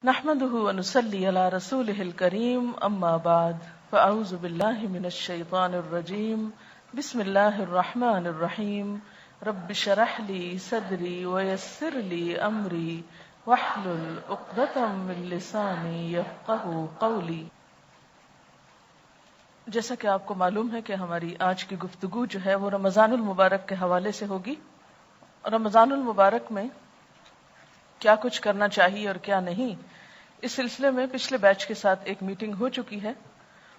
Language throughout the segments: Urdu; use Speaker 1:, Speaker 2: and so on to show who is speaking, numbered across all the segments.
Speaker 1: نحمده ونصلي على رسوله الكريم اما بعد فاعوذ بالله من الشيطان الرجيم بسم الله الرحمن الرحيم رب اشرح لي صدري ويسر لي امري واحلل عقدة من لساني يفقهوا قولي۔ جیسا کہ آپ کو معلوم ہے کہ ہماری آج کی گفتگو جو ہے وہ رمضان المبارک کے حوالے سے ہوگی۔ رمضان المبارک میں کیا کچھ کرنا چاہیے اور کیا نہیں، اس سلسلے میں پچھلے بیچ کے ساتھ ایک میٹنگ ہو چکی ہے۔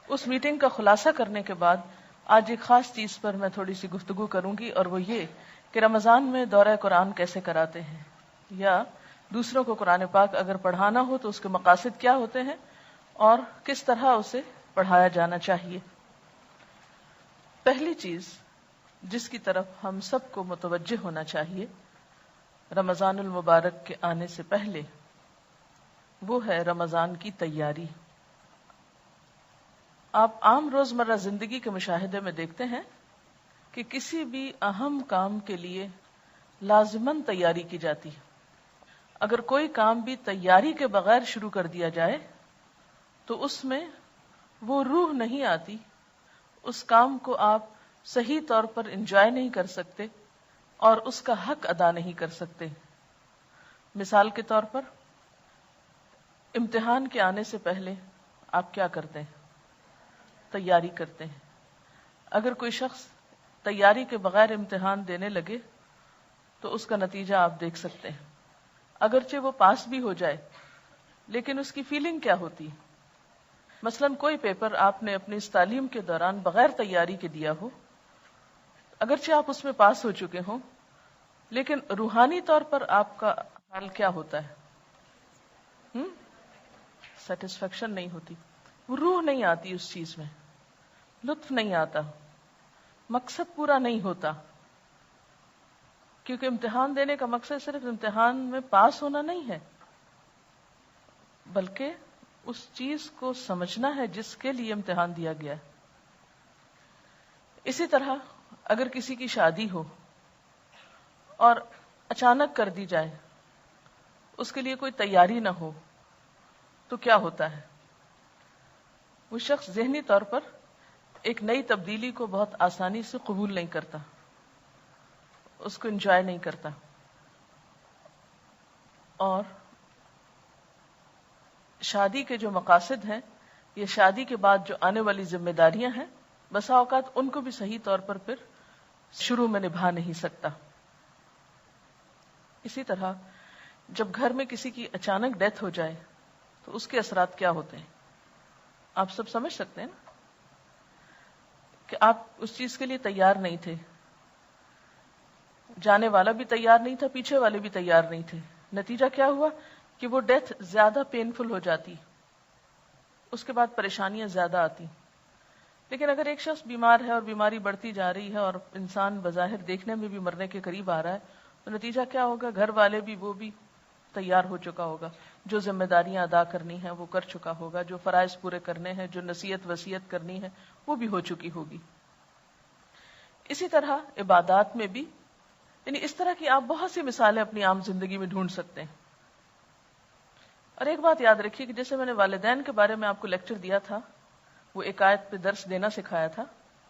Speaker 1: اس میٹنگ کا خلاصہ کرنے کے بعد آج ایک خاص چیز پر میں تھوڑی سی گفتگو کروں گی، اور وہ یہ کہ رمضان میں دورہ قرآن کیسے کراتے ہیں، یا دوسروں کو قرآن پاک اگر پڑھانا ہو تو اس کے مقاصد کیا ہوتے ہیں اور کس طرح اسے پڑھایا جانا چاہیے۔ پہلی چیز جس کی طرف ہم سب کو متوجہ ہونا چاہیے رمضان المبارک کے آنے سے پہلے، وہ ہے رمضان کی تیاری۔ آپ عام روزمرہ زندگی کے مشاہدے میں دیکھتے ہیں کہ کسی بھی اہم کام کے لیے لازماً تیاری کی جاتی ہے۔ اگر کوئی کام بھی تیاری کے بغیر شروع کر دیا جائے تو اس میں وہ روح نہیں آتی، اس کام کو آپ صحیح طور پر انجوائے نہیں کر سکتے اور اس کا حق ادا نہیں کر سکتے۔ مثال کے طور پر امتحان کے آنے سے پہلے آپ کیا کرتے ہیں؟ تیاری کرتے ہیں۔ اگر کوئی شخص تیاری کے بغیر امتحان دینے لگے تو اس کا نتیجہ آپ دیکھ سکتے ہیں۔ اگرچہ وہ پاس بھی ہو جائے لیکن اس کی فیلنگ کیا ہوتی ہے؟ مثلاً کوئی پیپر آپ نے اپنی اس تعلیم کے دوران بغیر تیاری کے دیا ہو، اگرچہ آپ اس میں پاس ہو چکے ہوں، لیکن روحانی طور پر آپ کا حال کیا ہوتا ہے؟ سیٹسفیکشن نہیں ہوتی، وہ روح نہیں آتی اس چیز میں، لطف نہیں آتا، مقصد پورا نہیں ہوتا، کیونکہ امتحان دینے کا مقصد صرف امتحان میں پاس ہونا نہیں ہے، بلکہ اس چیز کو سمجھنا ہے جس کے لیے امتحان دیا گیا ہے۔ اسی طرح اگر کسی کی شادی ہو اور اچانک کر دی جائے، اس کے لیے کوئی تیاری نہ ہو تو کیا ہوتا ہے؟ وہ شخص ذہنی طور پر ایک نئی تبدیلی کو بہت آسانی سے قبول نہیں کرتا، اس کو انجوائے نہیں کرتا، اور شادی کے جو مقاصد ہیں یا شادی کے بعد جو آنے والی ذمہ داریاں ہیں، بسا اوقات ان کو بھی صحیح طور پر پھر شروع میں نبھا نہیں سکتا۔ اسی طرح جب گھر میں کسی کی اچانک ڈیتھ ہو جائے تو اس کے اثرات کیا ہوتے ہیں؟ آپ سب سمجھ سکتے ہیں نا کہ آپ اس چیز کے لیے تیار نہیں تھے، جانے والا بھی تیار نہیں تھا، پیچھے والے بھی تیار نہیں تھے۔ نتیجہ کیا ہوا کہ وہ ڈیتھ زیادہ پینفل ہو جاتی، اس کے بعد پریشانیاں زیادہ آتی۔ لیکن اگر ایک شخص بیمار ہے اور بیماری بڑھتی جا رہی ہے اور انسان بظاہر دیکھنے میں بھی مرنے کے قریب آ رہا ہے، تو نتیجہ کیا ہوگا؟ گھر والے بھی، وہ بھی تیار ہو چکا ہوگا، جو ذمہ داریاں ادا کرنی ہیں وہ کر چکا ہوگا، جو فرائض پورے کرنے ہیں، جو نصیحت وصیت کرنی ہے وہ بھی ہو چکی ہوگی۔ اسی طرح عبادات میں بھی، یعنی اس طرح کی آپ بہت سی مثالیں اپنی عام زندگی میں ڈھونڈ سکتے ہیں۔ اور ایک بات یاد رکھیے کہ جیسے میں نے والدین کے بارے میں آپ کو لیکچر دیا تھا، وہ ایک آیت پہ درس دینا سکھایا تھا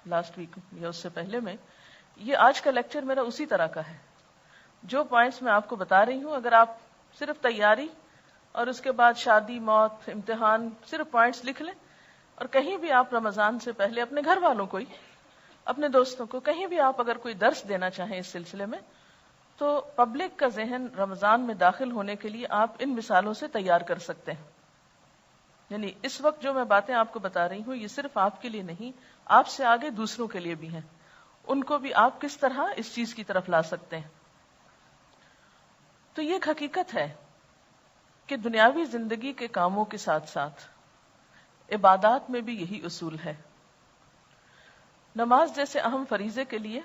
Speaker 1: لاسٹ ویک یا اس سے پہلے میں، یہ آج کا لیکچر میرا اسی طرح کا ہے۔ جو پوائنٹس میں آپ کو بتا رہی ہوں، اگر آپ صرف تیاری اور اس کے بعد شادی، موت، امتحان، صرف پوائنٹس لکھ لیں، اور کہیں بھی آپ رمضان سے پہلے اپنے گھر والوں کو ہی، اپنے دوستوں کو، کہیں بھی آپ اگر کوئی درس دینا چاہیں اس سلسلے میں، تو پبلک کا ذہن رمضان میں داخل ہونے کے لیے آپ ان مثالوں سے تیار کر سکتے ہیں۔ یعنی اس وقت جو میں باتیں آپ کو بتا رہی ہوں، یہ صرف آپ کے لیے نہیں، آپ سے آگے دوسروں کے لیے بھی ہیں، ان کو بھی آپ کس طرح اس چیز کی طرف لا سکتے ہیں۔ تو یہ ایک حقیقت ہے کہ دنیاوی زندگی کے کاموں کے ساتھ ساتھ عبادات میں بھی یہی اصول ہے۔ نماز جیسے اہم فریضے کے لیے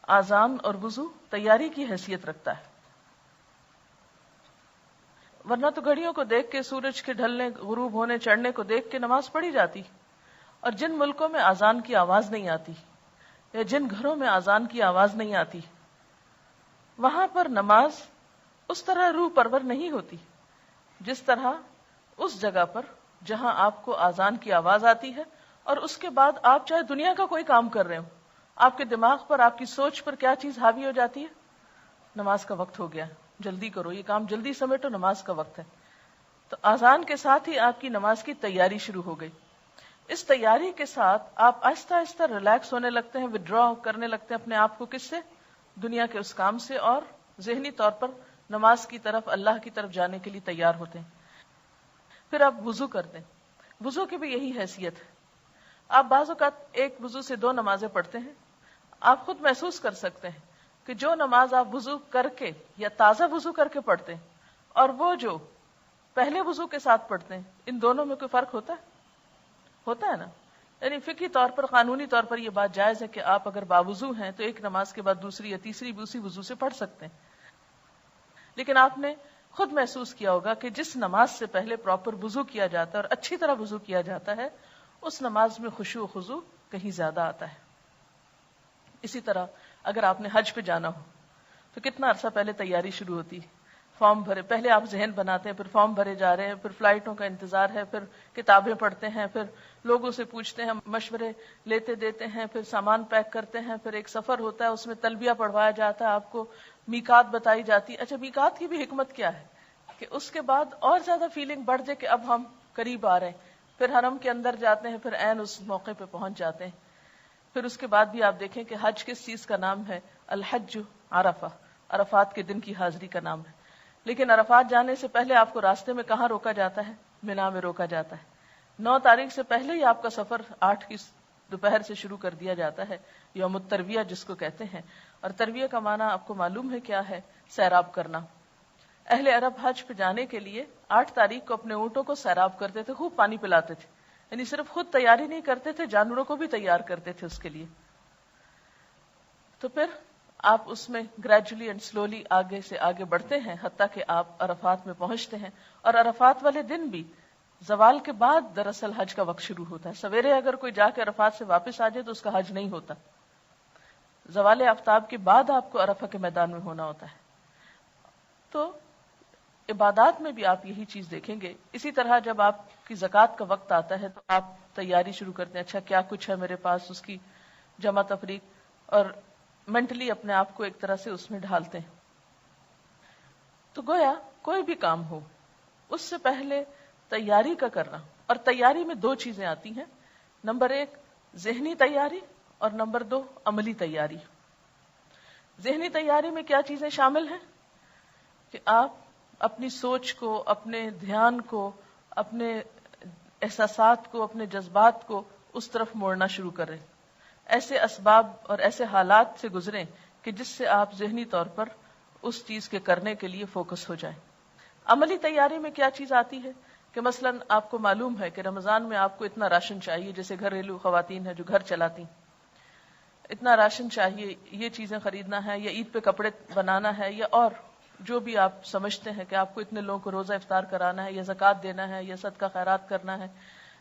Speaker 1: آذان اور وضو تیاری کی حیثیت رکھتا ہے، ورنہ تو گھڑیوں کو دیکھ کے، سورج کے ڈھلنے، غروب ہونے، چڑھنے کو دیکھ کے نماز پڑھی جاتی۔ اور جن ملکوں میں آذان کی آواز نہیں آتی یا جن گھروں میں آذان کی آواز نہیں آتی، وہاں پر نماز اس طرح روح پرور نہیں ہوتی، جس طرح اس جگہ پر جہاں آپ کو اذان کی آواز آتی ہے اور اس کے بعد آپ چاہے دنیا کا کوئی کام کر رہے ہو، آپ کے دماغ پر، آپ کی سوچ پر کیا چیز حاوی ہو جاتی ہے؟ نماز کا وقت ہو گیا، جلدی کرو، یہ کام جلدی سمیٹو، نماز کا وقت ہے. تو اذان کے ساتھ ہی آپ کی نماز کی تیاری شروع ہو گئی. اس تیاری کے ساتھ آپ آہستہ آہستہ ریلیکس ہونے لگتے ہیں، ودرا کرنے لگتے ہیں اپنے آپ کو کس سے؟ دنیا کے اس کام سے، اور ذہنی طور پر نماز کی طرف، اللہ کی طرف جانے کے لیے تیار ہوتے ہیں. پھر آپ وضو کرتے ہیں. وضو کی بھی یہی حیثیت ہے. آپ بعض اوقات ایک وضو سے 2 نمازیں پڑھتے ہیں. آپ خود محسوس کر سکتے ہیں کہ جو نماز آپ وضو کر کے یا تازہ وضو کر کے پڑھتے ہیں اور وہ جو پہلے وضو کے ساتھ پڑھتے ہیں، ان دونوں میں کوئی فرق ہوتا ہے نا؟ یعنی فقہی طور پر، قانونی طور پر یہ بات جائز ہے کہ آپ اگر باوضو ہیں تو ایک نماز کے بعد دوسری یا تیسری بھی اسی وضو سے پڑھ سکتے ہیں. لیکن آپ نے خود محسوس کیا ہوگا کہ جس نماز سے پہلے پراپر وضو کیا جاتا ہے اور اچھی طرح وضو کیا جاتا ہے، اس نماز میں خشوع و خضوع کہیں زیادہ آتا ہے. اسی طرح اگر آپ نے حج پہ جانا ہو تو کتنا عرصہ پہلے تیاری شروع ہوتی ہے. فارم بھرے، پہلے آپ ذہن بناتے ہیں، پھر فارم بھرے جا رہے ہیں، پھر فلائٹوں کا انتظار ہے، پھر کتابیں پڑھتے ہیں، پھر لوگوں سے پوچھتے ہیں، مشورے لیتے دیتے ہیں، پھر سامان پیک کرتے ہیں، پھر ایک سفر ہوتا ہے، اس میں تلبیہ پڑھوایا جاتا ہے، آپ کو میقات بتائی جاتی ہے. اچھا، میقات کی بھی حکمت کیا ہے کہ اس کے بعد اور زیادہ فیلنگ بڑھ جائے کہ اب ہم قریب آ رہے ہیں. پھر حرم کے اندر جاتے ہیں، پھر عین اس موقع پہ پہنچ جاتے ہیں. پھر اس کے بعد بھی آپ دیکھیں کہ حج کس چیز کا نام ہے؟ الحج عرفہ، عرفات کے دن کی حاضری کا نام ہے. لیکن عرفات جانے سے پہلے آپ کو راستے میں کہاں روکا جاتا ہے؟ مینا میں روکا جاتا ہے. 9 تاریخ سے پہلے ہی آپ کا سفر 8 کی دوپہر سے شروع کر دیا جاتا ہے، یوم الترویہ جس کو کہتے ہیں. اور ترویہ کا معنی آپ کو معلوم ہے کیا ہے؟ سیراب کرنا. اہل عرب حج پہ جانے کے لیے 8 تاریخ کو اپنے اونٹوں کو سیراب کرتے تھے، خوب پانی پلاتے تھے. یعنی صرف خود تیاری نہیں کرتے تھے، جانوروں کو بھی تیار کرتے تھے اس کے لیے. تو پھر آپ اس میں گریجولی اینڈ سلولی آگے سے آگے بڑھتے ہیں حتیٰ کہ آپ عرفات میں پہنچتے ہیں. اور عرفات والے دن بھی زوال کے بعد دراصل حج کا وقت شروع ہوتا ہے. سویرے اگر کوئی جا کے عرفات سے واپس آ جائے تو اس کا حج نہیں ہوتا. زوال آفتاب کے بعد آپ کو عرفہ کے میدان میں ہونا ہوتا ہے. تو عبادات میں بھی آپ یہی چیز دیکھیں گے. اسی طرح جب آپ کی زکوٰۃ کا وقت آتا ہے تو آپ تیاری شروع کرتے ہیں. اچھا کیا کچھ ہے میرے پاس، اس کی جمع تفریق، اور مینٹلی اپنے آپ کو ایک طرح سے اس میں ڈھالتے ہیں. تو گویا کوئی بھی کام ہو اس سے پہلے تیاری کا کرنا. اور تیاری میں 2 چیزیں آتی ہیں. نمبر 1 ذہنی تیاری، اور نمبر 2 عملی تیاری. ذہنی تیاری میں کیا چیزیں شامل ہیں کہ آپ اپنی سوچ کو، اپنے دھیان کو، اپنے احساسات کو، اپنے جذبات کو اس طرف موڑنا شروع کریں. ایسے اسباب اور ایسے حالات سے گزریں کہ جس سے آپ ذہنی طور پر اس چیز کے کرنے کے لیے فوکس ہو جائیں. عملی تیاری میں کیا چیز آتی ہے کہ مثلا آپ کو معلوم ہے کہ رمضان میں آپ کو اتنا راشن چاہیے، جیسے گھریلو خواتین ہیں جو گھر چلاتی، اتنا راشن چاہیے، یہ چیزیں خریدنا ہے، یا عید پہ کپڑے بنانا ہے، یا اور جو بھی آپ سمجھتے ہیں کہ آپ کو اتنے لوگوں کو روزہ افطار کرانا ہے، یا زکوٰۃ دینا ہے، یا صدقہ خیرات کرنا ہے،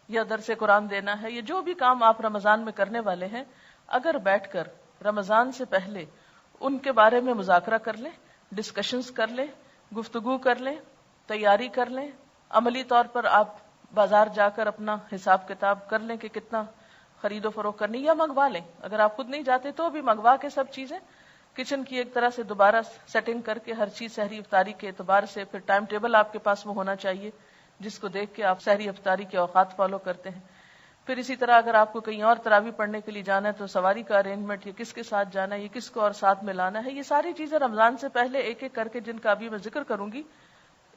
Speaker 1: یا درس قرآن دینا ہے، یا جو بھی کام آپ رمضان میں کرنے والے ہیں، اگر بیٹھ کر رمضان سے پہلے ان کے بارے میں مذاکرہ کر لیں، ڈسکشنز کر لیں، گفتگو کر لیں، تیاری کر لیں. عملی طور پر آپ بازار جا کر اپنا حساب کتاب کر لیں کہ کتنا خرید و فروخت کرنی، یا منگوا لیں. اگر آپ خود نہیں جاتے تو بھی منگوا کے سب چیزیں کچن کی ایک طرح سے دوبارہ سیٹنگ کر کے ہر چیز سحری افطاری کے اعتبار سے. پھر ٹائم ٹیبل آپ کے پاس وہ ہونا چاہیے جس کو دیکھ کے آپ سحری افطاری کے اوقات فالو کرتے ہیں. پھر اسی طرح اگر آپ کو کہیں اور تراویح پڑھنے کے لیے جانا ہے تو سواری کا ارینجمنٹ، یہ کس کے ساتھ جانا ہے، یہ کس کو اور ساتھ میں لانا ہے. یہ ساری چیزیں رمضان سے پہلے ایک ایک کر کے، جن کا ابھی میں ذکر کروں گی،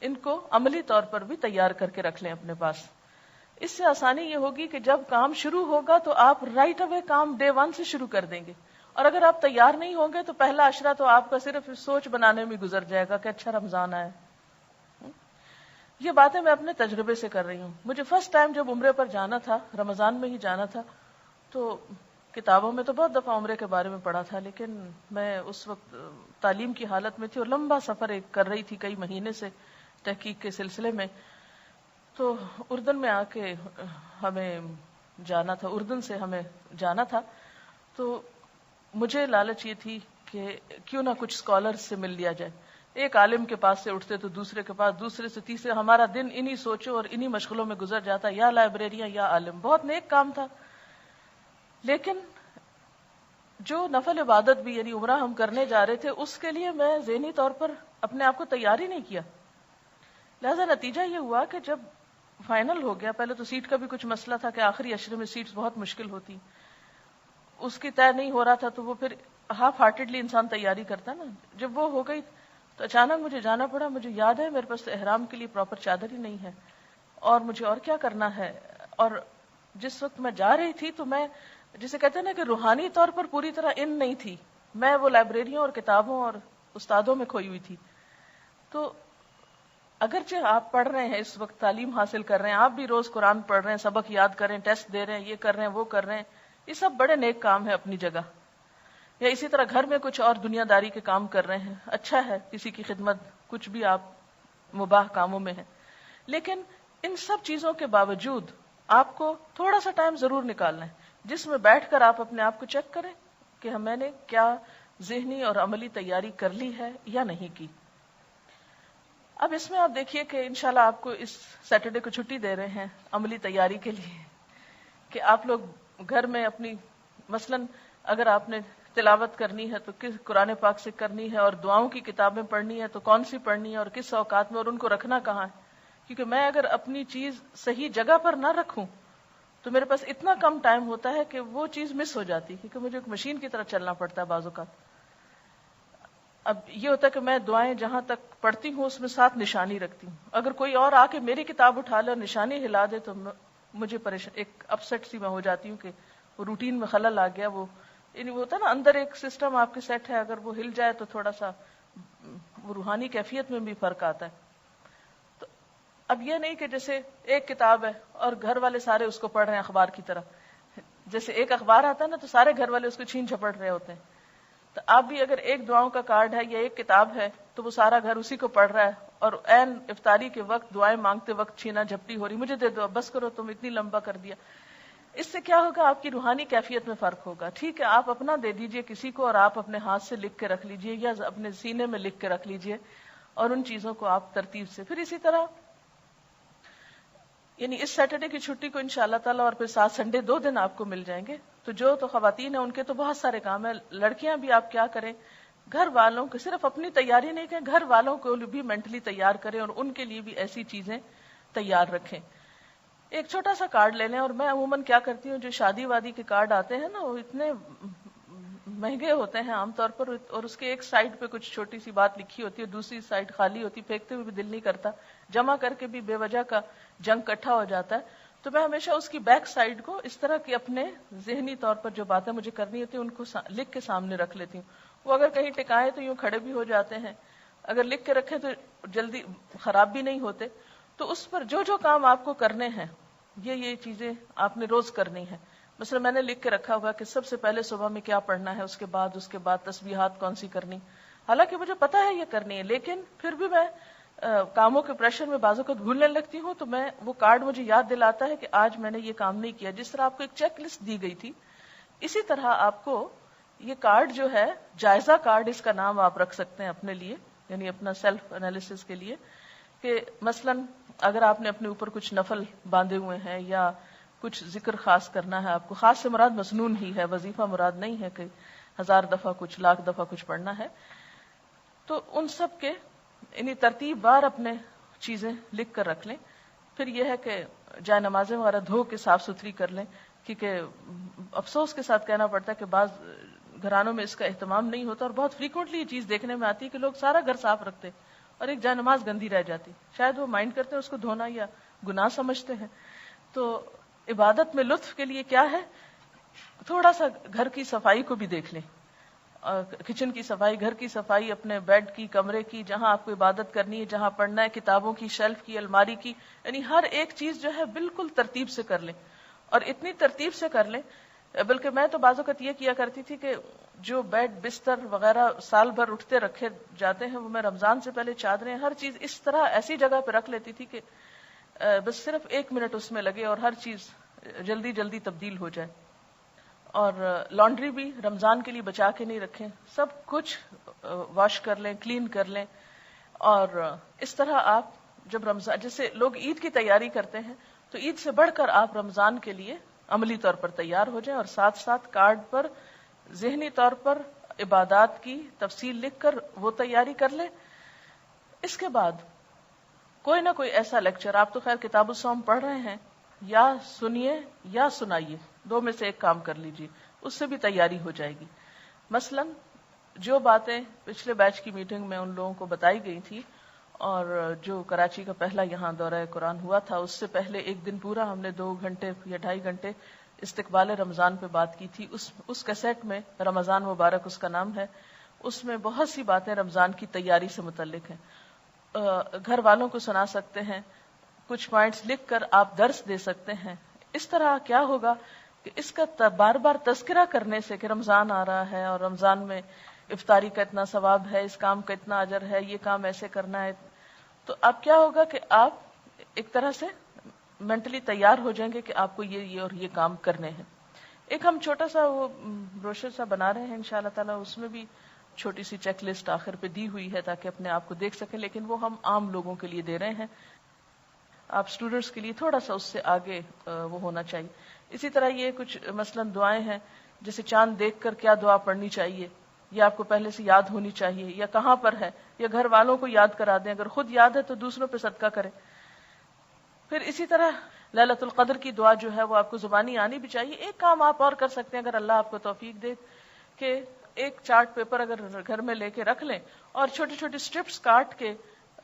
Speaker 1: ان کو عملی طور پر بھی تیار کر کے رکھ لیں اپنے پاس. اس سے آسانی یہ ہوگی کہ جب کام شروع ہوگا تو آپ رائٹ اوے کام ڈے 1 سے شروع کر دیں گے. اور اگر آپ تیار نہیں ہوں گے تو پہلا عشرہ تو آپ کا صرف سوچ بنانے میں گزر جائے گا کہ اچھا رمضان آیا. یہ باتیں میں اپنے تجربے سے کر رہی ہوں. مجھے فرسٹ ٹائم جب عمرے پر جانا تھا، رمضان میں ہی جانا تھا، تو کتابوں میں تو بہت دفعہ عمرے کے بارے میں پڑھا تھا، لیکن میں اس وقت تعلیم کی حالت میں تھی اور لمبا سفر ایک کر رہی تھی کئی مہینے سے تحقیق کے سلسلے میں. تو اردن میں آ کے ہمیں جانا تھا، اردن سے ہمیں جانا تھا. تو مجھے لالچ یہ تھی کہ کیوں نہ کچھ اسکالر سے مل لیا جائے. ایک عالم کے پاس سے اٹھتے تو دوسرے کے پاس، دوسرے سے تیسرے، ہمارا دن انہی سوچوں اور انہی مشغلوں میں گزر جاتا، یا لائبریریاں یا عالم. بہت نیک کام تھا، لیکن جو نفل عبادت بھی یعنی عمرہ ہم کرنے جا رہے تھے، اس کے لیے میں ذہنی طور پر اپنے آپ کو تیار ہی نہیں کیا. لہذا نتیجہ یہ ہوا کہ جب فائنل ہو گیا، پہلے تو سیٹ کا بھی کچھ مسئلہ تھا کہ آخری عشرے میں سیٹس بہت مشکل ہوتی، اس کی طے نہیں ہو رہا تھا، تو وہ پھر ہاف ہارٹیڈلی انسان تیاری کرتا نا. جب وہ ہو گئی تو اچانک مجھے جانا پڑا. مجھے یاد ہے میرے پاس احرام کے لیے پراپر چادر ہی نہیں ہے، اور مجھے اور کیا کرنا ہے. اور جس وقت میں جا رہی تھی تو میں، جسے کہتے ہیں نا کہ روحانی طور پر پوری طرح ان نہیں تھی، میں وہ لائبریریوں اور کتابوں اور استادوں میں کھوئی ہوئی تھی. تو اگرچہ آپ پڑھ رہے ہیں، اس وقت تعلیم حاصل کر رہے ہیں، آپ بھی روز قرآن پڑھ رہے ہیں، سبق یاد کر رہے ہیں، ٹیسٹ دے رہے ہیں، یہ کر رہے ہیں، وہ کر رہے ہیں، یہ سب بڑے نیک کام ہے اپنی جگہ. یا اسی طرح گھر میں کچھ اور دنیا داری کے کام کر رہے ہیں، اچھا ہے، کسی کی خدمت، کچھ بھی آپ مباح کاموں میں ہیں. لیکن ان سب چیزوں کے باوجود آپ کو تھوڑا سا ٹائم ضرور نکالنا ہے جس میں بیٹھ کر آپ اپنے آپ کو چیک کریں کہ میں نے کیا ذہنی اور عملی تیاری کر لی ہے یا نہیں کی. اب اس میں آپ دیکھیے کہ انشاءاللہ آپ کو اس سیٹرڈے کو چھٹی دے رہے ہیں عملی تیاری کے لیے، کہ آپ لوگ گھر میں اپنی، مثلاً اگر آپ نے تلاوت کرنی ہے تو کس قرآن پاک سے کرنی ہے، اور دعاؤں کی کتابیں پڑھنی ہے تو کون سی پڑھنی ہے اور کس اوقات میں، اور ان کو رکھنا کہاں ہے. کیونکہ میں اگر اپنی چیز صحیح جگہ پر نہ رکھوں تو میرے پاس اتنا کم ٹائم ہوتا ہے کہ وہ چیز مس ہو جاتی، کیونکہ مجھے ایک مشین کی طرح چلنا پڑتا ہے بعض اوقات. اب یہ ہوتا ہے کہ میں دعائیں جہاں تک پڑھتی ہوں اس میں ساتھ نشانی رکھتی ہوں. اگر کوئی اور آ کے میری کتاب اٹھا لے اور نشانی ہلا دے تو مجھے پریشان، ایک اپسیٹ سی میں ہو جاتی ہوں کہ وہ روٹین میں خلل آ گیا. وہ یعنی وہ ہوتا ہے نا، اندر ایک سسٹم آپ کے سیٹ ہے، اگر وہ ہل جائے تو تھوڑا سا وہ روحانی کیفیت میں بھی فرق آتا ہے. تو اب یہ نہیں کہ جیسے ایک کتاب ہے اور گھر والے سارے اس کو پڑھ رہے ہیں اخبار کی طرح، جیسے ایک اخبار آتا ہے نا تو سارے گھر والے اس کو چھین جھپٹ رہے ہوتے ہیں. تو آپ بھی اگر ایک دعاؤں کا کارڈ ہے یا ایک کتاب ہے تو وہ سارا گھر اسی کو پڑھ رہا ہے، اور عین افطاری کے وقت دعائیں مانگتے وقت چھینا جھپٹی ہو رہی، مجھے دے دو، بس کرو، تم اتنی لمبا کر دیا. اس سے کیا ہوگا؟ آپ کی روحانی کیفیت میں فرق ہوگا. ٹھیک ہے، آپ اپنا دے دیجئے کسی کو اور آپ اپنے ہاتھ سے لکھ کے رکھ لیجئے یا اپنے سینے میں لکھ کے رکھ لیجئے، اور ان چیزوں کو آپ ترتیب سے. پھر اسی طرح یعنی اس سیٹرڈے کی چھٹی کو انشاءاللہ تعالی، اور پھر 7 سنڈے 2 دن آپ کو مل جائیں گے. تو جو تو خواتین ہیں ان کے تو بہت سارے کام ہیں. لڑکیاں بھی آپ کیا کریں، گھر والوں کو صرف اپنی تیاری نہیں کریں، گھر والوں کو بھی مینٹلی تیار کریں اور ان کے لیے بھی ایسی چیزیں تیار رکھیں. ایک چھوٹا سا کارڈ لے لیں. اور میں عموماً کیا کرتی ہوں، جو شادی وادی کے کارڈ آتے ہیں نا وہ اتنے مہنگے ہوتے ہیں عام طور پر، اور اس کے ایک سائڈ پہ کچھ چھوٹی سی بات لکھی ہوتی ہے، دوسری سائڈ خالی ہوتی، پھینکتے ہوئے بھی دل نہیں کرتا، جمع کر کے بھی بے وجہ کا جنگ اکٹھا ہو جاتا ہے. تو میں ہمیشہ اس کی بیک سائڈ کو اس طرح کی اپنے ذہنی طور پر جو باتیں مجھے کرنی ہوتی ہیں ان کو لکھ کے سامنے رکھ لیتی ہوں. وہ اگر کہیں ٹکائے تو یوں کھڑے بھی ہو جاتے ہیں، اگر لکھ کے رکھیں تو جلدی خراب بھی نہیں ہوتے. تو اس پر جو جو کام آپ کو کرنے ہیں، یہ چیزیں آپ نے روز کرنی ہے. مثلا میں نے لکھ کے رکھا ہوا کہ سب سے پہلے صبح میں کیا پڑھنا ہے، اس کے بعد تسبیحات کون سی کرنی. حالانکہ مجھے پتا ہے یہ کرنی ہے، لیکن پھر بھی میں کاموں کے پریشر میں بعض اوقات بھولنے لگتی ہوں. تو میں وہ کارڈ مجھے یاد دلاتا ہے کہ آج میں نے یہ کام نہیں کیا. جس طرح آپ کو ایک چیک لسٹ دی گئی تھی، اسی طرح آپ کو یہ کارڈ جو ہے، جائزہ کارڈ اس کا نام آپ رکھ سکتے ہیں اپنے لیے، یعنی اپنا سیلف انالیسس کے لیے. کہ مثلا اگر آپ نے اپنے اوپر کچھ نفل باندھے ہوئے ہیں یا کچھ ذکر خاص کرنا ہے آپ کو، خاص سے مراد مسنون ہی ہے، وظیفہ مراد نہیں ہے کہ 1000 دفعہ کچھ، 1,00,000 دفعہ کچھ پڑھنا ہے. تو ان سب کے یعنی ترتیب وار اپنے چیزیں لکھ کر رکھ لیں. پھر یہ ہے کہ جائے نمازیں وغیرہ دھو کے صاف ستھری کر لیں، کیونکہ افسوس کے ساتھ کہنا پڑتا ہے کہ بعض گھرانوں میں اس کا اہتمام نہیں ہوتا، اور بہت فریکوینٹلی یہ چیز دیکھنے میں آتی ہے کہ لوگ سارا گھر صاف رکھتے اور ایک جائے نماز گندی رہ جاتی. شاید وہ مائنڈ کرتے ہیں اس کو دھونا یا گناہ سمجھتے ہیں. تو عبادت میں لطف کے لیے کیا ہے، تھوڑا سا گھر کی صفائی کو بھی دیکھ لیں. کچن کی صفائی، گھر کی صفائی، اپنے بیڈ کی، کمرے کی، جہاں آپ کو عبادت کرنی ہے، جہاں پڑھنا ہے، کتابوں کی شیلف کی، الماری کی، یعنی ہر ایک چیز جو ہے بالکل ترتیب سے کر لیں. اور اتنی ترتیب سے کر لیں، بلکہ میں تو بعض اوقات یہ کیا کرتی تھی کہ جو بیڈ بستر وغیرہ سال بھر اٹھتے رکھے جاتے ہیں، وہ میں رمضان سے پہلے چادریں، ہر چیز اس طرح ایسی جگہ پہ رکھ لیتی تھی کہ بس صرف 1 منٹ اس میں لگے اور ہر چیز جلدی جلدی تبدیل ہو جائے. اور لانڈری بھی رمضان کے لیے بچا کے نہیں رکھیں، سب کچھ واش کر لیں، کلین کر لیں. اور اس طرح آپ جب رمضان، جیسے لوگ عید کی تیاری کرتے ہیں، تو عید سے بڑھ کر آپ رمضان کے لیے عملی طور پر تیار ہو جائیں، اور ساتھ ساتھ کارڈ پر ذہنی طور پر عبادات کی تفصیل لکھ کر وہ تیاری کر لیں. اس کے بعد کوئی نہ کوئی ایسا لیکچر، آپ تو خیر کتاب الصوم پڑھ رہے ہیں، یا سنیے یا سنائیے، دو میں سے ایک کام کر لیجیے، اس سے بھی تیاری ہو جائے گی. مثلا جو باتیں پچھلے بیچ کی میٹنگ میں ان لوگوں کو بتائی گئی تھی، اور جو کراچی کا پہلا یہاں دورہ قرآن ہوا تھا، اس سے پہلے ایک دن پورا ہم نے 2 گھنٹے یا 2.5 گھنٹے استقبال رمضان پہ بات کی تھی. اس کیسٹ میں، رمضان مبارک اس کا نام ہے، اس میں بہت سی باتیں رمضان کی تیاری سے متعلق ہیں. گھر والوں کو سنا سکتے ہیں، کچھ پوائنٹس لکھ کر آپ درس دے سکتے ہیں. اس طرح کیا ہوگا کہ اس کا بار بار تذکرہ کرنے سے کہ رمضان آ رہا ہے اور رمضان میں افطاری کا اتنا ثواب ہے، اس کام کا اتنا اجر ہے، یہ کام ایسے کرنا ہے، تو اب کیا ہوگا کہ آپ ایک طرح سے مینٹلی تیار ہو جائیں گے کہ آپ کو یہ اور یہ کام کرنے ہیں. ایک ہم چھوٹا سا وہ بروشر سا بنا رہے ہیں انشاءاللہ تعالی، اس میں بھی چھوٹی سی چیک لسٹ آخر پہ دی ہوئی ہے تاکہ اپنے آپ کو دیکھ سکیں، لیکن وہ ہم عام لوگوں کے لیے دے رہے ہیں. آپ اسٹوڈنٹس کے لیے تھوڑا سا اس سے آگے وہ ہونا چاہیے. اسی طرح یہ کچھ مثلا دعائیں ہیں، جیسے چاند دیکھ کر کیا دعا پڑھنی چاہیے، یہ آپ کو پہلے سے یاد ہونی چاہیے، یا کہاں پر ہے، یا گھر والوں کو یاد کرا دیں، اگر خود یاد ہے تو دوسروں پہ صدقہ کریں. پھر اسی طرح لیلۃ القدر کی دعا جو ہے وہ آپ کو زبانی آنی بھی چاہیے. ایک کام آپ اور کر سکتے ہیں اگر اللہ آپ کو توفیق دے، کہ ایک چارٹ پیپر اگر گھر میں لے کے رکھ لیں اور چھوٹی چھوٹی سٹرپس کاٹ کے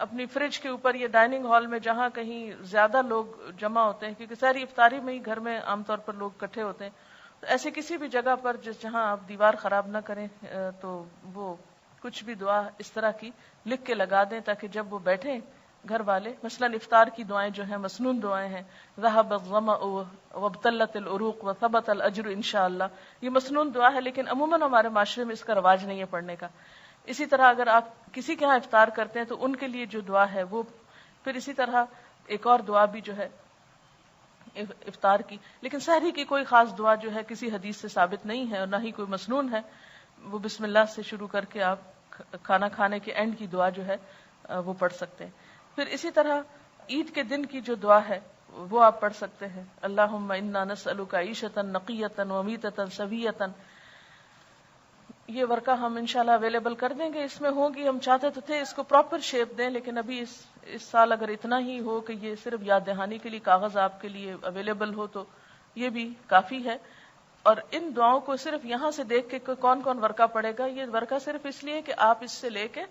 Speaker 1: اپنی فریج کے اوپر یا ڈائننگ ہال میں جہاں کہیں زیادہ لوگ جمع ہوتے ہیں، کیونکہ ساری افطاری میں ہی گھر میں عام طور پر لوگ اکٹھے ہوتے ہیں، تو ایسے کسی بھی جگہ پر جہاں آپ دیوار خراب نہ کریں، تو وہ کچھ بھی دعا اس طرح کی لکھ کے لگا دیں تاکہ جب وہ بیٹھیں گھر والے، مثلا افطار کی دعائیں جو ہیں مسنون دعائیں ہیں، ذهب الظمأ وابتلت العروق وثبت الاجر انشاءاللہ، یہ مسنون دعا ہے لیکن عموماً ہمارے معاشرے میں اس کا رواج نہیں ہے پڑھنے کا. اسی طرح اگر آپ کسی کے ہاں افطار کرتے ہیں تو ان کے لیے جو دعا ہے وہ، پھر اسی طرح ایک اور دعا بھی جو ہے افطار کی، لیکن سحری کی کوئی خاص دعا جو ہے کسی حدیث سے ثابت نہیں ہے اور نہ ہی کوئی مسنون ہے. وہ بسم اللہ سے شروع کر کے آپ کھانا کھانے کے اینڈ کی دعا جو ہے وہ پڑھ سکتے ہیں. پھر اسی طرح عید کے دن کی جو دعا ہے وہ آپ پڑھ سکتے ہیں، اللہم انا نسألک عیشۃ نقیۃ ومیتۃ سویۃ. یہ ورقہ ہم انشاءاللہ اویلیبل کر دیں گے، اس میں ہوگی، ہم چاہتے تو تھے اس کو پراپر شیپ دیں، لیکن ابھی اس سال اگر اتنا ہی ہو کہ یہ صرف یاد دہانی کے لیے کاغذ آپ کے لیے اویلیبل ہو تو یہ بھی کافی ہے. اور ان دعاؤں کو صرف یہاں سے دیکھ کے کون کون ورقہ پڑے گا، یہ ورقہ صرف اس لیے کہ آپ اس سے لے کے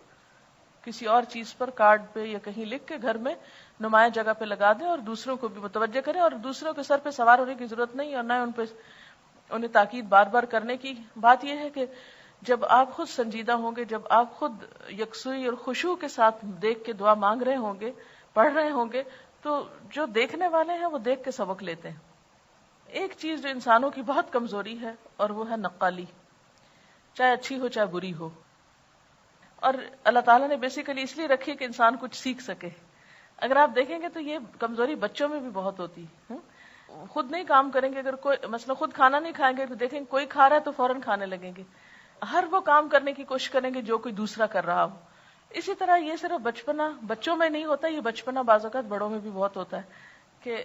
Speaker 1: کسی اور چیز پر، کارڈ پہ یا کہیں لکھ کے گھر میں نمایاں جگہ پہ لگا دیں اور دوسروں کو بھی متوجہ کریں، اور دوسروں کے سر پہ سوار ہونے کی ضرورت نہیں، اور نہ ان پہ انہیں تاکید بار بار کرنے کی. بات یہ ہے کہ جب آپ خود سنجیدہ ہوں گے، جب آپ خود یکسوئی اور خشوع کے ساتھ دیکھ کے دعا مانگ رہے ہوں گے، پڑھ رہے ہوں گے، تو جو دیکھنے والے ہیں وہ دیکھ کے سبق لیتے ہیں. ایک چیز جو انسانوں کی بہت کمزوری ہے اور وہ ہے نقالی، چاہے اچھی ہو چاہے بری ہو. اور اللہ تعالیٰ نے بیسیکلی اس لیے رکھی کہ انسان کچھ سیکھ سکے. اگر آپ دیکھیں گے تو یہ کمزوری بچوں میں بھی بہت ہوتی ہے. خود نہیں کام کریں گے، اگر کوئی مثلا خود کھانا نہیں کھائیں گے تو دیکھیں گے کوئی کھا رہا ہے تو فوراً کھانے لگیں گے، ہر وہ کام کرنے کی کوشش کریں گے جو کوئی دوسرا کر رہا ہو. اسی طرح یہ صرف بچپنا بچوں میں نہیں ہوتا، یہ بچپنا بعض اوقات بڑوں میں بھی بہت ہوتا ہے کہ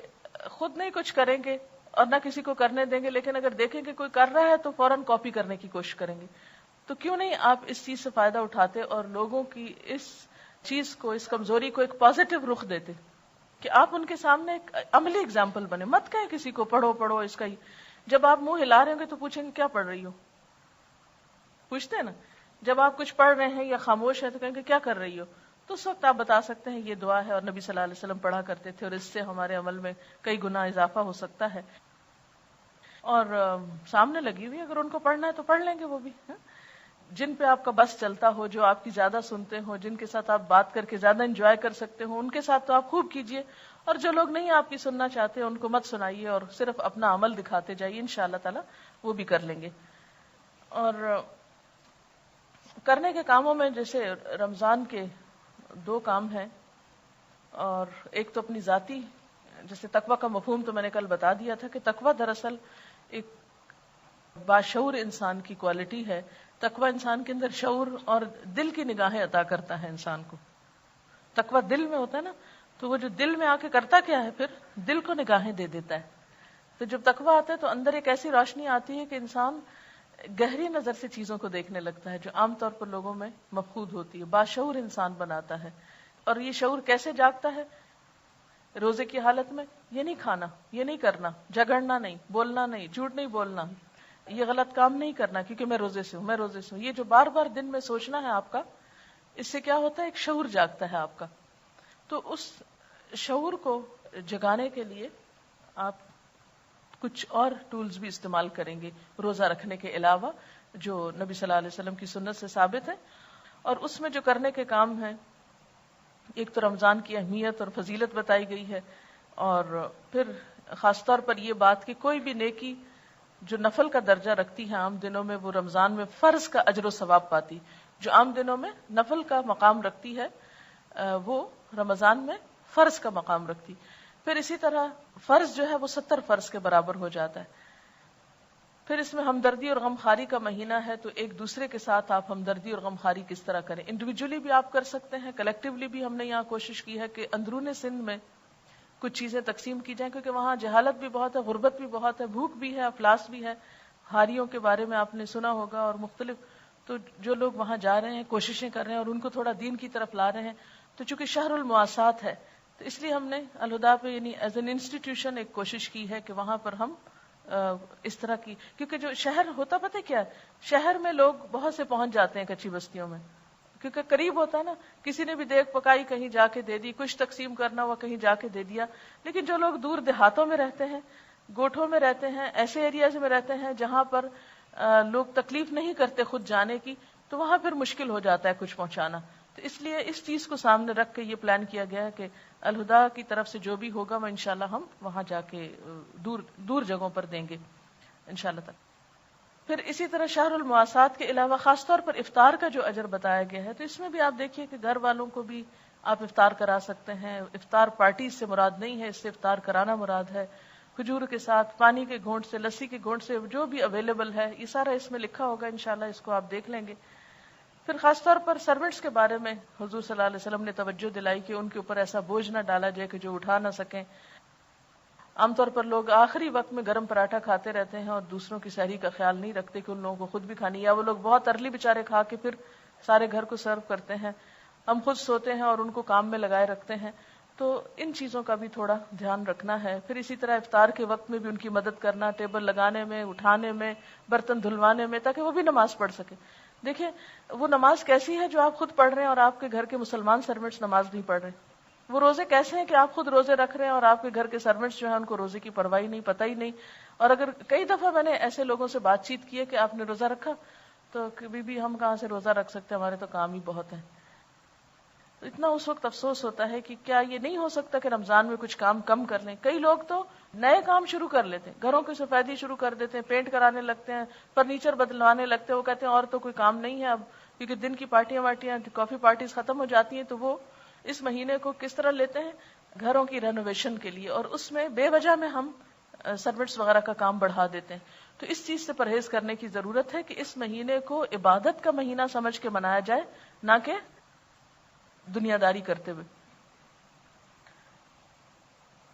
Speaker 1: خود نہیں کچھ کریں گے اور نہ کسی کو کرنے دیں گے، لیکن اگر دیکھیں کہ کوئی کر رہا ہے تو فوراً کاپی کرنے کی کوشش کریں گے. تو کیوں نہیں آپ اس چیز سے فائدہ اٹھاتے اور لوگوں کی اس چیز کو، اس کمزوری کو ایک پازیٹو رخ دیتے کہ آپ ان کے سامنے ایک عملی اگزامپل بنے. مت کہیں کسی کو پڑھو پڑھو اس کا ہی، جب آپ منہ ہلا رہے ہوں گے تو پوچھیں گے کیا پڑھ رہی ہو، پوچھتے ہیں نا. جب آپ کچھ پڑھ رہے ہیں یا خاموش ہیں تو کہیں گے کیا کر رہی ہو، تو اس وقت آپ بتا سکتے ہیں یہ دعا ہے اور نبی صلی اللہ علیہ وسلم پڑھا کرتے تھے اور اس سے ہمارے عمل میں کئی گنا اضافہ ہو سکتا ہے. اور سامنے لگی ہوئی اگر ان کو پڑھنا ہے تو پڑھ لیں گے وہ بھی. جن پہ آپ کا بس چلتا ہو، جو آپ کی زیادہ سنتے ہو، جن کے ساتھ آپ بات کر کے زیادہ انجوائے کر سکتے ہو، ان کے ساتھ تو آپ خوب کیجئے، اور جو لوگ نہیں آپ کی سننا چاہتے ان کو مت سنائیے اور صرف اپنا عمل دکھاتے جائیے، انشاءاللہ تعالی وہ بھی کر لیں گے. اور کرنے کے کاموں میں جیسے رمضان کے 2 کام ہیں، اور ایک تو اپنی ذاتی، جیسے تقوی کا مفہوم تو میں نے کل بتا دیا تھا کہ تقوی دراصل ایک باشعور انسان کی کوالٹی ہے. تقوی انسان کے اندر شعور اور دل کی نگاہیں عطا کرتا ہے انسان کو. تقویٰ دل میں ہوتا ہے نا، تو وہ جو دل میں آ کے کرتا کیا ہے، پھر دل کو نگاہیں دے دیتا ہے. تو جب تقویٰ آتا ہے تو اندر ایک ایسی روشنی آتی ہے کہ انسان گہری نظر سے چیزوں کو دیکھنے لگتا ہے جو عام طور پر لوگوں میں مفقود ہوتی ہے. باشعور انسان بناتا ہے. اور یہ شعور کیسے جاگتا ہے؟ روزے کی حالت میں یہ نہیں کھانا، یہ نہیں کرنا، جھگڑنا نہیں، بولنا نہیں، جھوٹ نہیں بولنا، یہ غلط کام نہیں کرنا کیونکہ میں روزے سے ہوں، میں روزے سے ہوں. یہ جو بار بار دن میں سوچنا ہے آپ کا، اس سے کیا ہوتا ہے؟ ایک شعور جاگتا ہے آپ کا. تو اس شعور کو جگانے کے لیے آپ کچھ اور ٹولز بھی استعمال کریں گے روزہ رکھنے کے علاوہ، جو نبی صلی اللہ علیہ وسلم کی سنت سے ثابت ہے. اور اس میں جو کرنے کے کام ہیں، ایک تو رمضان کی اہمیت اور فضیلت بتائی گئی ہے، اور پھر خاص طور پر یہ بات کہ کوئی بھی نیکی جو نفل کا درجہ رکھتی ہے عام دنوں میں، وہ رمضان میں فرض کا اجر و ثواب پاتی. جو عام دنوں میں نفل کا مقام رکھتی ہے وہ رمضان میں فرض کا مقام رکھتی. پھر اسی طرح فرض جو ہے وہ 70 فرض کے برابر ہو جاتا ہے. پھر اس میں ہمدردی اور غمخواری کا مہینہ ہے، تو ایک دوسرے کے ساتھ آپ ہمدردی اور غمخواری کس طرح کریں. انڈیویجولی بھی آپ کر سکتے ہیں، کلیکٹیولی بھی ہم نے یہاں کوشش کی ہے کہ اندرون سندھ میں کچھ چیزیں تقسیم کی جائیں، کیونکہ وہاں جہالت بھی بہت ہے، غربت بھی بہت ہے، بھوک بھی ہے، افلاس بھی ہے. ہاریوں کے بارے میں آپ نے سنا ہوگا اور مختلف. تو جو لوگ وہاں جا رہے ہیں، کوششیں کر رہے ہیں اور ان کو تھوڑا دین کی طرف لا رہے ہیں، تو چونکہ شہر المواسات ہے تو اس لیے ہم نے الہدیٰ پہ یعنی ایز این انسٹیٹیوشن ایک کوشش کی ہے کہ وہاں پر ہم اس طرح کی، کیونکہ جو شہر ہوتا پتہ کیا ہے، شہر میں لوگ بہت سے پہنچ جاتے ہیں کچی بستیوں میں، کیونکہ قریب ہوتا ہے نا، کسی نے بھی دیکھ پکائی کہیں جا کے دے دی، کچھ تقسیم کرنا ہوا کہیں جا کے دے دیا. لیکن جو لوگ دور دیہاتوں میں رہتے ہیں، گوٹھوں میں رہتے ہیں، ایسے ایریاز میں رہتے ہیں جہاں پر لوگ تکلیف نہیں کرتے خود جانے کی، تو وہاں پھر مشکل ہو جاتا ہے کچھ پہنچانا. تو اس لیے اس چیز کو سامنے رکھ کے یہ پلان کیا گیا ہے کہ الہدیٰ کی طرف سے جو بھی ہوگا وہ انشاءاللہ ہم وہاں جا کے دور جگہوں پر دیں گے انشاءاللہ تعالی. پھر اسی طرح شہر المواسات کے علاوہ خاص طور پر افطار کا جو اجر بتایا گیا ہے، تو اس میں بھی آپ دیکھیے کہ گھر والوں کو بھی آپ افطار کرا سکتے ہیں. افطار پارٹی سے مراد نہیں ہے، اس سے افطار کرانا مراد ہے. کھجور کے ساتھ، پانی کے گھونٹ سے، لسی کے گھونٹ سے، جو بھی اویلیبل ہے یہ سارا اس میں لکھا ہوگا انشاءاللہ، اس کو آپ دیکھ لیں گے. پھر خاص طور پر سرونٹس کے بارے میں حضور صلی اللہ علیہ وسلم نے توجہ دلائی کہ ان کے اوپر ایسا بوجھ نہ ڈالا جائے کہ جو اٹھا نہ سکیں. عام طور پر لوگ آخری وقت میں گرم پراٹھا کھاتے رہتے ہیں اور دوسروں کی سحری کا خیال نہیں رکھتے کہ ان لوگوں کو خود بھی کھانی، یا وہ لوگ بہت ارلی بےچارے کھا کے پھر سارے گھر کو سرو کرتے ہیں. ہم خود سوتے ہیں اور ان کو کام میں لگائے رکھتے ہیں. تو ان چیزوں کا بھی تھوڑا دھیان رکھنا ہے. پھر اسی طرح افطار کے وقت میں بھی ان کی مدد کرنا، ٹیبل لگانے میں، اٹھانے میں، برتن دھلوانے میں، تاکہ وہ بھی نماز پڑھ سکے. دیکھیں وہ نماز کیسی ہے جو آپ خود پڑھ رہے ہیں اور آپ کے گھر کے مسلمان سرونٹس نماز نہیں پڑھ رہے. وہ روزے کیسے ہیں کہ آپ خود روزے رکھ رہے ہیں اور آپ کے گھر کے سرونٹس جو ہیں ان کو روزے کی پرواہی نہیں، پتہ ہی نہیں. اور اگر کئی دفعہ میں نے ایسے لوگوں سے بات چیت کی ہے کہ آپ نے روزہ رکھا، تو کبھی بھی ہم کہاں سے روزہ رکھ سکتے ہیں، ہمارے تو کام ہی بہت ہیں. اتنا اس وقت افسوس ہوتا ہے کہ کیا یہ نہیں ہو سکتا کہ رمضان میں کچھ کام کم کر لیں. کئی لوگ تو نئے کام شروع کر لیتے ہیں، گھروں کی سفیدی شروع کر دیتے ہیں، پینٹ کرانے لگتے ہیں، فرنیچر بدلوانے لگتے ہیں. وہ کہتے ہیں اور تو کوئی کام نہیں ہے اب، کیونکہ دن کی پارٹیاں وارٹیاں، کافی پارٹیز ختم ہو جاتی ہیں. تو وہ اس مہینے کو کس طرح لیتے ہیں؟ گھروں کی رینوویشن کے لیے، اور اس میں بے وجہ میں ہم سروٹس وغیرہ کا کام بڑھا دیتے ہیں. تو اس چیز سے پرہیز کرنے کی ضرورت ہے کہ اس مہینے کو عبادت کا مہینہ سمجھ کے منایا جائے، نہ کہ دنیا داری کرتے ہوئے.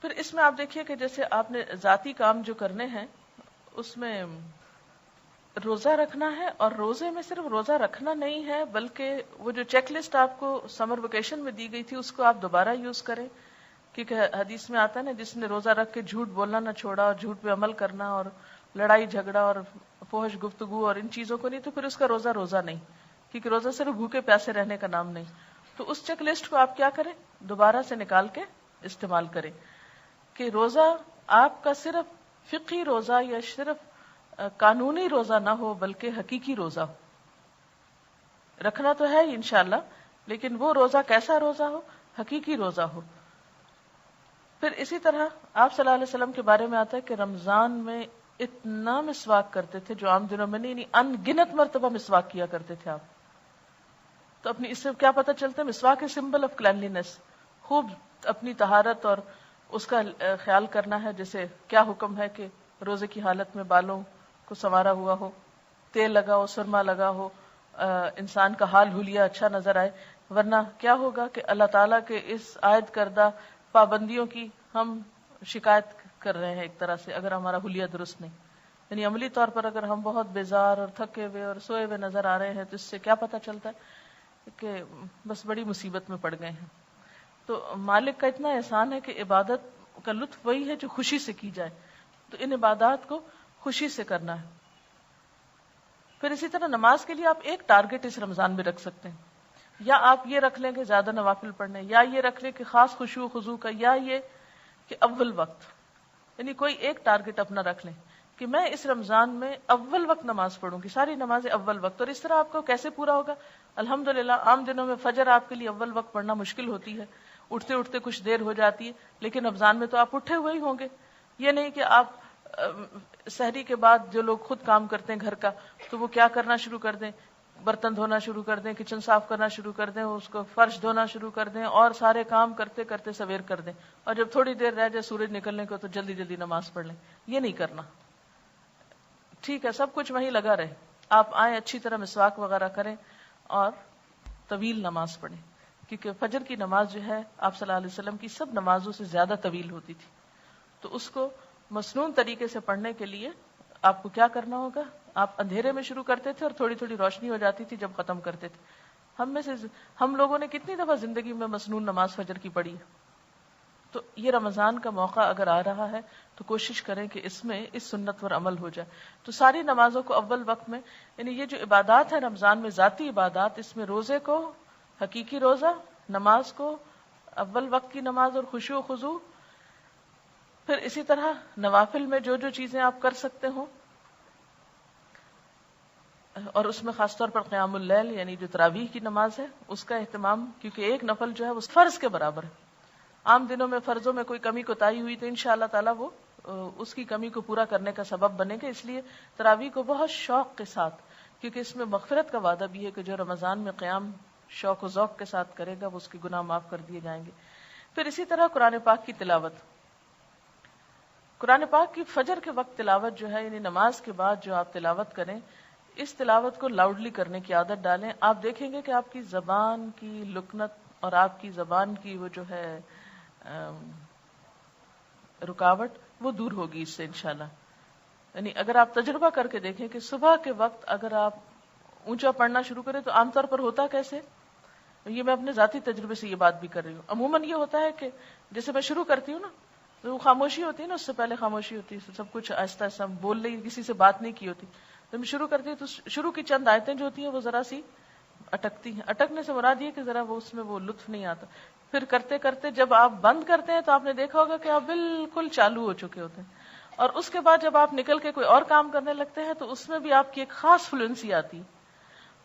Speaker 1: پھر اس میں آپ دیکھیے کہ جیسے آپ نے ذاتی کام جو کرنے ہیں اس میں روزہ رکھنا ہے، اور روزے میں صرف روزہ رکھنا نہیں ہے بلکہ وہ جو چیک لسٹ آپ کو سمر ویکیشن میں دی گئی تھی اس کو آپ دوبارہ یوز کریں. کیونکہ حدیث میں آتا ہے نا، جس نے روزہ رکھ کے جھوٹ بولنا نہ چھوڑا اور جھوٹ پہ عمل کرنا اور لڑائی جھگڑا اور فحش گفتگو اور ان چیزوں کو نہیں، تو پھر اس کا روزہ روزہ نہیں، کیونکہ روزہ صرف بھوکے پیاسے رہنے کا نام نہیں. تو اس چیک لسٹ کو آپ کیا کریں؟ دوبارہ سے نکال کے استعمال کریں کہ روزہ آپ کا صرف فقہی روزہ یا صرف قانونی روزہ نہ ہو بلکہ حقیقی روزہ ہو. رکھنا تو ہے انشاءاللہ، لیکن وہ روزہ کیسا روزہ ہو؟ حقیقی روزہ ہو. پھر اسی طرح آپ صلی اللہ علیہ وسلم کے بارے میں آتا ہے کہ رمضان میں اتنا مسواک کرتے تھے جو عام دنوں میں نہیں، ان گنت مرتبہ مسواک کیا کرتے تھے آپ. تو اپنی اس سے کیا پتہ چلتا ہے؟ مسواک ہے سمبل آف کلینلینس، خوب اپنی طہارت اور اس کا خیال کرنا ہے. جیسے کیا حکم ہے کہ روزے کی حالت میں بالوں کو سنوارا ہوا ہو، تیل لگا ہو، سرما لگا ہو، انسان کا حال حلیہ اچھا نظر آئے. ورنہ کیا ہوگا کہ اللہ تعالیٰ کے اس عائد کردہ پابندیوں کی ہم شکایت کر رہے ہیں ایک طرح سے، اگر ہمارا حلیہ درست نہیں. یعنی عملی طور پر اگر ہم بہت بیزار اور تھکے ہوئے اور سوئے ہوئے نظر آ رہے ہیں تو اس سے کیا پتہ چلتا ہے کہ بس بڑی مصیبت میں پڑ گئے ہیں. تو مالک کا اتنا احسان ہے کہ عبادت کا لطف وہی ہے جو خوشی سے کی جائے، تو ان عبادات کو خوشی سے کرنا ہے. پھر اسی طرح نماز کے لیے آپ ایک ٹارگٹ اس رمضان میں رکھ سکتے ہیں، یا آپ یہ رکھ لیں کہ زیادہ نوافل پڑھنے، یا یہ رکھ لیں کہ خاص خشوع و خضوع کا، یا یہ کہ اول وقت، یعنی کوئی ایک ٹارگٹ اپنا رکھ لیں کہ میں اس رمضان میں اول وقت نماز پڑھوں گی، ساری نمازیں اول وقت. اور اس طرح آپ کو کیسے پورا ہوگا؟ الحمدللہ عام دنوں میں فجر آپ کے لیے اول وقت پڑھنا مشکل ہوتی ہے، اٹھتے اٹھتے کچھ دیر ہو جاتی ہے، لیکن رمضان میں تو آپ اٹھے ہوئے ہی ہوں گے. یہ نہیں کہ آپ سحری کے بعد جو لوگ خود کام کرتے ہیں گھر کا، تو وہ کیا کرنا شروع کر دیں، برتن دھونا شروع کر دیں، کچن صاف کرنا شروع کر دیں، اس کو فرش دھونا شروع کر دیں، اور سارے کام کرتے کرتے سویر کر دیں، اور جب تھوڑی دیر رہ جائے سورج نکلنے کو تو جلدی جلدی نماز پڑھ لیں. یہ نہیں کرنا. ٹھیک ہے، سب کچھ وہیں لگا رہے، آپ آئیں اچھی طرح مسواک وغیرہ کریں اور طویل نماز پڑھیں، کیونکہ فجر کی نماز جو ہے آپ صلی اللہ علیہ وسلم کی سب نمازوں سے زیادہ طویل ہوتی تھی. تو اس کو مسنون طریقے سے پڑھنے کے لیے آپ کو کیا کرنا ہوگا؟ آپ اندھیرے میں شروع کرتے تھے اور تھوڑی تھوڑی روشنی ہو جاتی تھی جب ختم کرتے تھے. ہم لوگوں نے کتنی دفعہ زندگی میں مسنون نماز فجر کی پڑھی ہے. تو یہ رمضان کا موقع اگر آ رہا ہے تو کوشش کریں کہ اس میں اس سنت پر عمل ہو جائے. تو ساری نمازوں کو اول وقت میں، یعنی یہ جو عبادات ہے رمضان میں، ذاتی عبادات، اس میں روزے کو، حقیقی روزہ، نماز کو اول وقت کی نماز اور خشوع و خضوع، پھر اسی طرح نوافل میں جو جو چیزیں آپ کر سکتے ہوں، اور اس میں خاص طور پر قیام اللیل یعنی جو تراویح کی نماز ہے اس کا اہتمام، کیونکہ ایک نفل جو ہے وہ فرض کے برابر ہے. عام دنوں میں فرضوں میں کوئی کمی کوتاہی ہوئی تو انشاءاللہ تعالیٰ وہ اس کی کمی کو پورا کرنے کا سبب بنے گا. اس لیے تراویح کو بہت شوق کے ساتھ، کیونکہ اس میں مغفرت کا وعدہ بھی ہے کہ جو رمضان میں قیام شوق و ذوق کے ساتھ کرے گا وہ اس کے گناہ معاف کر دیے جائیں گے. پھر اسی طرح قرآن پاک کی تلاوت، قرآن پاک کی فجر کے وقت تلاوت جو ہے، یعنی نماز کے بعد جو آپ تلاوت کریں، اس تلاوت کو لاؤڈلی کرنے کی عادت ڈالیں. آپ دیکھیں گے کہ آپ کی زبان کی لکنت اور آپ کی زبان کی وہ جو ہے رکاوٹ وہ دور ہوگی اس سے انشاءاللہ. یعنی اگر آپ تجربہ کر کے دیکھیں کہ صبح کے وقت اگر آپ اونچا پڑھنا شروع کریں تو عام طور پر ہوتا کیسے، یہ میں اپنے ذاتی تجربے سے یہ بات بھی کر رہی ہوں. عموماً یہ ہوتا ہے کہ جیسے میں شروع کرتی ہوں نا تو وہ خاموشی ہوتی ہے نا، اس سے پہلے خاموشی ہوتی ہے، سب کچھ آہستہ آہستہ بول رہی، کسی سے بات نہیں کی ہوتی. جب میں شروع کرتی ہوں تو شروع کی چند آیتیں جو ہوتی ہیں وہ ذرا سی اٹکتی ہیں. اٹکنے سے مراد یہ کہ ذرا وہ اس میں وہ لطف نہیں آتا. پھر کرتے کرتے جب آپ بند کرتے ہیں تو آپ نے دیکھا ہوگا کہ آپ بالکل چالو ہو چکے ہوتے ہیں، اور اس کے بعد جب آپ نکل کے کوئی اور کام کرنے لگتے ہیں تو اس میں بھی آپ کی ایک خاص فلوئنسی آتی.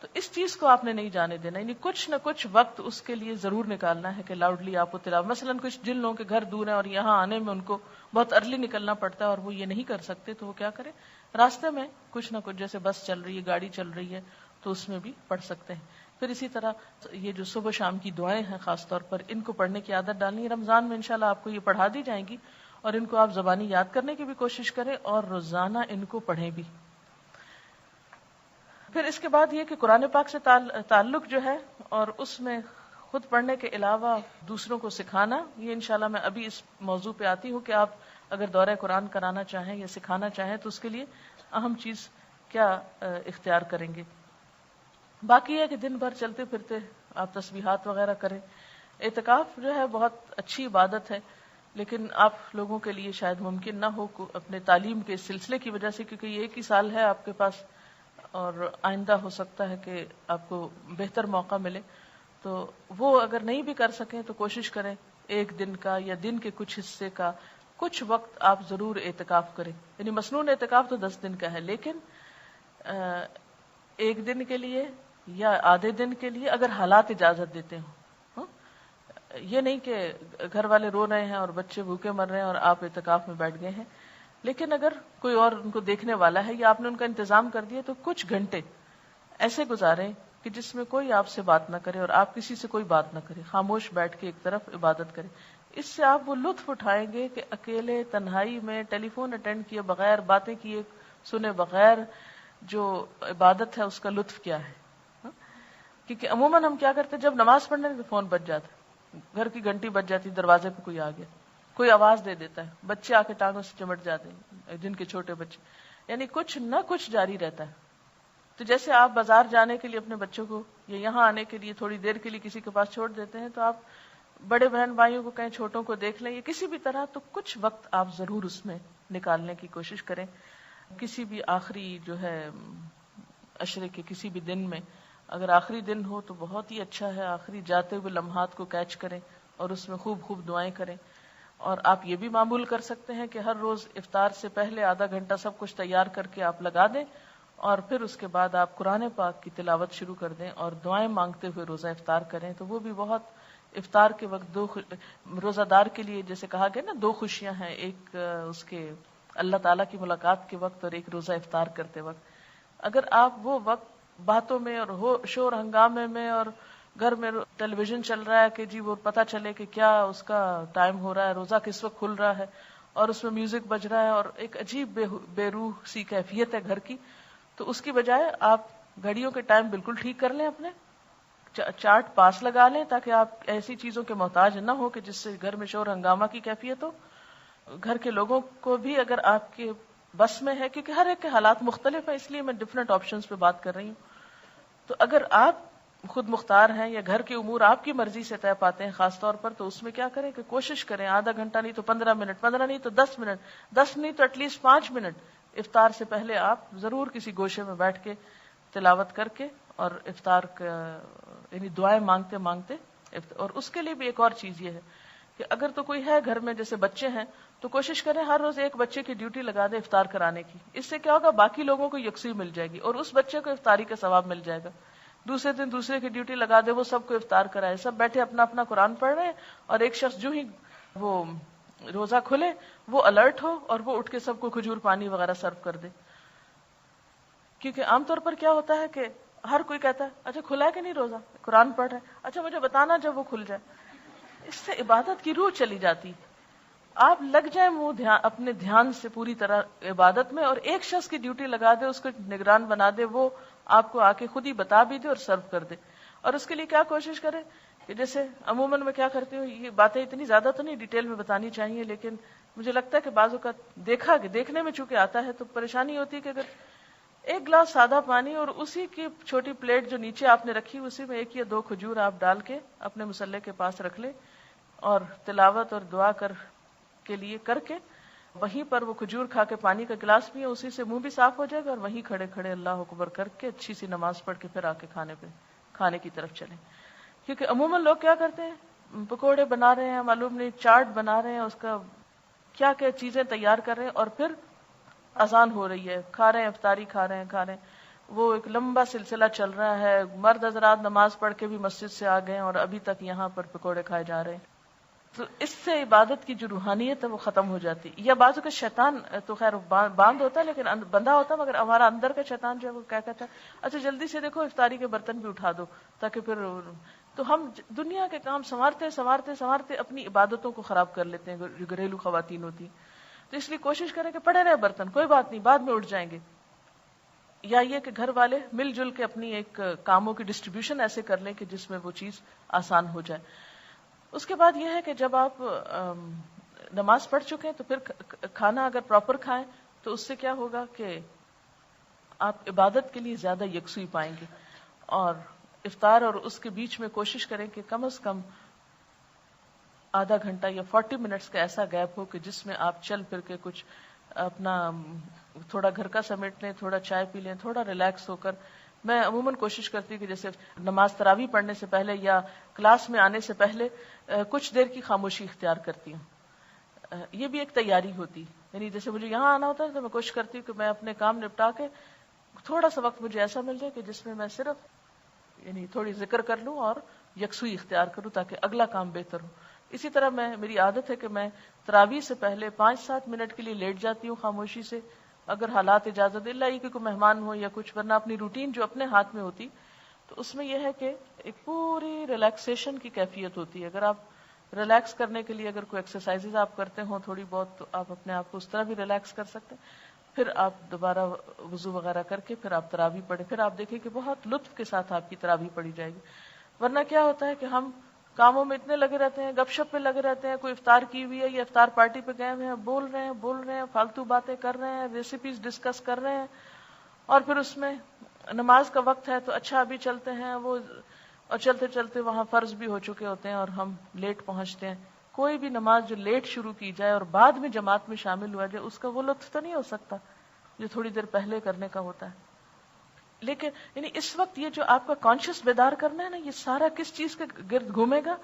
Speaker 1: تو اس چیز کو آپ نے نہیں جانے دینا، یعنی کچھ نہ کچھ وقت اس کے لیے ضرور نکالنا ہے کہ لاؤڈلی آپ کو تلاوت. مثلا کچھ جن لوگوں کے گھر دور ہیں اور یہاں آنے میں ان کو بہت ارلی نکلنا پڑتا ہے اور وہ یہ نہیں کر سکتے تو وہ کیا کریں، راستے میں کچھ نہ کچھ، جیسے بس چل رہی ہے، گاڑی چل رہی ہے، تو اس میں بھی پڑھ سکتے ہیں. پھر اسی طرح یہ جو صبح شام کی دعائیں ہیں خاص طور پر ان کو پڑھنے کی عادت ڈالنی ہے. رمضان میں انشاءاللہ آپ کو یہ پڑھا دی جائیں گی اور ان کو آپ زبانی یاد کرنے کی بھی کوشش کریں اور روزانہ ان کو پڑھیں بھی. پھر اس کے بعد یہ کہ قرآن پاک سے تعلق جو ہے اور اس میں خود پڑھنے کے علاوہ دوسروں کو سکھانا، یہ انشاءاللہ میں ابھی اس موضوع پہ آتی ہوں کہ آپ اگر دورہ قرآن کرانا چاہیں یا سکھانا چاہیں تو اس کے لیے اہم چیز کیا اختیار کریں گے. باقی ہے کہ دن بھر چلتے پھرتے آپ تسبیحات وغیرہ کریں. اعتکاف جو ہے بہت اچھی عبادت ہے، لیکن آپ لوگوں کے لیے شاید ممکن نہ ہو اپنے تعلیم کے سلسلے کی وجہ سے، کیونکہ یہ ایک ہی سال ہے آپ کے پاس اور آئندہ ہو سکتا ہے کہ آپ کو بہتر موقع ملے. تو وہ اگر نہیں بھی کر سکیں تو کوشش کریں ایک دن کا یا دن کے کچھ حصے کا کچھ وقت آپ ضرور اعتکاف کریں. یعنی مسنون اعتکاف تو 10 دن کا ہے، لیکن ایک دن کے لیے یا آدھے دن کے لیے اگر حالات اجازت دیتے ہوں. یہ نہیں کہ گھر والے رو رہے ہیں اور بچے بھوکے مر رہے ہیں اور آپ اعتکاف میں بیٹھ گئے ہیں، لیکن اگر کوئی اور ان کو دیکھنے والا ہے یا آپ نے ان کا انتظام کر دیا تو کچھ گھنٹے ایسے گزاریں کہ جس میں کوئی آپ سے بات نہ کرے اور آپ کسی سے کوئی بات نہ کرے، خاموش بیٹھ کے ایک طرف عبادت کریں. اس سے آپ وہ لطف اٹھائیں گے کہ اکیلے تنہائی میں ٹیلی فون اٹینڈ کیے بغیر، باتیں کیے سنے بغیر جو عبادت ہے اس کا لطف کیا ہے. کیونکہ عموماً ہم کیا کرتے ہیں جب نماز پڑھنے تو فون بج جاتا ہے، گھر کی گھنٹی بج جاتی، دروازے پہ کوئی آ گیا، کوئی آواز دے دیتا ہے، بچے آ کے ٹانگوں سے چمٹ جاتے ہیں، جن کے چھوٹے بچے، یعنی کچھ نہ کچھ جاری رہتا ہے. تو جیسے آپ بازار جانے کے لیے اپنے بچوں کو یا یہاں آنے کے لیے تھوڑی دیر کے لیے کسی کے پاس چھوڑ دیتے ہیں، تو آپ بڑے بہن بھائیوں کو کہیں چھوٹوں کو دیکھ لیں یا کسی بھی طرح، تو کچھ وقت آپ ضرور اس میں نکالنے کی کوشش کریں. کسی بھی آخری جو ہے عشرے کے کسی بھی دن میں، اگر آخری دن ہو تو بہت ہی اچھا ہے، آخری جاتے ہوئے لمحات کو کیچ کریں اور اس میں خوب خوب دعائیں کریں. اور آپ یہ بھی معمول کر سکتے ہیں کہ ہر روز افطار سے پہلے آدھا گھنٹہ سب کچھ تیار کر کے آپ لگا دیں، اور پھر اس کے بعد آپ قرآن پاک کی تلاوت شروع کر دیں اور دعائیں مانگتے ہوئے روزہ افطار کریں. تو وہ بھی بہت، افطار کے وقت روزہ دار کے لیے جیسے کہا گیا نا، دو خوشیاں ہیں، ایک اس کے اللہ تعالیٰ کی ملاقات کے وقت اور ایک روزہ افطار کرتے وقت. اگر آپ وہ وقت باتوں میں اور شور ہنگامے میں اور گھر میں ٹیلی ویژن چل رہا ہے کہ جی وہ پتہ چلے کہ کیا اس کا ٹائم ہو رہا ہے، روزہ کس وقت کھل رہا ہے، اور اس میں میوزک بج رہا ہے اور ایک عجیب بے روح سی کیفیت ہے گھر کی، تو اس کی بجائے آپ گھڑیوں کے ٹائم بالکل ٹھیک کر لیں، اپنے چارٹ پاس لگا لیں تاکہ آپ ایسی چیزوں کے محتاج نہ ہو کہ جس سے گھر میں شور ہنگامہ کی کیفیت ہو. گھر کے لوگوں کو بھی اگر آپ کے بس میں ہے، کیونکہ ہر ایک کے حالات مختلف ہیں، اس لیے میں ڈفرینٹ آپشنز پہ بات کر رہی ہوں. تو اگر آپ خود مختار ہیں یا گھر کے امور آپ کی مرضی سے طے پاتے ہیں خاص طور پر، تو اس میں کیا کریں کہ کوشش کریں آدھا گھنٹہ نہیں تو 15 منٹ، 15 نہیں تو 10 منٹ، 10 نہیں تو ایٹ لیسٹ 5 منٹ افطار سے پہلے آپ ضرور کسی گوشے میں بیٹھ کے تلاوت کر کے اور افطار کا یعنی دعائیں مانگتے مانگتے. اور اس کے لیے بھی ایک اور چیز یہ ہے کہ اگر تو کوئی ہے گھر میں جیسے بچے ہیں تو کوشش کریں ہر روز ایک بچے کی ڈیوٹی لگا دیں افطار کرانے کی. اس سے کیا ہوگا، باقی لوگوں کو یکسوئی مل جائے گی اور اس بچے کو افطاری کا ثواب مل جائے گا. دوسرے دن دوسرے کی ڈیوٹی لگا دے، وہ سب کو افطار کرائے، سب بیٹھے اپنا اپنا قرآن پڑھ رہے ہیں، اور ایک شخص جو ہی وہ روزہ کھلے وہ الرٹ ہو اور وہ اٹھ کے سب کو کھجور پانی وغیرہ سرو کر دے. کیونکہ عام طور پر کیا ہوتا ہے کہ ہر کوئی کہتا ہے اچھا کھلا ہے کہ نہیں روزہ، قرآن پڑھ رہے ہیں، اچھا مجھے بتانا جب وہ کھل جائے. اس سے عبادت کی روح چلی جاتی. آپ لگ جائیں اپنے دھیان سے پوری طرح عبادت میں، اور ایک شخص کی ڈیوٹی لگا دے، اس کو نگران بنا دے، وہ آپ کو آ کے خود ہی بتا بھی دے اور سرو کر دے. اور اس کے لیے کیا کوشش کرے کہ جیسے عموماً میں کیا کرتی ہوں، یہ باتیں اتنی زیادہ تو نہیں ڈیٹیل میں بتانی چاہیے، لیکن مجھے لگتا ہے کہ بعض اوقات دیکھنے میں چونکہ آتا ہے تو پریشانی ہوتی ہے کہ اگر ایک گلاس سادہ پانی اور اسی کی چھوٹی پلیٹ جو نیچے آپ نے رکھی اسی میں 1 یا 2 کھجور آپ ڈال کے اپنے مصلے کے پاس رکھ لیں اور تلاوت اور دعا کے لیے کر کے وہیں پر وہ کھجور کھا کے پانی کا گلاس بھی ہے، اسی سے منہ بھی صاف ہو جائے گا، اور وہیں کھڑے کھڑے اللہ اکبر کر کے اچھی سی نماز پڑھ کے پھر آ کے کھانے کی طرف چلیں. کیونکہ عموماً لوگ کیا کرتے ہیں، پکوڑے بنا رہے ہیں، معلوم نہیں چاٹ بنا رہے ہیں، اس کا کیا کیا چیزیں تیار کر رہے ہیں، اور پھر اذان ہو رہی ہے، کھا رہے ہیں، افطاری کھا رہے ہیں. وہ ایک لمبا سلسلہ چل رہا ہے، مرد حضرات نماز پڑھ کے بھی مسجد سے آ گئے اور ابھی تک یہاں پر پکوڑے کھائے جا رہے ہیں. تو اس سے عبادت کی جو روحانیت ہے وہ ختم ہو جاتی. یا بعضوں کا شیطان تو خیر باندھ ہوتا ہے لیکن بندہ ہوتا ہے، مگر ہمارا اندر کا شیطان جو ہے وہ کیا کہتا ہے اچھا جلدی سے دیکھو افطاری کے برتن بھی اٹھا دو تاکہ پھر. تو ہم دنیا کے کام سنوارتے اپنی عبادتوں کو خراب کر لیتے ہیں جو گھریلو خواتین ہوتی. تو اس لیے کوشش کریں کہ پڑے رہے برتن، کوئی بات نہیں بعد میں اٹھ جائیں گے. یا یہ کہ گھر والے مل جل کے اپنی ایک کاموں کی ڈسٹریبیوشن ایسے کر لیں کہ جس میں وہ چیز آسان ہو جائے. اس کے بعد یہ ہے کہ جب آپ نماز پڑھ چکے ہیں تو پھر کھانا اگر پراپر کھائیں تو اس سے کیا ہوگا کہ آپ عبادت کے لیے زیادہ یکسوئی پائیں گے. اور افطار اور اس کے بیچ میں کوشش کریں کہ کم از کم آدھا گھنٹہ یا 40 منٹس کا ایسا گیپ ہو کہ جس میں آپ چل پھر کے کچھ اپنا تھوڑا گھر کا سمیٹ لیں، تھوڑا چائے پی لیں، تھوڑا ریلیکس ہو کر. میں عموماً کوشش کرتی ہوں کہ جیسے نماز تراویح پڑھنے سے پہلے یا کلاس میں آنے سے پہلے کچھ دیر کی خاموشی اختیار کرتی ہوں. یہ بھی ایک تیاری ہوتی، یعنی جیسے مجھے یہاں آنا ہوتا ہے تو میں کوشش کرتی ہوں کہ میں اپنے کام نپٹا کے تھوڑا سا وقت مجھے ایسا مل جائے کہ جس میں صرف یعنی تھوڑی ذکر کر لوں اور یکسوئی اختیار کروں تاکہ اگلا کام بہتر ہو. اسی طرح میری عادت ہے کہ میں تراویح سے پہلے 5-7 منٹ کے لیے لیٹ جاتی ہوں خاموشی سے، اگر حالات اجازت اللہ ہی کہ کوئی مہمان ہو یا کچھ، ورنہ اپنی روٹین جو اپنے ہاتھ میں ہوتی تو اس میں یہ ہے کہ ایک پوری ریلیکسیشن کی کیفیت ہوتی ہے. اگر آپ ریلیکس کرنے کے لیے اگر کوئی ایکسرسائزز آپ کرتے ہوں تھوڑی بہت تو آپ اپنے آپ کو اس طرح بھی ریلیکس کر سکتے ہیں. پھر آپ دوبارہ وضو وغیرہ کر کے پھر آپ تراویح پڑھیں، پھر آپ دیکھیں کہ بہت لطف کے ساتھ آپ کی تراویح پڑھی جائے گی. ورنہ کیا ہوتا ہے کہ ہم کاموں میں اتنے لگے رہتے ہیں، گپ شپ پہ لگے رہتے ہیں، کوئی افطار کی ہوئی ہے یا افطار پارٹی پہ گئے ہوئے ہیں، بول رہے ہیں فالتو باتیں کر رہے ہیں، ریسیپیز ڈسکس کر رہے ہیں، اور پھر اس میں نماز کا وقت ہے تو اچھا ابھی چلتے ہیں وہ، اور چلتے چلتے وہاں فرض بھی ہو چکے ہوتے ہیں اور ہم لیٹ پہنچتے ہیں. کوئی بھی نماز جو لیٹ شروع کی جائے اور بعد میں جماعت میں شامل ہوا جائے، اس کا وہ لطف تو نہیں ہو سکتا جو تھوڑی دیر پہلے کرنے کا ہوتا ہے. لیکن یعنی اس وقت یہ جو آپ کا کانشیس بیدار کرنا ہے نا، یہ سارا کس چیز کے گرد گھومے گا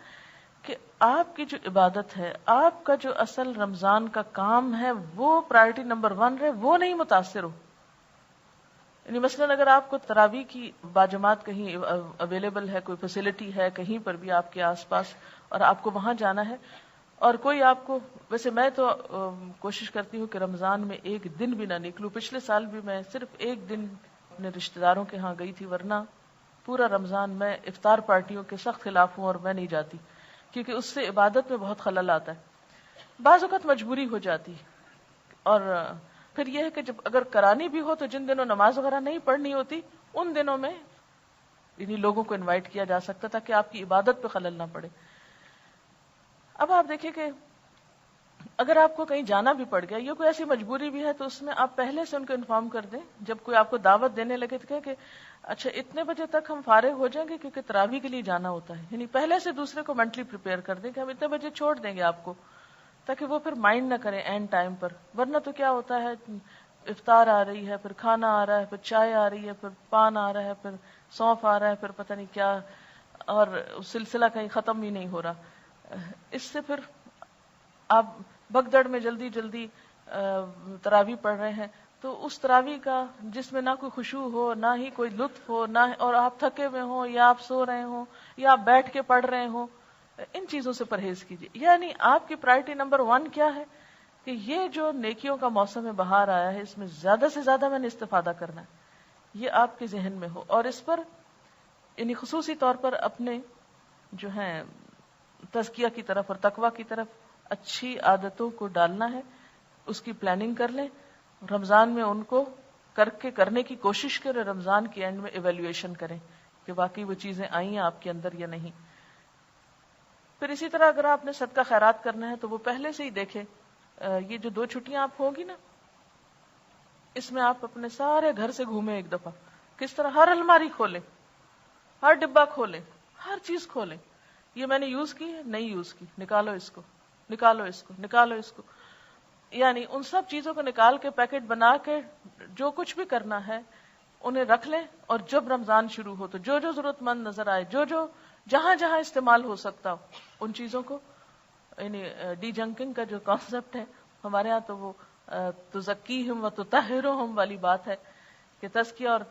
Speaker 1: کہ آپ کی جو عبادت ہے، آپ کا جو اصل رمضان کا کام ہے، وہ پرائرٹی نمبر 1 رہے، وہ نہیں متاثر ہو. یعنی مثلاً اگر آپ کو تراویح کی باجماعت کہیں اویلیبل ہے، کوئی فیسلٹی ہے کہیں پر بھی آپ کے آس پاس، اور آپ کو وہاں جانا ہے، اور کوئی آپ کو، ویسے میں تو کوشش کرتی ہوں کہ رمضان میں ایک دن بھی نہ نکلوں. پچھلے سال بھی میں صرف ایک دن اپنے رشتہ داروں کے ہاں گئی تھی، ورنہ پورا رمضان میں افطار پارٹیوں کے سخت خلاف ہوں اور میں نہیں جاتی، کیونکہ اس سے عبادت میں بہت خلل آتا ہے. بعض اوقات مجبوری ہو جاتی، اور پھر یہ ہے کہ جب اگر کرانی بھی ہو تو جن دنوں نماز وغیرہ نہیں پڑھنی ہوتی ان دنوں میں یعنی لوگوں کو انوائٹ کیا جا سکتا تاکہ آپ کی عبادت پہ خلل نہ پڑے. اب آپ دیکھیں کہ اگر آپ کو کہیں جانا بھی پڑ گیا، یہ کوئی ایسی مجبوری بھی ہے، تو اس میں آپ پہلے سے ان کو انفارم کر دیں. جب کوئی آپ کو دعوت دینے لگے تو کہیں کہ اچھا اتنے بجے تک ہم فارغ ہو جائیں گے کیونکہ تراویح کے لیے جانا ہوتا ہے. یعنی پہلے سے دوسرے کو مینٹلی پریپیئر کر دیں کہ ہم اتنے بجے چھوڑ دیں گے آپ کو، تاکہ وہ پھر مائنڈ نہ کریں اینڈ ٹائم پر. ورنہ تو کیا ہوتا ہے، افطار آ رہی ہے، پھر کھانا آ رہا ہے، پھر چائے آ رہی ہے، پھر پان آ رہا ہے، پھر سونف آ رہا ہے، پھر پتہ نہیں کیا، اور سلسلہ کہیں ختم ہی نہیں ہو رہا. اس سے پھر آپ بگدڑ میں جلدی جلدی تراویح پڑھ رہے ہیں، تو اس تراویح کا جس میں نہ کوئی خشوع ہو، نہ ہی کوئی لطف ہو، نہ اور آپ تھکے ہوئے ہوں یا آپ سو رہے ہوں یا آپ بیٹھ کے پڑھ رہے ہوں، ان چیزوں سے پرہیز کیجیے. یعنی آپ کی پرائرٹی نمبر 1 کیا ہے کہ یہ جو نیکیوں کا موسم بہار آیا ہے، اس میں زیادہ سے زیادہ میں نے استفادہ کرنا ہے، یہ آپ کے ذہن میں ہو. اور اس پر یعنی خصوصی طور پر اپنے جو ہیں تزکیہ کی طرف اور تقویٰ کی طرف اچھی عادتوں کو ڈالنا ہے، اس کی پلاننگ کر لیں. رمضان میں ان کو کرنے کی کوشش کریں، رمضان کی اینڈ میں ایویلیویشن کریں کہ واقعی وہ چیزیں آئی ہیں آپ کے اندر یا نہیں. پھر اسی طرح اگر آپ نے صدقہ خیرات کرنا ہے تو وہ پہلے سے ہی دیکھیں. یہ جو 2 چھٹیاں آپ ہوگی نا، اس میں آپ اپنے سارے گھر سے گھومیں ایک دفعہ. کس طرح؟ ہر الماری کھولیں، ہر ڈبہ کھولیں، ہر چیز کھولیں. یہ میں نے یوز کی ہے، نہیں یوز کی، نکالو اس کو، نکالو اس کو، نکالو اس کو. یعنی ان سب چیزوں کو نکال کے پیکٹ بنا کے جو کچھ بھی کرنا ہے انہیں رکھ لیں. اور جب رمضان شروع ہو تو جو جو ضرورت مند نظر آئے، جو جو جہاں جہاں استعمال ہو سکتا ہو، ان چیزوں کو، یعنی ڈی جنکنگ کا جو کانسیپٹ ہے ہمارے ہاں، تو وہ تزکیہم و تطہرہم والی بات ہے کہ تزکیہ اور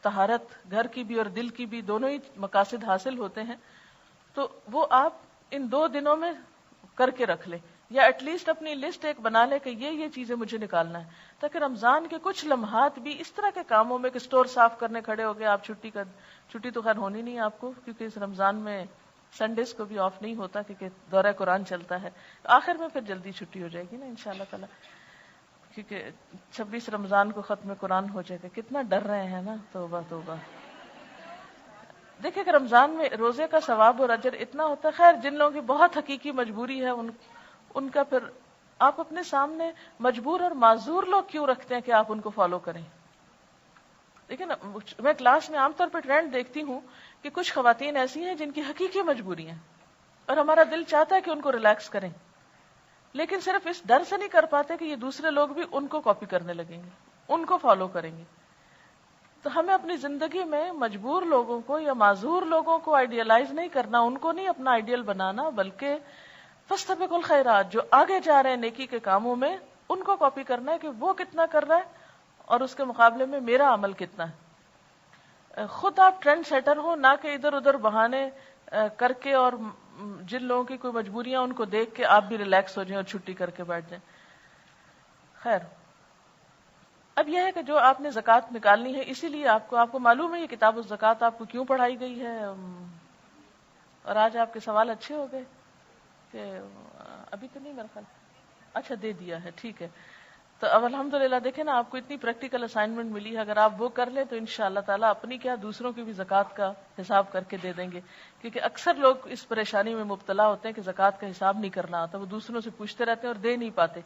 Speaker 1: طہارت گھر کی بھی اور دل کی بھی دونوں ہی مقاصد حاصل ہوتے ہیں. تو وہ آپ ان 2 دنوں میں کر کے رکھ لیں، یا ایٹ لیسٹ اپنی لسٹ ایک بنا لے کہ یہ چیزیں مجھے نکالنا ہے، تاکہ رمضان کے کچھ لمحات بھی اس طرح کے کاموں میں کہ اسٹور صاف کرنے کھڑے ہو گئے آپ، چھٹی تو خیر ہونی نہیں آپ کو، کیونکہ اس رمضان میں سنڈیز کو بھی آف نہیں ہوتا کیونکہ دورہ قرآن چلتا ہے. آخر میں پھر جلدی چھٹی ہو جائے گی نا انشاءاللہ تعالی، کیونکہ 26 رمضان کو ختم قرآن ہو جائے گا. کتنا ڈر رہے ہیں نا، توبہ توبہ. دیکھیں کہ رمضان میں روزے کا ثواب اور اجر اتنا ہوتا ہے. خیر جن لوگوں کی بہت حقیقی مجبوری ہے ان کا پھر آپ اپنے سامنے مجبور اور معذور لوگ کیوں رکھتے ہیں کہ آپ ان کو فالو کریں. دیکھیں نا، میں کلاس میں عام طور پر ٹرینڈ دیکھتی ہوں کہ کچھ خواتین ایسی ہیں جن کی حقیقی مجبوری ہیں اور ہمارا دل چاہتا ہے کہ ان کو ریلیکس کریں، لیکن صرف اس ڈر سے نہیں کر پاتے کہ یہ دوسرے لوگ بھی ان کو کاپی کرنے لگیں گے، ان کو فالو کریں گے. تو ہمیں اپنی زندگی میں مجبور لوگوں کو یا معذور لوگوں کو آئیڈیالائز نہیں کرنا، ان کو نہیں اپنا آئیڈیل بنانا، بلکہ فاستبقوا الخیرات، جو آگے جا رہے ہیں نیکی کے کاموں میں، ان کو کاپی کرنا ہے کہ وہ کتنا کر رہا ہے اور اس کے مقابلے میں میرا عمل کتنا ہے. خود آپ ٹرینڈ سیٹر ہو، نہ کہ ادھر ادھر بہانے کر کے اور جن لوگوں کی کوئی مجبوریاں ان کو دیکھ کے آپ بھی ریلیکس ہو جائیں اور چھٹی کر کے بیٹھ جائیں. خیر، اب یہ ہے کہ جو آپ نے زکوٰۃ نکالنی ہے، اسی لیے آپ کو معلوم ہے یہ کتاب الزکوٰۃ آپ کو کیوں پڑھائی گئی ہے. اور آج آپ کے سوال اچھے ہو گئے کہ ابھی تو نہیں میرا خیال، اچھا دے دیا ہے، ٹھیک ہے. تو اب الحمدللہ دیکھیں نا، آپ کو اتنی پریکٹیکل اسائنمنٹ ملی ہے، اگر آپ وہ کر لیں تو انشاءاللہ تعالیٰ اپنی کیا دوسروں کی بھی زکوٰۃ کا حساب کر کے دے دیں گے. کیونکہ اکثر لوگ اس پریشانی میں مبتلا ہوتے ہیں کہ زکوٰۃ کا حساب نہیں کرنا آتا، وہ دوسروں سے پوچھتے رہتے ہیں اور دے نہیں پاتے.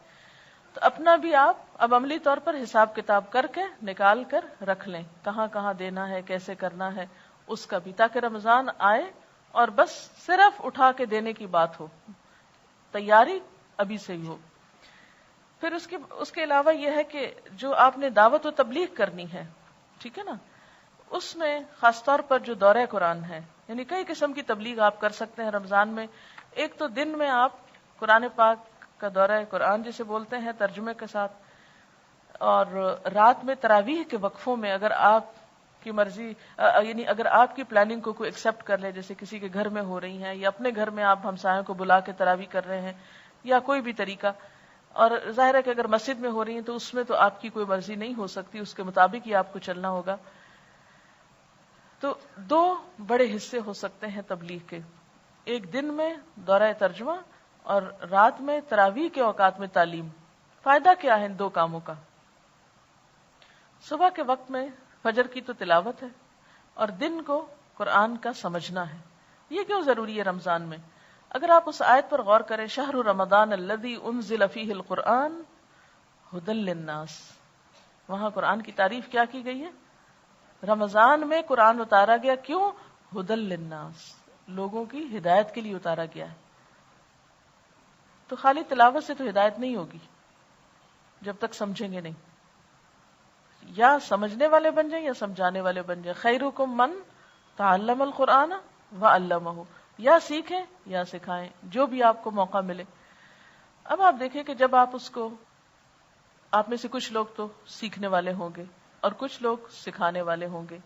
Speaker 1: تو اپنا بھی آپ اب عملی طور پر حساب کتاب کر کے نکال کر رکھ لیں، کہاں کہاں دینا ہے، کیسے کرنا ہے اس کا بھی، تاکہ رمضان آئے اور بس صرف اٹھا کے دینے کی بات ہو، تیاری ابھی سے ہی ہو. پھر اس کے علاوہ یہ ہے کہ جو آپ نے دعوت و تبلیغ کرنی ہے، ٹھیک ہے نا، اس میں خاص طور پر جو دورہ قرآن ہے، یعنی کئی قسم کی تبلیغ آپ کر سکتے ہیں رمضان میں. ایک تو دن میں آپ قرآن پاک کا دورہ قرآن جسے بولتے ہیں ترجمے کے ساتھ، اور رات میں تراویح کے وقفوں میں اگر آپ کی مرضی، یعنی اگر آپ کی پلاننگ کو کوئی ایکسپٹ کر لے، جیسے کسی کے گھر میں ہو رہی ہیں یا اپنے گھر میں آپ ہمسایوں کو بلا کے تراویح کر رہے ہیں یا کوئی بھی طریقہ، اور ظاہر ہے کہ اگر مسجد میں ہو رہی ہیں تو اس میں تو آپ کی کوئی مرضی نہیں ہو سکتی، اس کے مطابق ہی آپ کو چلنا ہوگا. تو دو بڑے حصے ہو سکتے ہیں تبلیغ کے، ایک دن میں دورہ ترجمہ اور رات میں تراویح کے اوقات میں تعلیم. فائدہ کیا ہے ان دو کاموں کا؟ صبح کے وقت میں فجر کی تو تلاوت ہے اور دن کو قرآن کا سمجھنا ہے. یہ کیوں ضروری ہے رمضان میں؟ اگر آپ اس آیت پر غور کریں، شہر رمضان الذی انزل فیہ القرآن ھدی للناس، وہاں قرآن کی تعریف کیا کی گئی ہے؟ رمضان میں قرآن اتارا گیا، کیوں؟ ھدی للناس، لوگوں کی ہدایت کے لیے اتارا گیا ہے. تو خالی تلاوت سے تو ہدایت نہیں ہوگی جب تک سمجھیں گے نہیں. یا سمجھنے والے بن جائیں یا سمجھانے والے بن جائیں. خیرکم من تعلم القرآن وعلمہ، یا سیکھیں یا سکھائیں، جو بھی آپ کو موقع ملے. اب آپ دیکھیں کہ جب آپ اس کو، آپ میں سے کچھ لوگ تو سیکھنے والے ہوں گے اور کچھ لوگ سکھانے والے ہوں گے.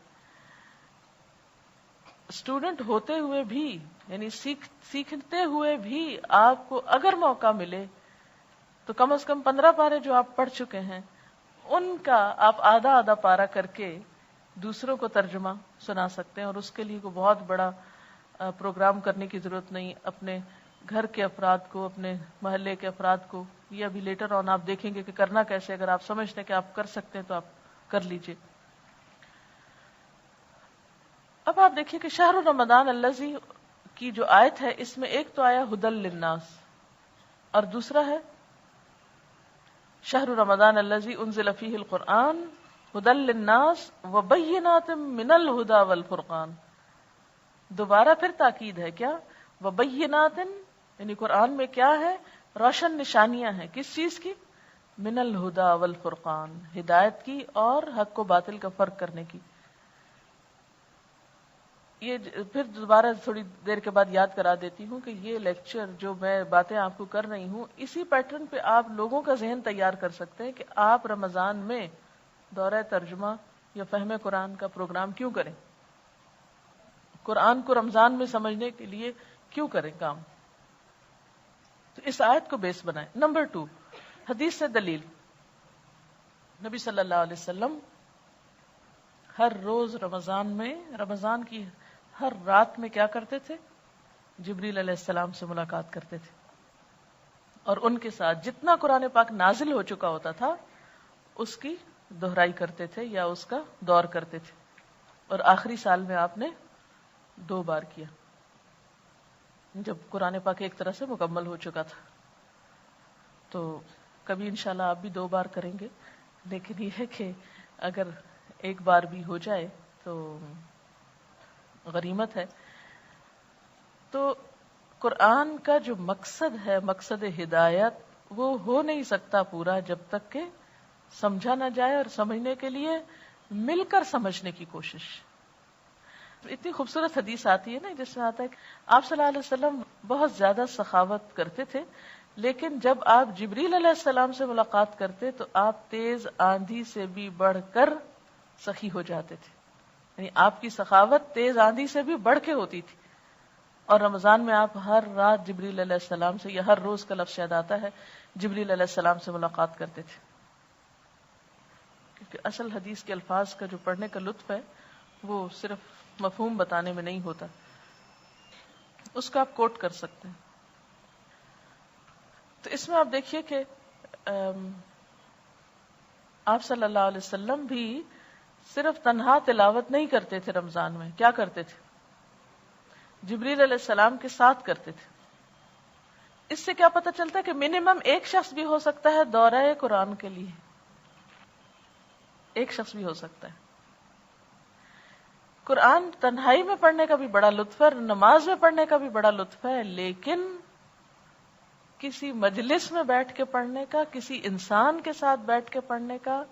Speaker 1: اسٹوڈنٹ ہوتے ہوئے بھی، یعنی سیکھتے ہوئے بھی آپ کو اگر موقع ملے تو کم از کم 15 پارے جو آپ پڑھ چکے ہیں ان کا آپ آدھا آدھا پارا کر کے دوسروں کو ترجمہ سنا سکتے ہیں. اور اس کے لیے کوئی بہت بڑا پروگرام کرنے کی ضرورت نہیں. اپنے گھر کے افراد کو، اپنے محلے کے افراد کو، یہ ابھی لیٹر آن آپ دیکھیں گے کہ کرنا کیسے. اگر آپ سمجھتے ہیں کہ آپ کر سکتے ہیں تو آپ کر لیجئے. اب آپ دیکھیے کہ شہر رمضان الذی کی جو آیت ہے، اس میں ایک تو آیا ھدی للناس اور دوسرا ہے شہر رمضان الذی انزل فیہ القرآن ھدی للناس وبینات من الھدی والفرقان. دوبارہ پھر تاکید ہے، کیا؟ وبینات، یعنی قرآن میں کیا ہے؟ روشن نشانیاں ہیں. کس چیز کی؟ من الھدی والفرقان، ہدایت کی اور حق و باطل کا فرق کرنے کی. یہ پھر دوبارہ تھوڑی دیر کے بعد یاد کرا دیتی ہوں کہ یہ لیکچر جو میں باتیں آپ کو کر رہی ہوں، اسی پیٹرن پہ آپ لوگوں کا ذہن تیار کر سکتے ہیں کہ آپ رمضان میں دورہ ترجمہ یا فہم قرآن کا پروگرام کیوں کریں، قرآن کو رمضان میں سمجھنے کے لیے کیوں کریں کام. تو اس آیت کو بیس بنائیں. نمبر 2، حدیث سے دلیل. نبی صلی اللہ علیہ وسلم ہر روز رمضان کی ہر رات میں کیا کرتے تھے؟ جبریل علیہ السلام سے ملاقات کرتے تھے اور ان کے ساتھ جتنا قرآن پاک نازل ہو چکا ہوتا تھا اس کی دہرائی کرتے تھے یا اس کا دور کرتے تھے. اور آخری سال میں آپ نے 2 بار کیا جب قرآن پاک ایک طرح سے مکمل ہو چکا تھا. تو کبھی انشاءاللہ آپ بھی 2 بار کریں گے، لیکن یہ ہے کہ اگر ایک بار بھی ہو جائے تو غنیمت ہے. تو قرآن کا جو مقصد ہے، مقصد ہدایت، وہ ہو نہیں سکتا پورا جب تک کہ سمجھا نہ جائے، اور سمجھنے کے لیے مل کر سمجھنے کی کوشش. اتنی خوبصورت حدیث آتی ہے نا جس میں آتا ہے کہ آپ صلی اللہ علیہ وسلم بہت زیادہ سخاوت کرتے تھے، لیکن جب آپ جبریل علیہ السلام سے ملاقات کرتے تو آپ تیز آندھی سے بھی بڑھ کر سخی ہو جاتے تھے. یعنی آپ کی سخاوت تیز آندھی سے بھی بڑھ کے ہوتی تھی. اور رمضان میں آپ ہر رات جبریل علیہ السلام سے، یا ہر روز کا لفظ شاید آتا ہے، جبریل علیہ السلام سے ملاقات کرتے تھے. کیونکہ اصل حدیث کے الفاظ کا جو پڑھنے کا لطف ہے وہ صرف مفہوم بتانے میں نہیں ہوتا، اس کا آپ کوٹ کر سکتے ہیں. تو اس میں آپ دیکھیے کہ آپ صلی اللہ علیہ وسلم بھی صرف تنہا تلاوت نہیں کرتے تھے رمضان میں. کیا کرتے تھے؟ جبریل علیہ السلام کے ساتھ کرتے تھے. اس سے کیا پتہ چلتا ہے کہ منیمم ایک شخص بھی ہو سکتا ہے دورہ قرآن کے لیے. ایک شخص بھی ہو سکتا ہے. قرآن تنہائی میں پڑھنے کا بھی بڑا لطف ہے, نماز میں پڑھنے کا بھی بڑا لطف ہے, لیکن کسی مجلس میں بیٹھ کے پڑھنے کا, کسی انسان کے ساتھ بیٹھ کے پڑھنے کا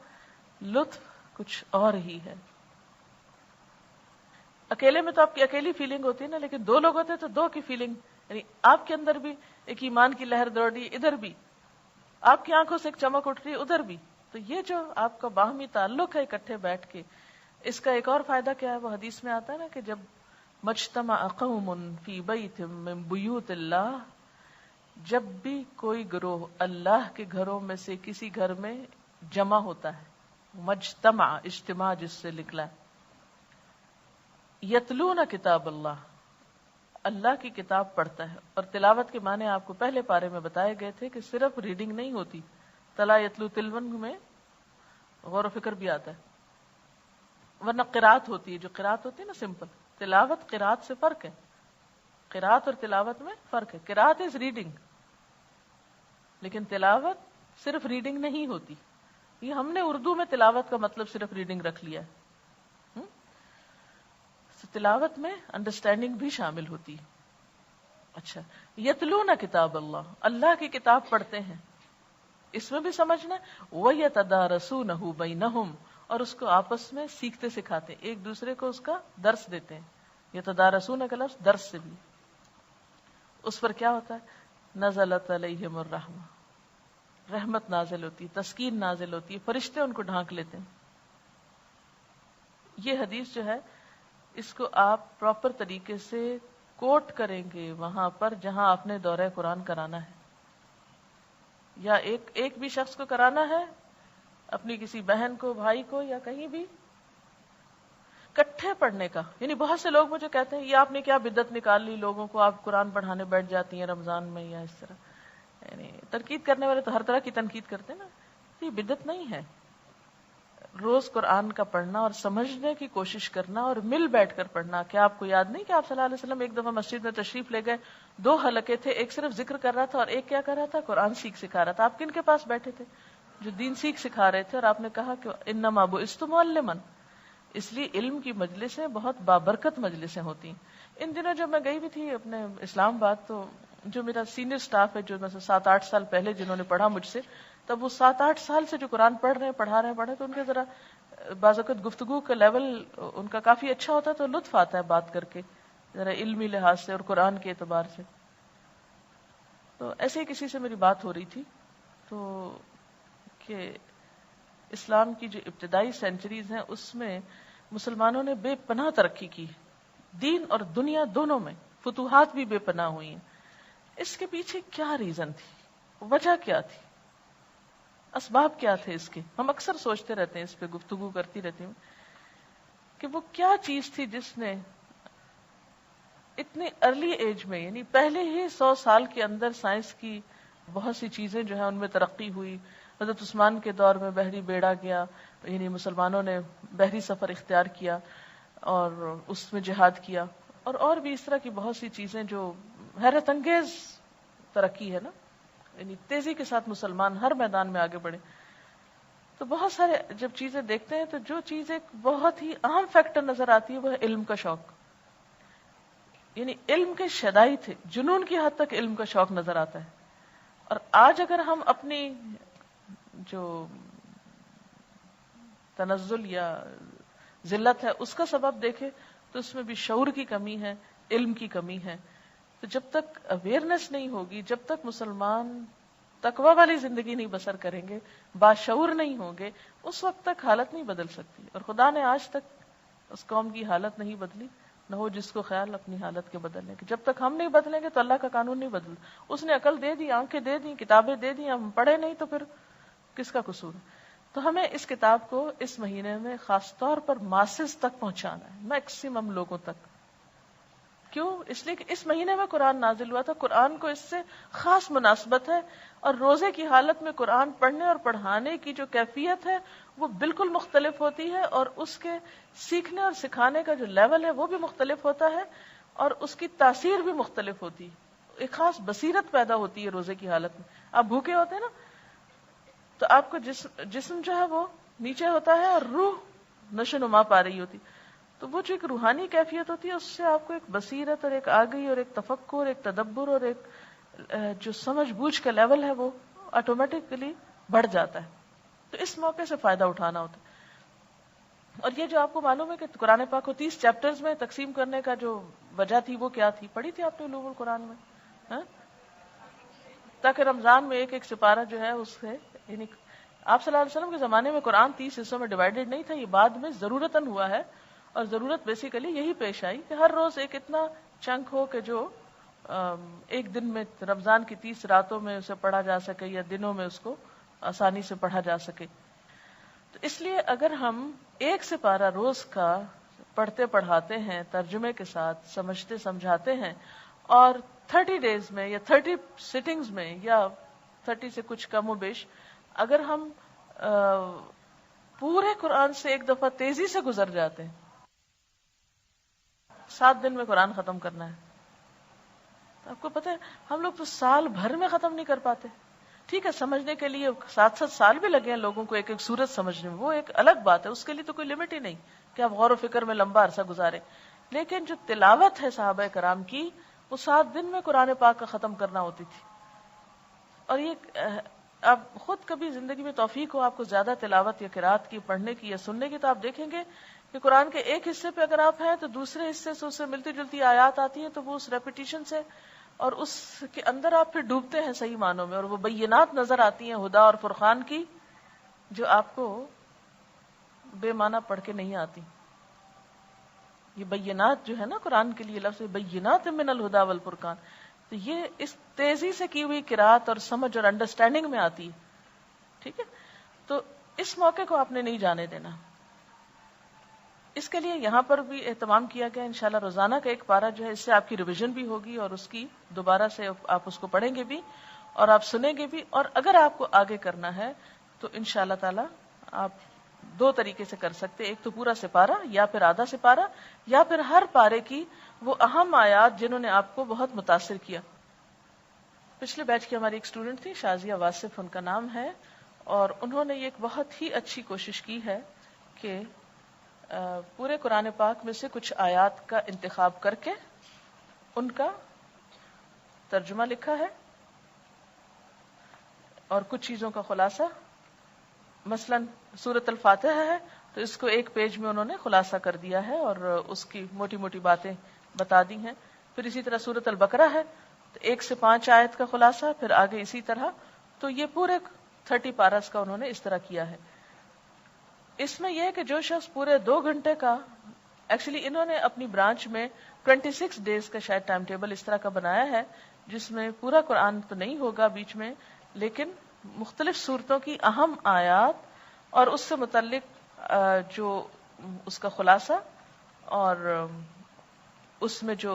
Speaker 1: لطف کچھ اور ہی ہے. اکیلے میں تو آپ کی اکیلی فیلنگ ہوتی ہے نا, لیکن دو لوگ ہوتے تو دو کی فیلنگ, یعنی آپ کے اندر بھی ایک ایمان کی لہر دوڑ رہی ہے, ادھر بھی آپ کی آنکھوں سے ایک چمک اٹھ رہی ہے, ادھر بھی. تو یہ جو آپ کا باہمی تعلق ہے اکٹھے بیٹھ کے, اس کا ایک اور فائدہ کیا ہے, وہ حدیث میں آتا ہے نا کہ جب مجتمع قوم فی بیت من بیوت اللہ, جب بھی کوئی گروہ اللہ کے گھروں میں سے کسی گھر میں جمع ہوتا ہے, مجتمع اجتماع جس سے نکلا ہے, یتلون کتاب اللہ, اللہ کی کتاب پڑھتا ہے. اور تلاوت کے معنی آپ کو پہلے پارے میں بتائے گئے تھے کہ صرف ریڈنگ نہیں ہوتی, تلا یتلو تلون میں غور و فکر بھی آتا ہے, ورنہ قرات ہوتی ہے, جو قرات ہوتی ہے نا سمپل. تلاوت قرات سے فرق ہے, قرات اور تلاوت میں فرق ہے. قرات از ریڈنگ, لیکن تلاوت صرف ریڈنگ نہیں ہوتی. یہ ہم نے اردو میں تلاوت کا مطلب صرف ریڈنگ رکھ لیا ہے. تلاوت میں انڈرسٹینڈنگ بھی شامل ہوتی ہے. اچھا, یتلون کتاب اللہ, اللہ کی کتاب پڑھتے ہیں, اس میں بھی سمجھنا. وَيَتَدَارَسُونَهُ بَيْنَهُمْ, اور اس کو آپس میں سیکھتے سکھاتے ہیں, ایک دوسرے کو اس کا درس دیتے ہیں. یتدارسون کا لفظ درس سے بھی. اس پر کیا ہوتا ہے؟ نزلت علیہم الرحمہ, رحمت نازل ہوتی ہے, تسکین نازل ہوتی ہے, فرشتے ان کو ڈھانک لیتے ہیں. یہ حدیث جو ہے اس کو آپ پراپر طریقے سے کوٹ کریں گے وہاں پر جہاں آپ نے دورہ قرآن کرانا ہے, یا ایک بھی شخص کو کرانا ہے, اپنی کسی بہن کو, بھائی کو, یا کہیں بھی کٹھے پڑھنے کا. یعنی بہت سے لوگ مجھے کہتے ہیں یہ آپ نے کیا بدعت نکال لی لوگوں کو, آپ قرآن پڑھانے بیٹھ جاتی ہیں رمضان میں یا اس طرح. یعنی تنقید کرنے والے تو ہر طرح کی تنقید کرتے ہیں نا, یہ بدعت نہیں ہے. روز قرآن کا پڑھنا اور سمجھنے کی کوشش کرنا اور مل بیٹھ کر پڑھنا. کیا آپ کو یاد نہیں کہ آپ صلی اللہ علیہ وسلم ایک دفعہ مسجد میں تشریف لے گئے, 2 حلقے تھے, ایک صرف ذکر کر رہا تھا اور ایک کیا کر رہا تھا, قرآن سکھا رہا تھا. آپ کن کے پاس بیٹھے تھے؟ جو دین سکھا رہے تھے, اور آپ نے کہا کہ انما بعثت معلما. اس لیے علم کی مجلسیں بہت بابرکت مجلسیں ہوتی ہیں. ان دنوں جب میں گئی بھی تھی اپنے اسلام آباد, تو جو میرا سینئر سٹاف ہے, جو میں سے 7-8 سال پہلے جنہوں نے پڑھا مجھ سے, تب وہ 7-8 سال سے جو قرآن پڑھ رہے ہیں, پڑھا رہے ہیں, تو ان کے ذرا بعض اوقات گفتگو کا لیول ان کا کافی اچھا ہوتا ہے, تو لطف آتا ہے بات کر کے, ذرا علمی لحاظ سے اور قرآن کے اعتبار سے. تو ایسے ہی کسی سے میری بات ہو رہی تھی, تو کہ اسلام کی جو ابتدائی سینچریز ہیں اس میں مسلمانوں نے بے پناہ ترقی کی, دین اور دنیا دونوں میں فتوحات بھی بے پناہ ہوئی ہیں. اس کے پیچھے کیا ریزن تھی, وجہ کیا تھی, اسباب کیا تھے اس کے؟ ہم اکثر سوچتے رہتے ہیں, اس پہ گفتگو کرتی رہتی ہوں کہ وہ کیا چیز تھی جس نے اتنی ارلی ایج میں, یعنی پہلے ہی 100 سال کے اندر سائنس کی بہت سی چیزیں جو ہیں ان میں ترقی ہوئی. حضرت عثمان کے دور میں بحری بیڑا گیا, یعنی مسلمانوں نے بحری سفر اختیار کیا اور اس میں جہاد کیا, اور بھی اس طرح کی بہت سی چیزیں جو حیرت انگیز ترقی ہے نا, یعنی تیزی کے ساتھ مسلمان ہر میدان میں آگے بڑھے. تو بہت سارے جب چیزیں دیکھتے ہیں تو جو چیز ایک بہت ہی اہم فیکٹر نظر آتی ہے وہ ہے علم کا شوق. یعنی علم کے شدائی تھے, جنون کی حد تک علم کا شوق نظر آتا ہے. اور آج اگر ہم اپنی جو تنزل یا ذلت ہے اس کا سبب دیکھیں تو اس میں بھی شعور کی کمی ہے, علم کی کمی ہے. تو جب تک اویئرنیس نہیں ہوگی, جب تک مسلمان تقوی والی زندگی نہیں بسر کریں گے, باشعور نہیں ہوں گے, اس وقت تک حالت نہیں بدل سکتی. اور خدا نے آج تک اس قوم کی حالت نہیں بدلی, نہ ہو جس کو خیال اپنی حالت کے بدلنے کے. جب تک ہم نہیں بدلیں گے تو اللہ کا قانون نہیں بدل. اس نے عقل دے دی, آنکھیں دے دی, کتابیں دے دی, ہم پڑھے نہیں تو پھر کس کا قصور؟ تو ہمیں اس کتاب کو اس مہینے میں خاص طور پر ماسز تک پہنچانا ہے, میکسیمم لوگوں تک, کیوں؟ اس لیے کہ اس مہینے میں قرآن نازل ہوا تھا، قرآن کو اس سے خاص مناسبت ہے، اور روزے کی حالت میں قرآن پڑھنے اور پڑھانے کی جو کیفیت ہے وہ بالکل مختلف ہوتی ہے، اور اس کے سیکھنے اور سکھانے کا جو لیول ہے وہ بھی مختلف ہوتا ہے، اور اس کی تاثیر بھی مختلف ہوتی ہے۔ ایک خاص بصیرت پیدا ہوتی ہے روزے کی حالت میں۔ آپ بھوکے ہوتے ہیں نا تو آپ کو جسم جو ہے وہ نیچے ہوتا ہے اور روح نشو نما پا رہی ہوتی، تو وہ جو ایک روحانی کیفیت ہوتی ہے اس سے آپ کو ایک بصیرت اور ایک آگہی اور ایک تفکر، ایک تدبر اور ایک جو سمجھ بوجھ کا لیول ہے وہ آٹومیٹکلی بڑھ جاتا ہے۔ تو اس موقع سے فائدہ اٹھانا ہوتا ہے۔ اور یہ جو آپ کو معلوم ہے کہ قرآن پاک کو 30 چیپٹرز میں تقسیم کرنے کا جو وجہ تھی وہ کیا تھی؟ پڑھی تھی آپ نے علوم القرآن میں؟ ہاں؟ تاکہ رمضان میں ایک ایک سپارہ جو ہے اس سے، یعنی آپ صلی اللہ علیہ وسلم کے زمانے میں قرآن 30 حصوں میں ڈیوائیڈڈ نہیں تھا، یہ بعد میں ضرورتاً ہوا ہے، اور ضرورت بیسیکلی یہی پیش آئی کہ ہر روز ایک اتنا چنک ہو کہ جو ایک دن میں رمضان کی 30 راتوں میں اسے پڑھا جا سکے یا دنوں میں اس کو آسانی سے پڑھا جا سکے۔ تو اس لیے اگر ہم ایک سپارہ روز کا پڑھتے پڑھاتے ہیں ترجمے کے ساتھ، سمجھتے سمجھاتے ہیں، اور 30 ڈیز میں یا 30 سٹنگز میں یا 30 سے کچھ کم و بیش اگر ہم پورے قرآن سے ایک دفعہ تیزی سے گزر جاتے ہیں، 7 دن میں قرآن ختم کرنا ہے، تو آپ کو پتہ ہے ہم لوگ تو سال بھر میں ختم نہیں کر پاتے۔ ٹھیک ہے، سمجھنے کے لیے 7 سال بھی لگے ہیں لوگوں کو ایک ایک سورت سمجھنے میں، وہ ایک الگ بات ہے، اس کے لیے تو کوئی لمٹ ہی نہیں کہ آپ غور و فکر میں لمبا عرصہ گزارے، لیکن جو تلاوت ہے صحابہ کرام کی وہ 7 دن میں قرآن پاک کا ختم کرنا ہوتی تھی۔ اور یہ آپ خود کبھی زندگی میں توفیق ہو آپ کو زیادہ تلاوت یا قرات کی، پڑھنے کی یا سننے کی، تو آپ دیکھیں گے کہ قرآن کے ایک حصے پہ اگر آپ ہیں تو دوسرے حصے سے اس سے ملتی جلتی آیات آتی ہیں، تو وہ اس ریپیٹیشن سے اور اس کے اندر آپ پھر ڈوبتے ہیں صحیح معنوں میں، اور وہ بینات نظر آتی ہیں ہدا اور فرقان کی، جو آپ کو بے معنی پڑھ کے نہیں آتی۔ یہ بینات جو ہے نا قرآن کے لیے لفظ بینات من الہدا والفرقان، تو یہ اس تیزی سے کی ہوئی قرات اور سمجھ اور انڈرسٹینڈنگ میں آتی ہے۔ ٹھیک ہے، تو اس موقع کو آپ نے نہیں جانے دینا۔ اس کے لیے یہاں پر بھی اہتمام کیا گیا، انشاءاللہ روزانہ کا ایک پارہ جو ہے، اس سے آپ کی ریویژن بھی ہوگی اور اس کی دوبارہ سے آپ اس کو پڑھیں گے بھی اور آپ سنیں گے بھی، اور اگر آپ کو آگے کرنا ہے تو انشاءاللہ تعالی آپ 2 طریقے سے کر سکتے، ایک تو پورا سپارہ یا پھر آدھا سپارہ، یا پھر ہر پارے کی وہ اہم آیات جنہوں نے آپ کو بہت متاثر کیا۔ پچھلے بیچ کی ہماری ایک اسٹوڈنٹ تھی شازیہ واصف ان کا نام ہے، اور انہوں نے یہ ایک بہت ہی اچھی کوشش کی ہے کہ پورے قرآن پاک میں سے کچھ آیات کا انتخاب کر کے ان کا ترجمہ لکھا ہے اور کچھ چیزوں کا خلاصہ، مثلا سورۃ الفاتحہ ہے تو اس کو ایک پیج میں انہوں نے خلاصہ کر دیا ہے اور اس کی موٹی موٹی باتیں بتا دی ہیں۔ پھر اسی طرح سورۃ البقرہ ہے تو 1 سے 5 آیت کا خلاصہ، پھر آگے اسی طرح، تو یہ پورے 30 پارس کا انہوں نے اس طرح کیا ہے۔ اس میں یہ ہے کہ جو شخص پورے 2 گھنٹے کا، ایکچولی انہوں نے اپنی برانچ میں 26 ڈیز کا شاید ٹائم ٹیبل اس طرح کا بنایا ہے، جس میں پورا قرآن تو نہیں ہوگا بیچ میں، لیکن مختلف سورتوں کی اہم آیات اور اس سے متعلق جو اس کا خلاصہ اور اس میں جو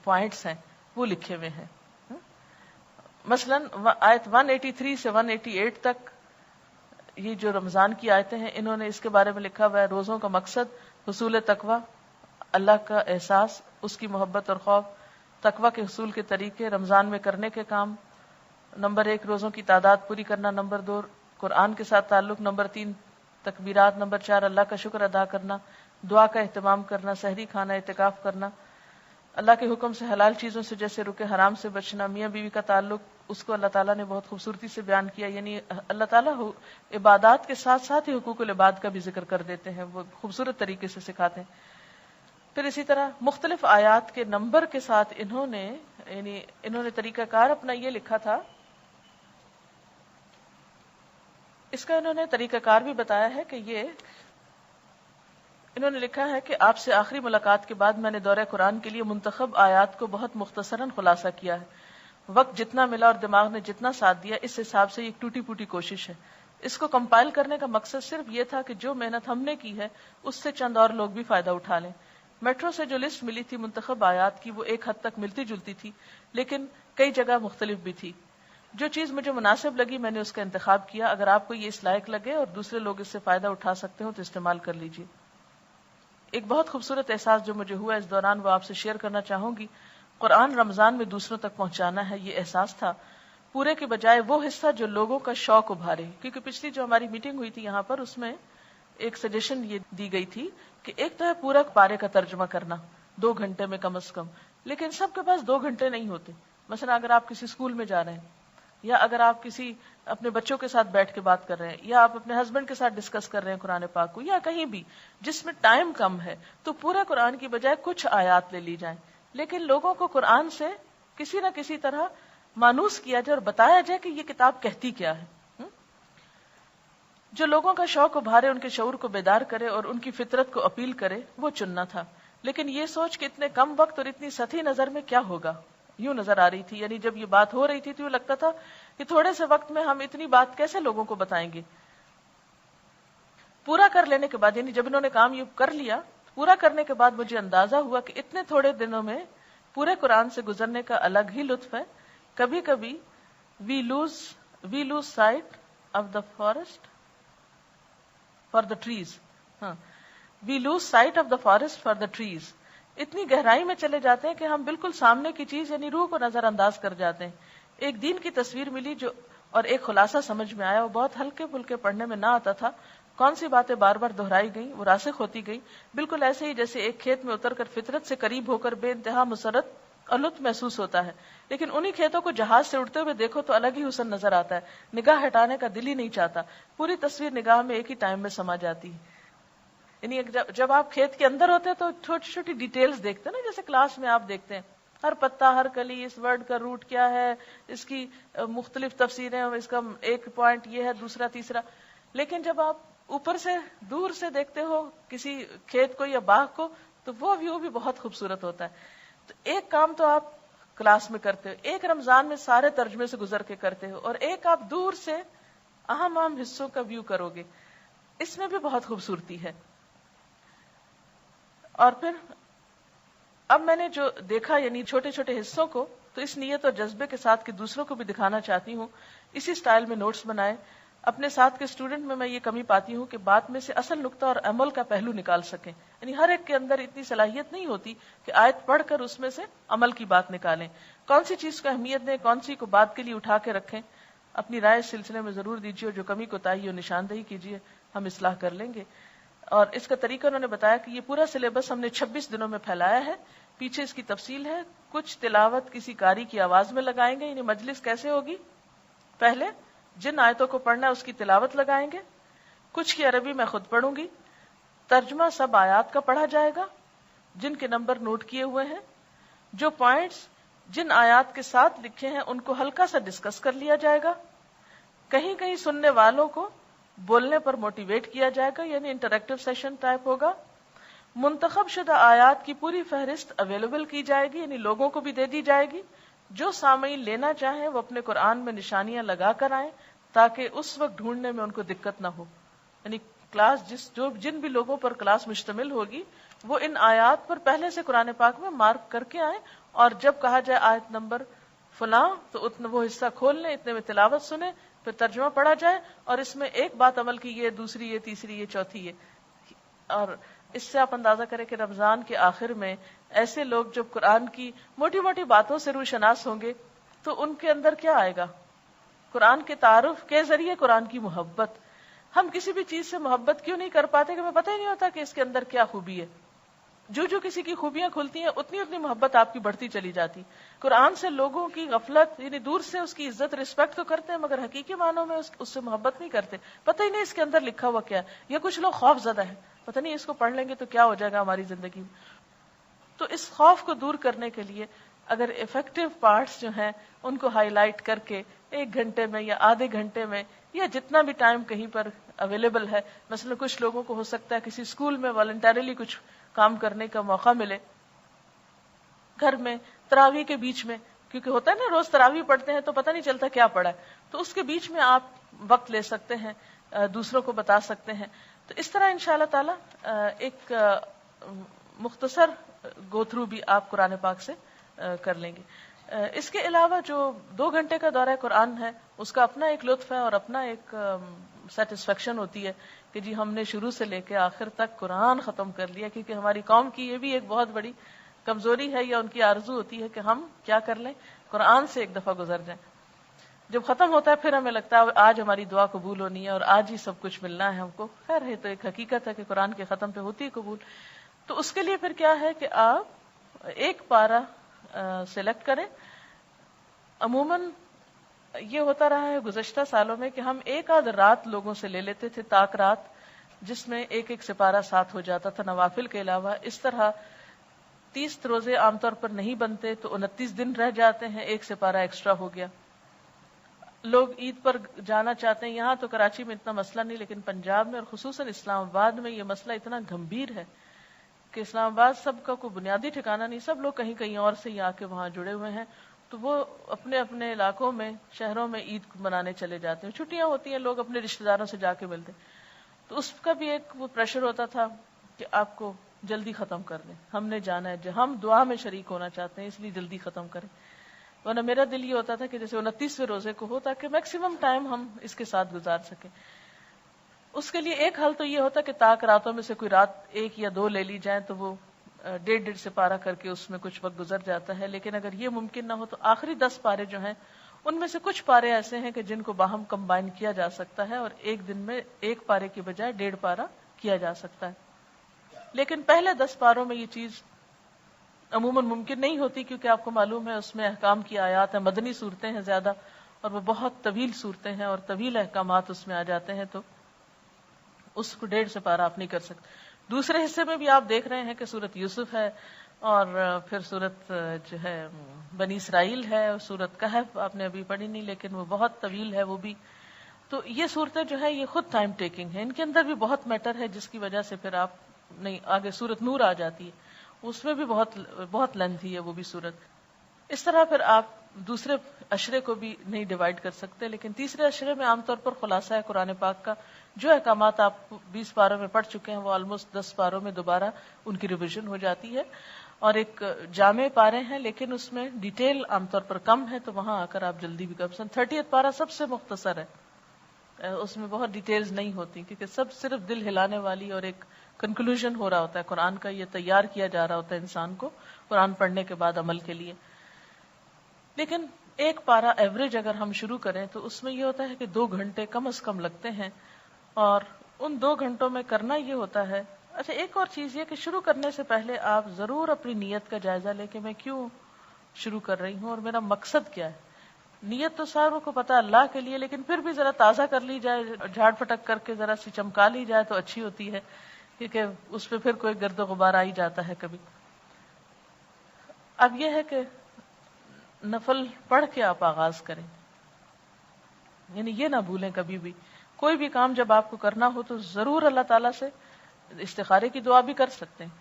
Speaker 1: پوائنٹس ہیں وہ لکھے ہوئے ہیں۔ مثلا آیت 183 سے 188 تک یہ جو رمضان کی آیتیں ہیں، انہوں نے اس کے بارے میں لکھا ہوا ہے روزوں کا مقصد، حصول تقوی، اللہ کا احساس، اس کی محبت اور خوف، تقوی کے حصول کے طریقے، رمضان میں کرنے کے کام، نمبر 1 روزوں کی تعداد پوری کرنا، نمبر 2 قرآن کے ساتھ تعلق، نمبر 3 تکبیرات، نمبر 4 اللہ کا شکر ادا کرنا، دعا کا اہتمام کرنا، سحری کھانا، اعتکاف کرنا، اللہ کے حکم سے حلال چیزوں سے جیسے رکے حرام سے بچنا، میاں بیوی کا تعلق، اس کو اللہ تعالیٰ نے بہت خوبصورتی سے بیان کیا، یعنی اللہ تعالیٰ عبادات کے ساتھ ساتھ ہی حقوق العباد کا بھی ذکر کر دیتے ہیں، وہ خوبصورت طریقے سے سکھاتے ہیں۔ پھر اسی طرح مختلف آیات کے نمبر کے ساتھ انہوں نے طریقہ کار اپنا یہ لکھا تھا، اس کا انہوں نے طریقہ کار بھی بتایا ہے کہ یہ انہوں نے لکھا ہے کہ آپ سے آخری ملاقات کے بعد میں نے دورہ قرآن کے لیے منتخب آیات کو بہت مختصراً خلاصہ کیا ہے، وقت جتنا ملا اور دماغ نے جتنا ساتھ دیا اس حساب سے یہ ایک ٹوٹی پوٹی کوشش ہے۔ اس کو کمپائل کرنے کا مقصد صرف یہ تھا کہ جو محنت ہم نے کی ہے اس سے چند اور لوگ بھی فائدہ اٹھا لیں۔ میٹرو سے جو لسٹ ملی تھی منتخب آیات کی وہ ایک حد تک ملتی جلتی تھی، لیکن کئی جگہ مختلف بھی تھی. جو چیز مجھے مناسب لگی میں نے اس کا انتخاب کیا. اگر آپ کو یہ اس لائق لگے اور دوسرے لوگ اس سے فائدہ اٹھا سکتے ہو تو استعمال کر لیجیے. ایک بہت خوبصورت احساس جو مجھے ہوا اس دوران وہ آپ سے شیئر کرنا چاہوں گی. قرآن رمضان میں دوسروں تک پہنچانا ہے، یہ احساس تھا پورے کے بجائے وہ حصہ جو لوگوں کا شوق ابھارے. کیونکہ پچھلی جو ہماری میٹنگ ہوئی تھی یہاں پر، اس میں ایک سجیشن یہ دی گئی تھی کہ ایک تو ہے پورا پارے کا ترجمہ کرنا 2 گھنٹے میں کم از کم، لیکن سب کے پاس 2 گھنٹے نہیں ہوتے. مثلا اگر آپ کسی اسکول میں جا رہے ہیں، یا اگر آپ کسی اپنے بچوں کے ساتھ بیٹھ کے بات کر رہے ہیں، یا آپ اپنے ہسبینڈ کے ساتھ ڈسکس کر رہے ہیں قرآن پاک کو، یا کہیں بھی جس میں ٹائم کم ہے، تو پورا قرآن کی بجائے کچھ آیات لے لی جائیں. لیکن لوگوں کو قرآن سے کسی نہ کسی طرح مانوس کیا جائے اور بتایا جائے کہ یہ کتاب کہتی کیا ہے. جو لوگوں کا شوق ابھارے، ان کے شعور کو بیدار کرے اور ان کی فطرت کو اپیل کرے، وہ چننا تھا. لیکن یہ سوچ کہ اتنے کم وقت اور اتنی سطحی نظر میں کیا ہوگا، یوں نظر آ رہی تھی. یعنی جب یہ بات ہو رہی تھی تو لگتا تھا کہ تھوڑے سے وقت میں ہم اتنی بات کیسے لوگوں کو بتائیں گے. پورا کر لینے کے بعد، یعنی جب انہوں نے کام یہ کر لیا، پورا کرنے کے بعد مجھے اندازہ ہوا کہ اتنے تھوڑے دنوں میں پورے قرآن سے گزرنے کا الگ ہی لطف ہے. کبھی کبھی we lose sight of the forest for the trees. We lose sight of the forest for the trees. اتنی گہرائی میں چلے جاتے ہیں کہ ہم بالکل سامنے کی چیز یعنی روح کو نظر انداز کر جاتے ہیں. ایک دین کی تصویر ملی جو اور ایک خلاصہ سمجھ میں آیا. وہ بہت ہلکے پھلکے پڑھنے میں نہ آتا تھا. کون سی باتیں بار بار دہرائی گئیں، وہ راسخ ہوتی گئی. بالکل ایسے ہی جیسے ایک کھیت میں اتر کر فطرت سے قریب ہو کر بے انتہا مسرت اور لطف محسوس ہوتا ہے. لیکن انہی کھیتوں کو جہاز سے اڑتے ہوئے دیکھو تو الگ ہی حسن نظر آتا ہے، نگاہ ہٹانے کا دل ہی نہیں چاہتا. پوری تصویر نگاہ میں ایک ہی ٹائم میں سما جاتی ہے. یعنی جب آپ کھیت کے اندر ہوتے ہیں تو چھوٹی چھوٹی ڈیٹیلز دیکھتے ہیں نا، جیسے کلاس میں آپ دیکھتے ہیں ہر پتا، ہر کلی، اس ورڈ کا روٹ کیا ہے، اس کی مختلف تفسیریں، اس کا ایک پوائنٹ یہ ہے، دوسرا تیسرا. لیکن جب آپ اوپر سے دور سے دیکھتے ہو کسی کھیت کو یا باغ کو تو وہ ویو بھی بہت خوبصورت ہوتا ہے. تو ایک کام تو آپ کلاس میں کرتے ہو، ایک رمضان میں سارے ترجمے سے گزر کے کرتے ہو، اور ایک آپ دور سے اہم اہم حصوں کا ویو کرو گے. اس میں بھی بہت خوبصورتی ہے. اور پھر اب میں نے جو دیکھا یعنی چھوٹے چھوٹے حصوں کو، تو اس نیت اور جذبے کے ساتھ کہ دوسروں کو بھی دکھانا چاہتی ہوں، اسی سٹائل میں نوٹس بنائے. اپنے ساتھ کے اسٹوڈنٹ میں یہ کمی پاتی ہوں کہ بات میں سے اصل نقطہ اور عمل کا پہلو نکال سکیں. یعنی ہر ایک کے اندر اتنی صلاحیت نہیں ہوتی کہ آیت پڑھ کر اس میں سے عمل کی بات نکالیں. کون سی چیز کو اہمیت دیں، کون سی کو بات کے لیے اٹھا کے رکھیں. اپنی رائے اس سلسلے میں ضرور دیجیے اور جو کمی کوتاہی اور نشاندہی کیجیے، ہم اصلاح کر لیں گے. اور اس کا طریقہ انہوں نے بتایا کہ یہ پورا سلیبس ہم نے 26 دنوں میں پھیلایا ہے. پیچھے اس کی تفصیل ہے. کچھ تلاوت کسی قاری کی آواز میں لگائیں گے. یعنی مجلس کیسے ہوگی، پہلے جن آیتوں کو پڑھنا ہے اس کی تلاوت لگائیں گے، کچھ کی عربی میں خود پڑھوں گی، ترجمہ سب آیات کا پڑھا جائے گا جن کے نمبر نوٹ کیے ہوئے ہیں، جو پوائنٹس جن آیات کے ساتھ لکھے ہیں ان کو ہلکا سا ڈسکس کر لیا جائے گا. کہیں کہیں سننے والوں کو بولنے پر موٹیویٹ کیا جائے گا، یعنی انٹریکٹیو سیشن ٹائپ ہوگا. منتخب شدہ آیات کی پوری فہرست اویلیبل کی جائے گی، یعنی لوگوں کو بھی دے دی جائے گی. جو سامعین لینا چاہیں وہ اپنے قرآن میں نشانیاں لگا کر آئیں تاکہ اس وقت ڈھونڈنے میں ان کو دقت نہ ہو. یعنی کلاس جن بھی لوگوں پر کلاس مشتمل ہوگی وہ ان آیات پر پہلے سے قرآن پاک میں مارک کر کے آئیں، اور جب کہا جائے آیت نمبر فلاں تو وہ حصہ کھول لیں، اتنے میں تلاوت سنیں، پھر ترجمہ پڑھا جائے، اور اس میں ایک بات عمل کی، یہ دوسری، یہ تیسری، یہ چوتھی، یہ. اور اس سے آپ اندازہ کریں کہ رمضان کے آخر میں ایسے لوگ جب قرآن کی موٹی موٹی باتوں سے روشناس ہوں گے تو ان کے اندر کیا آئے گا؟ قرآن کے تعارف کے ذریعے قرآن کی محبت. ہم کسی بھی چیز سے محبت کیوں نہیں کر پاتے کہ ہمیں پتہ ہی نہیں ہوتا کہ اس کے اندر کیا خوبی ہے. جو کسی کی خوبیاں کھلتی ہیں اتنی اتنی محبت آپ کی بڑھتی چلی جاتی. قرآن سے لوگوں کی غفلت، یعنی دور سے اس کی عزت رسپیکٹ تو کرتے ہیں مگر حقیقی معنوں میں اس سے محبت نہیں کرتے. پتہ ہی نہیں اس کے اندر لکھا ہوا کیا ہے. یا کچھ لوگ خوف زدہ ہیں، پتہ نہیں اس کو پڑھ لیں گے تو کیا ہو جائے گا ہماری زندگی میں. تو اس خوف کو دور کرنے کے لیے اگر افیکٹو پارٹس جو ہیں ان کو ہائی لائٹ کر کے 1 گھنٹے میں یا آدھے گھنٹے میں یا جتنا بھی ٹائم کہیں پر اویلیبل ہے، مثلا کچھ لوگوں کو ہو سکتا ہے کسی اسکول میں والنٹریلی کچھ کام کرنے کا موقع ملے، گھر میں تراویح کے بیچ میں، کیونکہ ہوتا ہے نا روز تراویح پڑھتے ہیں تو پتہ نہیں چلتا کیا پڑھا ہے، تو اس کے بیچ میں آپ وقت لے سکتے ہیں، دوسروں کو بتا سکتے ہیں. تو اس طرح انشاءاللہ تعالی ایک مختصر گو تھرو بھی آپ قرآن پاک سے کر لیں گے. اس کے علاوہ جو 2 گھنٹے کا دورہ قرآن ہے اس کا اپنا ایک لطف ہے اور اپنا ایک سیٹسفیکشن ہوتی ہے کہ جی ہم نے شروع سے لے کے آخر تک قرآن ختم کر لیا. کیونکہ ہماری قوم کی یہ بھی ایک بہت بڑی کمزوری ہے یا ان کی آرزو ہوتی ہے کہ ہم کیا کر لیں, قرآن سے ایک دفعہ گزر جائیں. جب ختم ہوتا ہے پھر ہمیں لگتا ہے آج ہماری دعا قبول ہونی ہے اور آج ہی سب کچھ ملنا ہے ہم کو. خیر ہے تو ایک حقیقت ہے کہ قرآن کے ختم پہ ہوتی ہے قبول. تو اس کے لیے پھر کیا ہے کہ آپ ایک پارہ سلیکٹ کریں. عموماً یہ ہوتا رہا ہے گزشتہ سالوں میں کہ ہم ایک آدھ رات لوگوں سے لے لیتے تھے, طاق رات, جس میں ایک ایک سپارہ ساتھ ہو جاتا تھا نوافل کے علاوہ. اس طرح 30 روزے عام طور پر نہیں بنتے تو 29 دن رہ جاتے ہیں, ایک سپارہ ایکسٹرا ہو گیا. لوگ عید پر جانا چاہتے ہیں, یہاں تو کراچی میں اتنا مسئلہ نہیں, لیکن پنجاب میں اور خصوصاً اسلام آباد میں یہ مسئلہ اتنا گمبھیر ہے کہ اسلام آباد سب کا کوئی بنیادی ٹھکانہ نہیں, سب لوگ کہیں کہیں اور سے ہی آ کے وہاں جڑے ہوئے ہیں. تو وہ اپنے اپنے علاقوں میں شہروں میں عید منانے چلے جاتے ہیں. چھٹیاں ہوتی ہیں, لوگ اپنے رشتہ داروں سے جا کے ملتے ہیں. تو اس کا بھی ایک وہ پریشر ہوتا تھا کہ آپ کو جلدی ختم کر دیں, ہم نے جانا ہے, جو ہم دعا میں شریک ہونا چاہتے ہیں اس لیے جلدی ختم کریں. ورنہ میرا دل یہ ہوتا تھا کہ جیسے 29ویں روزے کو ہو تاکہ میکسیمم ٹائم ہم اس کے ساتھ گزار سکیں. اس کے لیے ایک حل تو یہ ہوتا کہ طاق راتوں میں سے کوئی رات 1 یا 2 لے لی جائیں تو وہ 1.5 سپارہ کر کے اس میں کچھ وقت گزر جاتا ہے. لیکن اگر یہ ممکن نہ ہو تو آخری 10 پارے جو ہیں ان میں سے کچھ پارے ایسے ہیں کہ جن کو باہم کمبائن کیا جا سکتا ہے اور ایک دن میں ایک پارے کی بجائے 1.5 پارہ کیا جا سکتا ہے. لیکن پہلے 10 پاروں میں یہ چیز عموماً ممکن نہیں ہوتی کیونکہ آپ کو معلوم ہے اس میں احکام کی آیات ہیں, مدنی صورتیں ہیں زیادہ, اور وہ بہت طویل صورتیں ہیں اور طویل احکامات اس میں آ جاتے ہیں, تو اس کو 1.5 سپارہ آپ نہیں کر سکتے. دوسرے حصے میں بھی آپ دیکھ رہے ہیں کہ سورت یوسف ہے اور پھر سورت جو ہے بنی اسرائیل ہے, اور سورت کہف آپ نے ابھی پڑھی نہیں لیکن وہ بہت طویل ہے وہ بھی. تو یہ صورتیں جو ہے یہ خود ٹائم ٹیکنگ ہے, ان کے اندر بھی بہت میٹر ہے جس کی وجہ سے پھر آپ نہیں آگے سورت نور آ جاتی ہے, اس میں بھی بہت لینتھی ہے وہ بھی صورت. اس طرح پھر آپ دوسرے اشرے کو بھی نہیں ڈیوائیڈ کر سکتے, لیکن تیسرے اشرے میں عام طور پر خلاصہ ہے قرآن پاک کا. جو احکامات آپ 20 پاروں میں پڑھ چکے ہیں وہ آلموسٹ 10 پاروں میں دوبارہ ان کی ریویژن ہو جاتی ہے, اور ایک جامع پارے ہیں لیکن اس میں ڈیٹیل عام طور پر کم ہے, تو وہاں آ کر آپ جلدی بھی کر سکتے. 30th پارہ سب سے مختصر ہے, اس میں بہت ڈیٹیلز نہیں ہوتی کیونکہ سب صرف دل ہلانے والی اور ایک کنکلوژن ہو رہا ہوتا ہے قرآن کا, یہ تیار کیا جا رہا ہوتا ہے انسان کو قرآن پڑھنے کے بعد عمل کے لیے. لیکن ایک پارہ ایوریج اگر ہم شروع کریں تو اس میں یہ ہوتا ہے کہ 2 گھنٹے کم از کم لگتے ہیں, اور ان 2 گھنٹوں میں کرنا یہ ہوتا ہے. اچھا ایک اور چیز یہ کہ شروع کرنے سے پہلے آپ ضرور اپنی نیت کا جائزہ لیں کہ میں کیوں شروع کر رہی ہوں اور میرا مقصد کیا ہے. نیت تو ساروں کو پتا اللہ کے لیے, لیکن پھر بھی ذرا تازہ کر لی جائے, جھاڑ پھٹک کر کے ذرا سی چمکا لی جائے تو اچھی ہوتی ہے, کیونکہ اس پہ پھر کوئی گرد و غبار آ ہی جاتا ہے کبھی. اب یہ ہے کہ نفل پڑھ کے آپ آغاز کریں, یعنی یہ نہ بھولیں کبھی بھی کوئی بھی کام جب آپ کو کرنا ہو تو ضرور اللہ تعالیٰ سے استخارے کی دعا بھی کر سکتے ہیں.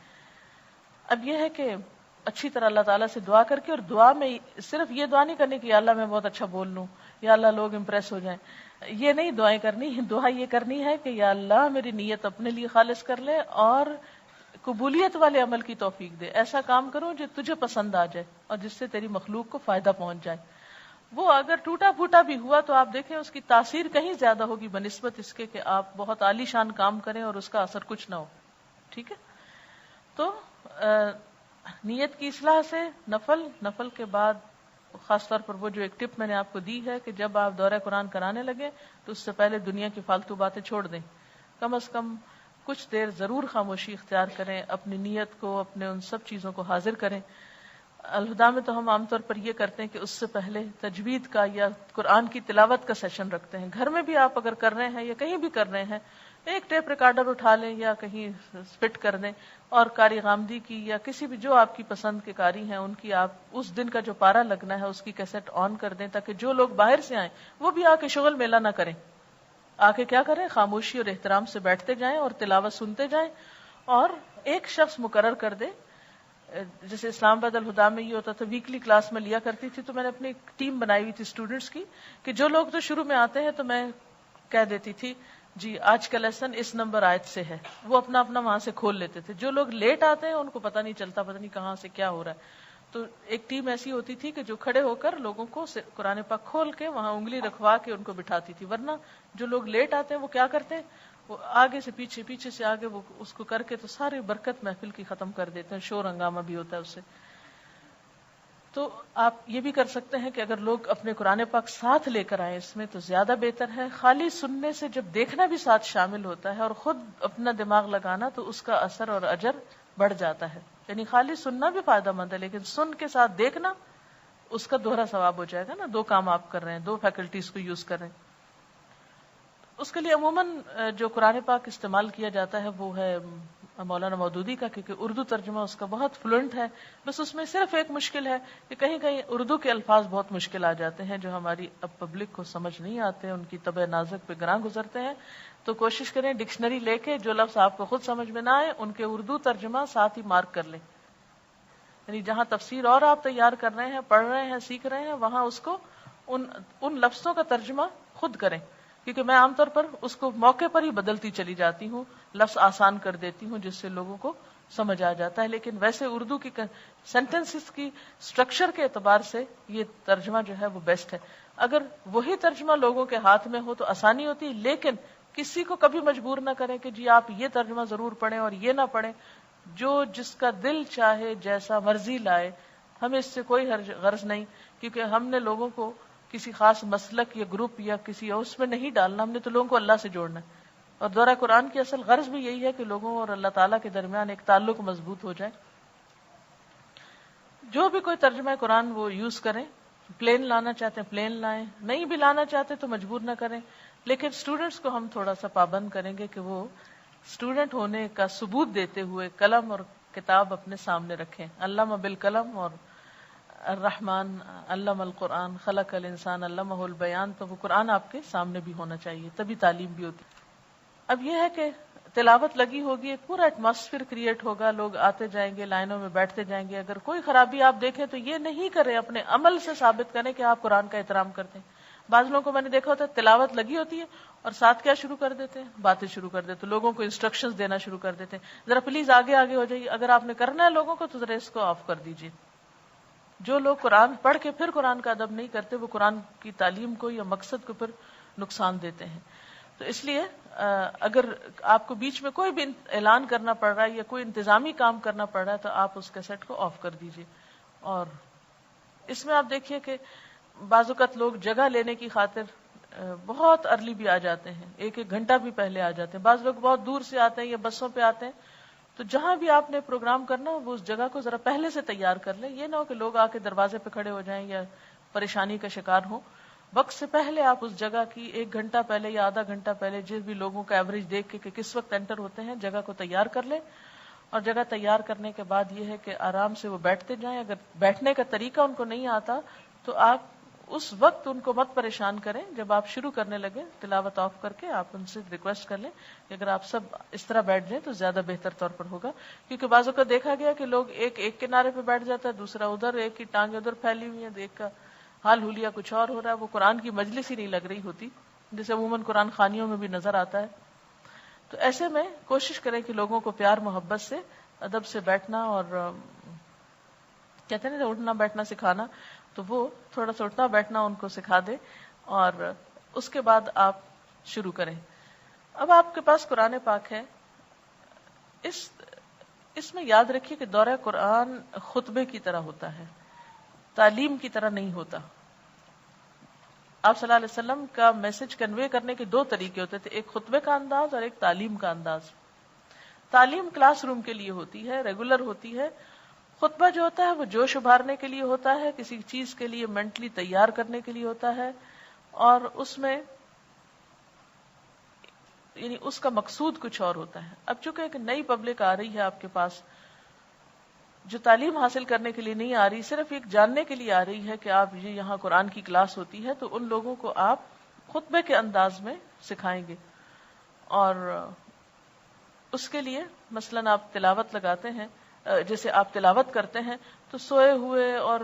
Speaker 1: اب یہ ہے کہ اچھی طرح اللہ تعالیٰ سے دعا کر کے, اور دعا میں صرف یہ دعا نہیں کرنی کہ یا اللہ میں بہت اچھا بول لوں, یا اللہ لوگ امپریس ہو جائیں, یہ نہیں دعائیں کرنی. دعا یہ کرنی ہے کہ یا اللہ میری نیت اپنے لیے خالص کر لے اور قبولیت والے عمل کی توفیق دے. ایسا کام کروں جو تجھے پسند آ جائے اور جس سے تیری مخلوق کو فائدہ پہنچ جائے. وہ اگر ٹوٹا پھوٹا بھی ہوا تو آپ دیکھیں اس کی تاثیر کہیں زیادہ ہوگی بنسبت اس کے کہ آپ بہت عالی شان کام کریں اور اس کا اثر کچھ نہ ہو. ٹھیک ہے, تو نیت کی اصلاح سے نفل کے بعد خاص طور پر وہ جو ایک ٹپ میں نے آپ کو دی ہے کہ جب آپ دورہ قرآن کرانے لگے تو اس سے پہلے دنیا کی فالتو باتیں چھوڑ دیں, کم از کم کچھ دیر ضرور خاموشی اختیار کریں, اپنی نیت کو اپنے ان سب چیزوں کو حاضر کریں. الہدا میں تو ہم عام طور پر یہ کرتے ہیں کہ اس سے پہلے تجوید کا یا قرآن کی تلاوت کا سیشن رکھتے ہیں. گھر میں بھی آپ اگر کر رہے ہیں یا کہیں بھی کر رہے ہیں, ایک ٹیپ ریکارڈر اٹھا لیں یا کہیں فٹ کر دیں, اور قاری غامدی کی یا کسی بھی جو آپ کی پسند کے قاری ہیں ان کی آپ اس دن کا جو پارہ لگنا ہے اس کی کیسٹ آن کر دیں, تاکہ جو لوگ باہر سے آئیں وہ بھی آ کے شغل میلہ نہ کریں, آ کے کیا کریں, خاموشی اور احترام سے بیٹھتے جائیں اور تلاوت سنتے جائیں. اور ایک شخص مقرر کر دے, جیسے اسلام آباد الہدا میں یہ ہوتا تھا ویکلی کلاس میں لیا کرتی تھی, تو میں نے اپنی ایک ٹیم بنائی ہوئی تھی اسٹوڈنٹس کی کہ جو لوگ تو شروع میں آتے ہیں تو میں کہہ دیتی تھی جی آج کا لیسن اس نمبر آیت سے ہے، وہ اپنا اپنا وہاں سے کھول لیتے تھے. جو لوگ لیٹ آتے ہیں ان کو پتہ نہیں چلتا، پتہ نہیں کہاں سے کیا ہو رہا ہے. تو ایک ٹیم ایسی ہوتی تھی کہ جو کھڑے ہو کر لوگوں کو قرآن پاک کھول کے وہاں انگلی رکھوا کے ان کو بٹھاتی تھی. ورنہ جو لوگ لیٹ آتے ہیں وہ کیا کرتے ہیں، وہ آگے سے پیچھے، پیچھے سے آگے، وہ اس کو کر کے تو ساری برکت محفل کی ختم کر دیتے ہیں. شور ہنگامہ بھی ہوتا ہے اس سے. تو آپ یہ بھی کر سکتے ہیں کہ اگر لوگ اپنے قرآن پاک ساتھ لے کر آئیں اس میں تو زیادہ بہتر ہے. خالی سننے سے جب دیکھنا بھی ساتھ شامل ہوتا ہے اور خود اپنا دماغ لگانا تو اس کا اثر اور اجر بڑھ جاتا ہے. یعنی خالی سننا بھی فائدہ مند ہے، لیکن سن کے ساتھ دیکھنا اس کا دوہرا ثواب ہو جائے گا نا. دو کام آپ کر رہے ہیں، دو فیکلٹیز کو یوز کر رہے ہیں. اس کے لیے عموماً جو قرآن پاک استعمال کیا جاتا ہے وہ ہے مولانا مودودی کا، کیونکہ اردو ترجمہ اس کا بہت فلوئنٹ ہے. بس اس میں صرف ایک مشکل ہے کہ کہیں کہیں اردو کے الفاظ بہت مشکل آ جاتے ہیں جو ہماری اب پبلک کو سمجھ نہیں آتے، ان کی طبع نازک پہ گراں گزرتے ہیں. تو کوشش کریں ڈکشنری لے کے جو لفظ آپ کو خود سمجھ میں نہ آئے ان کے اردو ترجمہ ساتھ ہی مارک کر لیں. یعنی جہاں تفسیر اور آپ تیار کر رہے ہیں، پڑھ رہے ہیں، سیکھ رہے ہیں، وہاں اس کو ان لفظوں کا ترجمہ خود کریں. کیونکہ میں عام طور پر اس کو موقع پر ہی بدلتی چلی جاتی ہوں، لفظ آسان کر دیتی ہوں جس سے لوگوں کو سمجھ آ جاتا ہے. لیکن ویسے اردو کی سینٹنسز کی سٹرکچر کے اعتبار سے یہ ترجمہ جو ہے وہ بیسٹ ہے. اگر وہی ترجمہ لوگوں کے ہاتھ میں ہو تو آسانی ہوتی، لیکن کسی کو کبھی مجبور نہ کریں کہ جی آپ یہ ترجمہ ضرور پڑھیں اور یہ نہ پڑھیں. جو جس کا دل چاہے جیسا مرضی لائے، ہمیں اس سے کوئی غرض نہیں، کیونکہ ہم نے لوگوں کو کسی خاص مسلک یا گروپ یا کسی اور اس میں نہیں ڈالنا. ہم نے تو لوگوں کو اللہ سے جوڑنا ہے. اور دورہ قرآن کی اصل غرض بھی یہی ہے کہ لوگوں اور اللہ تعالیٰ کے درمیان ایک تعلق مضبوط ہو جائے. جو بھی کوئی ترجمہ قرآن وہ یوز کریں. پلین لانا چاہتے ہیں پلین لائیں، نہیں بھی لانا چاہتے تو مجبور نہ کریں. لیکن اسٹوڈنٹس کو ہم تھوڑا سا پابند کریں گے کہ وہ اسٹوڈنٹ ہونے کا ثبوت دیتے ہوئے قلم اور کتاب اپنے سامنے رکھیں. علامہ بالقلم اور الرحمن علم القرآن خلق الانسان علمہ البیان. تو وہ قرآن آپ کے سامنے بھی ہونا چاہیے، تبھی تعلیم بھی ہوتی. اب یہ ہے کہ تلاوت لگی ہوگی، ایک پورا ایٹماسفیئر کریٹ ہوگا، لوگ آتے جائیں گے، لائنوں میں بیٹھتے جائیں گے. اگر کوئی خرابی آپ دیکھیں تو یہ نہیں کریں، اپنے عمل سے ثابت کریں کہ آپ قرآن کا احترام کرتے ہیں. بعض لوگوں کو میں نے دیکھا ہوتا ہے تلاوت لگی ہوتی ہے اور ساتھ کیا شروع کر دیتے ہیں، باتیں شروع کر دیتے، لوگوں کو انسٹرکشنز دینا شروع کر دیتے ہیں. ذرا پلیز آگے آگے ہو جائیے. اگر آپ نے کرنا ہے لوگوں کو تو ذرا اس کو آف کر دیجیے. جو لوگ قرآن پڑھ کے پھر قرآن کا ادب نہیں کرتے وہ قرآن کی تعلیم کو یا مقصد کو پھر نقصان دیتے ہیں. تو اس لیے اگر آپ کو بیچ میں کوئی بھی اعلان کرنا پڑ رہا ہے یا کوئی انتظامی کام کرنا پڑ رہا ہے تو آپ اس کیسٹ کو آف کر دیجیے. اور اس میں آپ دیکھیے کہ بعض اوقات لوگ جگہ لینے کی خاطر بہت ارلی بھی آ جاتے ہیں، ایک ایک گھنٹہ بھی پہلے آ جاتے ہیں. بعض لوگ بہت دور سے آتے ہیں یا بسوں پہ آتے ہیں. تو جہاں بھی آپ نے پروگرام کرنا ہو وہ اس جگہ کو ذرا پہلے سے تیار کر لیں. یہ نہ ہو کہ لوگ آ کے دروازے پہ کھڑے ہو جائیں یا پریشانی کا شکار ہوں. وقت سے پہلے آپ اس جگہ کی ایک گھنٹہ پہلے یا آدھا گھنٹہ پہلے جس بھی لوگوں کا ایوریج دیکھ کے کہ کس وقت انٹر ہوتے ہیں جگہ کو تیار کر لیں. اور جگہ تیار کرنے کے بعد یہ ہے کہ آرام سے وہ بیٹھتے جائیں. اگر بیٹھنے کا طریقہ ان کو نہیں آتا تو آپ اس وقت ان کو مت پریشان کریں. جب آپ شروع کرنے لگے تلاوت آف کر کے آپ ان سے ریکویسٹ کر لیں کہ اگر آپ سب اس طرح بیٹھ جائیں تو زیادہ بہتر طور پر ہوگا. کیونکہ بعضوں کا دیکھا گیا کہ لوگ ایک کنارے پہ بیٹھ جاتا ہے، دوسرا ادھر، ایک کی ٹانگ ادھر پھیلی ہوئی ہے، ایک کا حال حلیہ کچھ اور ہو رہا ہے. وہ قرآن کی مجلس ہی نہیں لگ رہی ہوتی جیسے عموماً قرآن خوانیوں میں بھی نظر آتا ہے. تو ایسے میں کوشش کریں کہ لوگوں کو پیار محبت سے ادب سے بیٹھنا، اور کہتے ہیں نا اٹھنا بیٹھنا سکھانا، تو وہ تھوڑا سا اٹھنا بیٹھنا ان کو سکھا دے اور اس کے بعد آپ شروع کریں. اب آپ کے پاس قرآن پاک ہے. اس میں یاد رکھیے کہ دورہ قرآن خطبے کی طرح ہوتا ہے، تعلیم کی طرح نہیں ہوتا. آپ صلی اللہ علیہ وسلم کا میسج کنوے کرنے کے دو طریقے ہوتے تھے، ایک خطبے کا انداز اور ایک تعلیم کا انداز. تعلیم کلاس روم کے لیے ہوتی ہے، ریگولر ہوتی ہے. خطبہ جو ہوتا ہے وہ جوش ابھارنے کے لیے ہوتا ہے، کسی چیز کے لیے مینٹلی تیار کرنے کے لیے ہوتا ہے، اور اس میں یعنی اس کا مقصود کچھ اور ہوتا ہے. اب چونکہ ایک نئی پبلک آ رہی ہے آپ کے پاس جو تعلیم حاصل کرنے کے لیے نہیں آ رہی، صرف ایک جاننے کے لیے آ رہی ہے کہ آپ یہ یہاں قرآن کی کلاس ہوتی ہے، تو ان لوگوں کو آپ خطبے کے انداز میں سکھائیں گے. اور اس کے لیے مثلاً آپ تلاوت لگاتے ہیں، جیسے آپ تلاوت کرتے ہیں تو سوئے ہوئے اور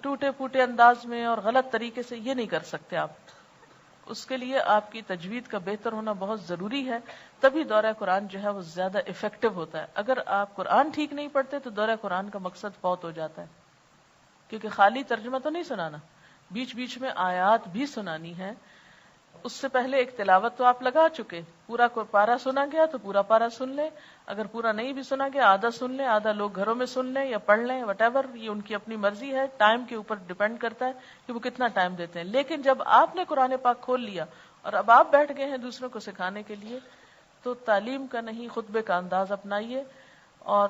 Speaker 1: ٹوٹے پھوٹے انداز میں اور غلط طریقے سے یہ نہیں کر سکتے آپ. اس کے لیے آپ کی تجوید کا بہتر ہونا بہت ضروری ہے، تبھی دورہ قرآن جو ہے وہ زیادہ افیکٹو ہوتا ہے. اگر آپ قرآن ٹھیک نہیں پڑھتے تو دورہ قرآن کا مقصد فوت ہو جاتا ہے، کیونکہ خالی ترجمہ تو نہیں سنانا، بیچ بیچ میں آیات بھی سنانی ہے. اس سے پہلے ایک تلاوت تو آپ لگا چکے، پورا پارا سنا گیا تو پورا پارا سن لیں، اگر پورا نہیں بھی سنا گیا آدھا سن لیں، آدھا لوگ گھروں میں سن لیں یا پڑھ لیں، وٹ ایور، یہ ان کی اپنی مرضی ہے، ٹائم کے اوپر ڈیپینڈ کرتا ہے کہ وہ کتنا ٹائم دیتے ہیں. لیکن جب آپ نے قرآن پاک کھول لیا اور اب آپ بیٹھ گئے ہیں دوسروں کو سکھانے کے لیے، تو تعلیم کا نہیں خطبے کا انداز اپنائیے، اور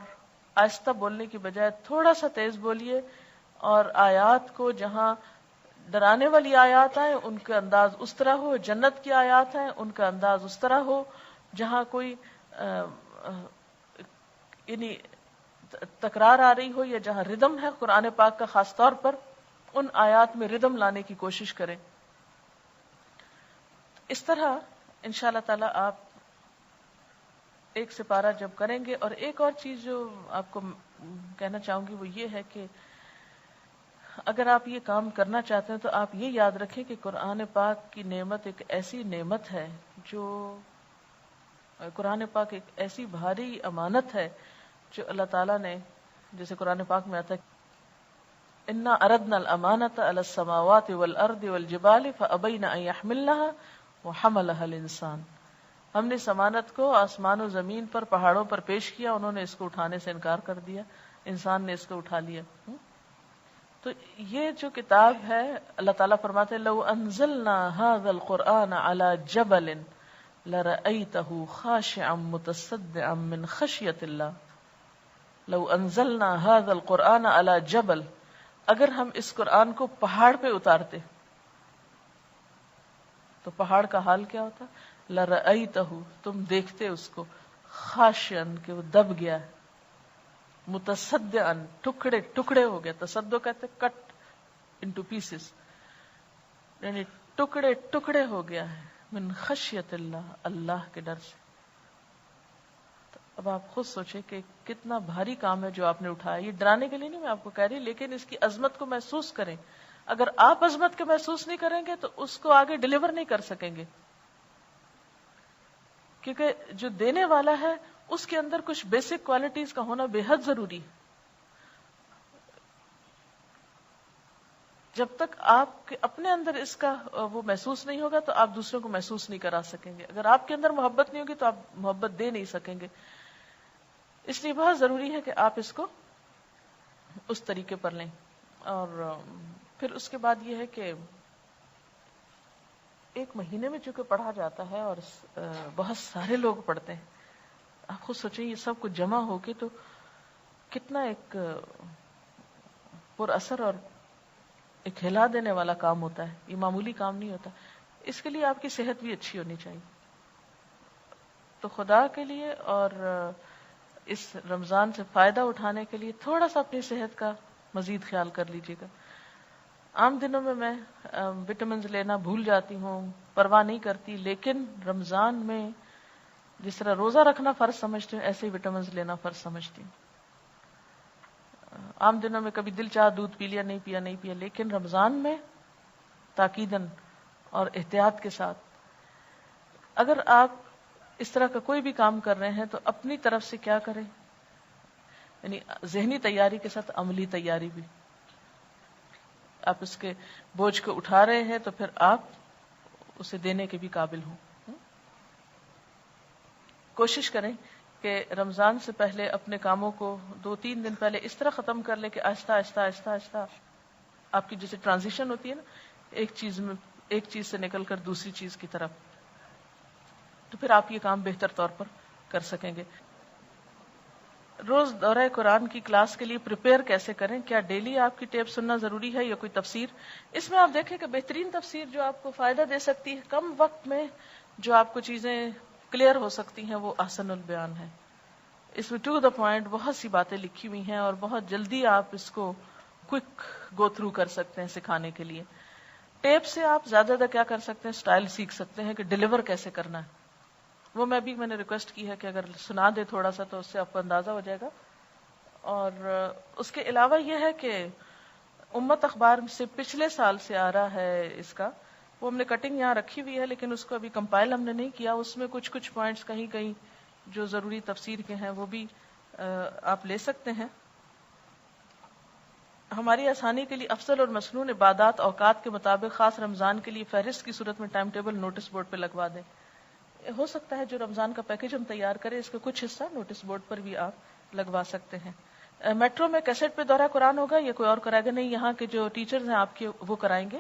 Speaker 1: آہستہ بولنے کی بجائے تھوڑا سا تیز بولیے، اور آیات کو جہاں ڈرانے والی آیات ہیں ان کا انداز اس طرح ہو، جنت کی آیات ہیں ان کا انداز اس طرح ہو، جہاں کوئی یعنی تکرار آ رہی ہو یا جہاں ردم ہے قرآن پاک کا خاص طور پر، ان آیات میں ردم لانے کی کوشش کریں. اس طرح انشاءاللہ تعالی آپ ایک سپارہ جب کریں گے. اور ایک اور چیز جو آپ کو کہنا چاہوں گی وہ یہ ہے کہ اگر آپ یہ کام کرنا چاہتے ہیں تو آپ یہ یاد رکھیں کہ قرآن پاک کی نعمت ایک ایسی نعمت ہے، جو قرآن پاک ایک ایسی بھاری امانت ہے جو اللہ تعالیٰ نے، جیسے قرآن پاک میں آتا ہے اِنَّا أَرَدْنَا الْأَمَانَةَ عَلَى السَّمَاوَاتِ وَالْأَرْضِ وَالْجِبَالِ فَأَبَيْنَ أَن يَحْمِلْنَهَا وَحَمَلَهَا الْإِنسَانُ. ہم نے ضمانت کو آسمان و زمین پر، پہاڑوں پر پیش کیا، انہوں نے اس کو اٹھانے سے انکار کر دیا، انسان نے اس کو اٹھا لیا. تو یہ جو کتاب ہے، اللہ تعالیٰ فرماتے ہیں لو انزلنا هذا القرآن على جبل لرأيته خاشعا متصدعا من خشية الله. لو انزلنا هذا القرآن على جبل، اگر ہم اس قرآن کو پہاڑ پہ اتارتے تو پہاڑ کا حال کیا ہوتا؟ لرأيته، تم دیکھتے اس کو، خاشعا، کہ وہ دب گیا ہے، متصدعا، ٹکڑے ٹکڑے ہو گیا. تصدع کہتے کٹ انٹو پیسز، یعنی ٹکڑے ٹکڑے ہو گیا ہے، من خشیت اللہ، اللہ کے ڈر سے. اب آپ خود سوچیں کہ کتنا بھاری کام ہے جو آپ نے اٹھایا. یہ ڈرانے کے لیے نہیں میں آپ کو کہہ رہی، لیکن اس کی عظمت کو محسوس کریں. اگر آپ عظمت کو محسوس نہیں کریں گے تو اس کو آگے ڈیلیور نہیں کر سکیں گے، کیونکہ جو دینے والا ہے اس کے اندر کچھ بیسک کوالٹیز کا ہونا بے حد ضروری ہے. جب تک آپ کے اپنے اندر اس کا وہ محسوس نہیں ہوگا تو آپ دوسروں کو محسوس نہیں کرا سکیں گے. اگر آپ کے اندر محبت نہیں ہوگی تو آپ محبت دے نہیں سکیں گے. اس لیے بہت ضروری ہے کہ آپ اس کو اس طریقے پر لیں. اور پھر اس کے بعد یہ ہے کہ ایک مہینے میں چونکہ پڑھا جاتا ہے اور بہت سارے لوگ پڑھتے ہیں، آپ خود سوچیں یہ سب کچھ جمع ہو کے تو کتنا ایک پر اثر اور ایک ہلا دینے والا کام ہوتا ہے. یہ معمولی کام نہیں ہوتا. اس کے لیے آپ کی صحت بھی اچھی ہونی چاہیے. تو خدا کے لیے اور اس رمضان سے فائدہ اٹھانے کے لیے تھوڑا سا اپنی صحت کا مزید خیال کر لیجیے گا. عام دنوں میں وٹامنز لینا بھول جاتی ہوں، پرواہ نہیں کرتی، لیکن رمضان میں جس طرح روزہ رکھنا فرض سمجھتی ہوں ایسے ہی وٹامنز لینا فرض سمجھتی ہوں. عام دنوں میں کبھی دل چاہ دودھ پی لیا، نہیں پیا، لیکن رمضان میں تاکیداً اور احتیاط کے ساتھ. اگر آپ اس طرح کا کوئی بھی کام کر رہے ہیں تو اپنی طرف سے کیا کریں، یعنی ذہنی تیاری کے ساتھ عملی تیاری بھی. آپ اس کے بوجھ کو اٹھا رہے ہیں تو پھر آپ اسے دینے کے بھی قابل ہوں. کوشش کریں کہ رمضان سے پہلے اپنے کاموں کو 2-3 دن پہلے اس طرح ختم کر لیں کہ آہستہ آہستہ آہستہ آہستہ آپ کی جیسے ٹرانزیشن ہوتی ہے نا، ایک چیز سے نکل کر دوسری چیز کی طرف، تو پھر آپ یہ کام بہتر طور پر کر سکیں گے. روز دورہ قرآن کی کلاس کے لیے پریپیئر کیسے کریں؟ کیا ڈیلی آپ کی ٹیپ سننا ضروری ہے یا کوئی تفسیر؟ اس میں آپ دیکھیں کہ بہترین تفسیر جو آپ کو فائدہ دے سکتی ہے، کم وقت میں جو آپ کو چیزیں کلیئر ہو سکتی ہیں، وہ احسن البیان ہے. اس میں ٹو دا پوائنٹ بہت سی باتیں لکھی ہوئی ہیں اور بہت جلدی آپ اس کو کوئک گو تھرو کر سکتے ہیں سکھانے کے لیے. ٹیپ سے آپ زیادہ کیا کر سکتے ہیں، سٹائل سیکھ سکتے ہیں کہ ڈیلیور کیسے کرنا ہے. وہ میں نے ریکویسٹ کی ہے کہ اگر سنا دے تھوڑا سا تو اس سے آپ کو اندازہ ہو جائے گا. اور اس کے علاوہ یہ ہے کہ امت اخبار سے پچھلے سال سے آ رہا ہے اس کا وہ ہم نے کٹنگ یہاں رکھی ہوئی ہے لیکن اس کو ابھی کمپائل ہم نے نہیں کیا. اس میں کچھ پوائنٹس کہیں کہیں جو ضروری تفسیر کے ہیں وہ بھی آپ لے سکتے ہیں. ہماری آسانی کے لیے افضل اور مسنون عبادات اوقات کے مطابق خاص رمضان کے لیے فہرست کی صورت میں ٹائم ٹیبل نوٹس بورڈ پہ لگوا دیں. ہو سکتا ہے جو رمضان کا پیکج ہم تیار کریں اس کا کچھ حصہ نوٹس بورڈ پر بھی آپ لگوا سکتے ہیں. میٹرو میں کیسٹ پہ دورہ قرآن ہوگا یا کوئی اور کرائے گا؟ نہیں, یہاں کے جو ٹیچرز ہیں آپ کے وہ کرائیں گے,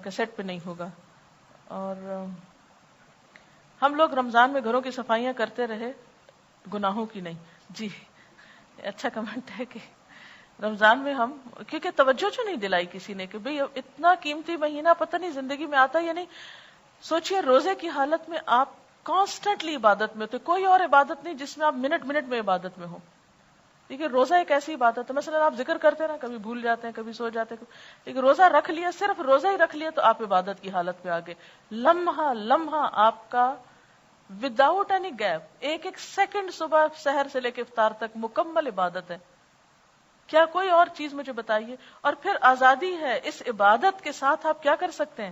Speaker 1: کیسٹ پہ نہیں ہوگا. اور ہم لوگ رمضان میں گھروں کی صفائیاں کرتے رہے, گناہوں کی نہیں. جی اچھا کمنٹ ہے کہ رمضان میں ہم, کیونکہ توجہ جو نہیں دلائی کسی نے کہ بھئی اتنا قیمتی مہینہ پتہ نہیں زندگی میں آتا یا نہیں. سوچئے روزے کی حالت میں آپ کانسٹنٹلی عبادت میں, تو کوئی اور عبادت نہیں جس میں آپ منٹ منٹ میں عبادت میں ہو. دیکھیے روزہ ایک ایسی عبادت ہے, مثلا آپ ذکر کرتے ہیں, کبھی بھول جاتے ہیں, کبھی سو جاتے ہیں, لیکن روزہ رکھ لیا, صرف روزہ ہی رکھ لیا تو آپ عبادت کی حالت میں آگے. لمحہ لمحہ آپ کا وداؤٹ اینی گیپ, ایک ایک سیکنڈ صبح سحر سے لے کے افطار تک مکمل عبادت ہے. کیا کوئی اور چیز مجھے بتائیے؟ اور پھر آزادی ہے, اس عبادت کے ساتھ آپ کیا کر سکتے ہیں؟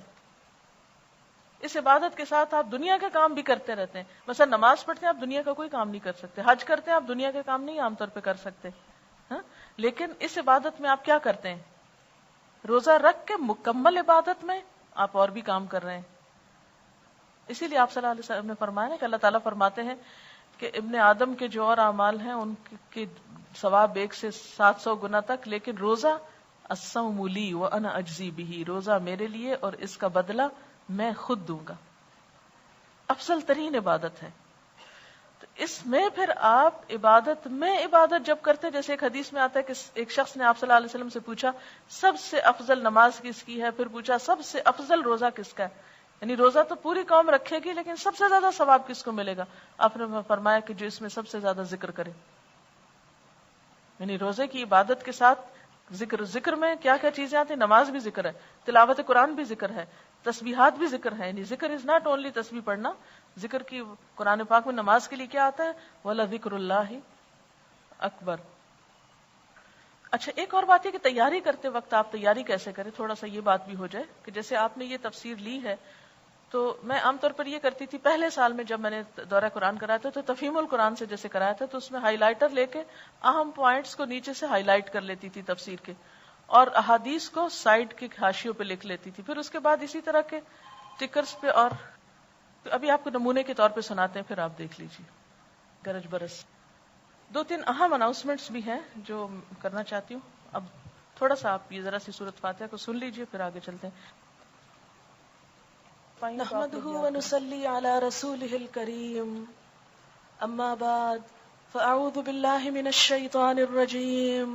Speaker 1: اس عبادت کے ساتھ آپ دنیا کے کام بھی کرتے رہتے ہیں. مثلا نماز پڑھتے ہیں, آپ دنیا کا کوئی کام نہیں کر سکتے. حج کرتے ہیں, آپ دنیا کے کام نہیں عام طور پہ کر سکتے. لیکن اس عبادت میں آپ کیا کرتے ہیں؟ روزہ رکھ کے مکمل عبادت میں آپ اور بھی کام کر رہے ہیں. اسی لیے آپ صلی اللہ علیہ وسلم نے فرمایا کہ اللہ تعالیٰ فرماتے ہیں کہ ابن آدم کے جو اور اعمال ہیں ان کے ثواب 1 سے 700 گنا تک, لیکن روزہ الصوم لی وانا اجزی بہ, روزہ میرے لیے اور اس کا بدلہ میں خود دوں گا. افضل ترین عبادت ہے. تو اس میں پھر آپ عبادت میں عبادت جب کرتے, جیسے ایک حدیث میں آتا ہے کہ ایک شخص نے آپ صلی اللہ علیہ وسلم سے پوچھا سب سے افضل نماز کس کی ہے, پھر پوچھا سب سے افضل روزہ کس کا ہے. یعنی روزہ تو پوری قوم رکھے گی لیکن سب سے زیادہ ثواب کس کو ملے گا؟ آپ نے فرمایا کہ جو اس میں سب سے زیادہ ذکر کرے. یعنی روزے کی عبادت کے ساتھ ذکر میں کیا کیا چیزیں آتی ہیں؟ نماز بھی ذکر ہے, تلاوت قرآن بھی ذکر ہے, تسبیحات بھی ذکر ہے. یعنی ذکر از ناٹ اونلی تسبیح پڑھنا, ذکر کی قرآن پاک میں نماز کے لیے کیا آتا ہے؟ وَلَذِكْرُ اللَّهِ اکبر. اچھا ایک اور بات ہے کہ تیاری کرتے وقت آپ تیاری کیسے کریں, تھوڑا سا یہ بات بھی ہو جائے کہ جیسے آپ نے یہ تفسیر لی ہے, تو میں عام طور پر یہ کرتی تھی پہلے سال میں جب میں نے دورہ قرآن کرایا تھا تو تفہیم القرآن سے جیسے کرایا تھا, تو اس میں ہائی لائٹر لے کے اہم پوائنٹس کو نیچے سے ہائی لائٹ کر لیتی تھی تفسیر کے, اور احادیث کو سائڈ کے حاشیوں پہ لکھ لیتی تھی. پھر اس کے بعد اسی طرح کے ٹکرز پہ, اور ابھی آپ کو نمونے کے طور پہ سناتے ہیں, پھر آپ دیکھ لیجیے. گرج برس 2-3 اہم اناؤنسمنٹس بھی ہیں جو کرنا چاہتی ہوں. اب تھوڑا سا آپ یہ ذرا سی سورۃ فاتحہ کو سن لیجیے, پھر آگے چلتے ہیں. نحمده ونصلي على رسوله الكريم, اما بعد فاعوذ بالله من الشيطان الرجيم,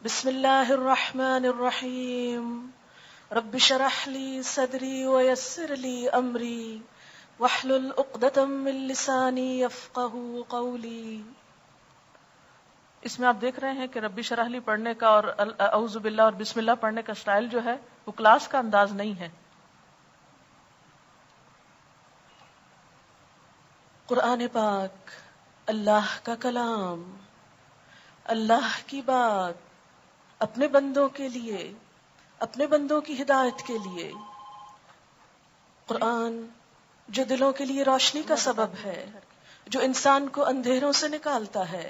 Speaker 1: بسم الله الرحمن الرحيم, رب اشرح لي صدري ويسر لي امري واحلل عقدة من لساني يفقهوا قولي. اس میں آپ دیکھ رہے ہیں کہ رب اشرح لی پڑھنے کا اور اعوذ باللہ اور بسم اللہ پڑھنے کا سٹائل جو ہے وہ کلاس کا انداز نہیں ہے. قرآن پاک اللہ کا کلام, اللہ کی بات, اپنے بندوں کے لیے, اپنے بندوں کی ہدایت کے لیے. قرآن جو دلوں کے لیے روشنی کا سبب ہے, جو انسان کو اندھیروں سے نکالتا ہے,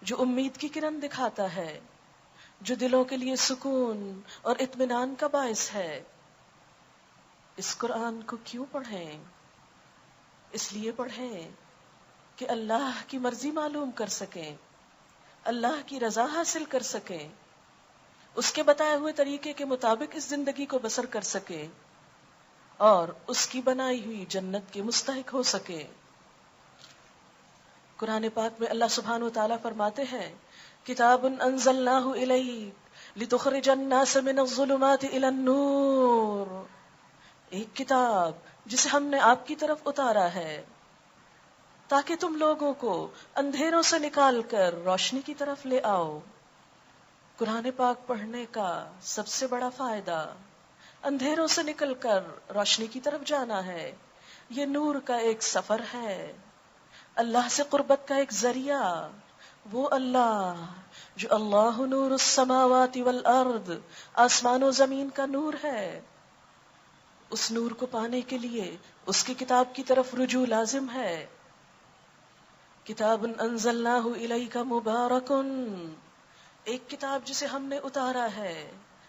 Speaker 1: جو امید کی کرن دکھاتا ہے, جو دلوں کے لیے سکون اور اطمینان کا باعث ہے. اس قرآن کو کیوں پڑھیں؟ اس لیے پڑھیں کہ اللہ کی مرضی معلوم کر سکیں, اللہ کی رضا حاصل کر سکیں, اس کے بتائے ہوئے طریقے کے مطابق اس زندگی کو بسر کر سکیں اور اس کی بنائی ہوئی جنت کے مستحق ہو سکے. قرآن پاک میں اللہ سبحانہ وتعالیٰ فرماتے ہیں کتاب انزلناہ الیک لتخرج الناس من الظلمات الی النور, ایک کتاب جسے ہم نے آپ کی طرف اتارا ہے تاکہ تم لوگوں کو اندھیروں سے نکال کر روشنی کی طرف لے آؤ. قرآن پاک پڑھنے کا سب سے بڑا فائدہ اندھیروں سے نکل کر روشنی کی طرف جانا ہے. یہ نور کا ایک سفر ہے, اللہ سے قربت کا ایک ذریعہ. وہ اللہ جو اللہ نور السماوات والارض, آسمان و زمین کا نور ہے.
Speaker 2: اس نور کو پانے کے لیے اس کی کتاب کی طرف رجوع لازم ہے. کتاب انزلناہ الیک مبارک، ایک کتاب جسے ہم نے اتارا ہے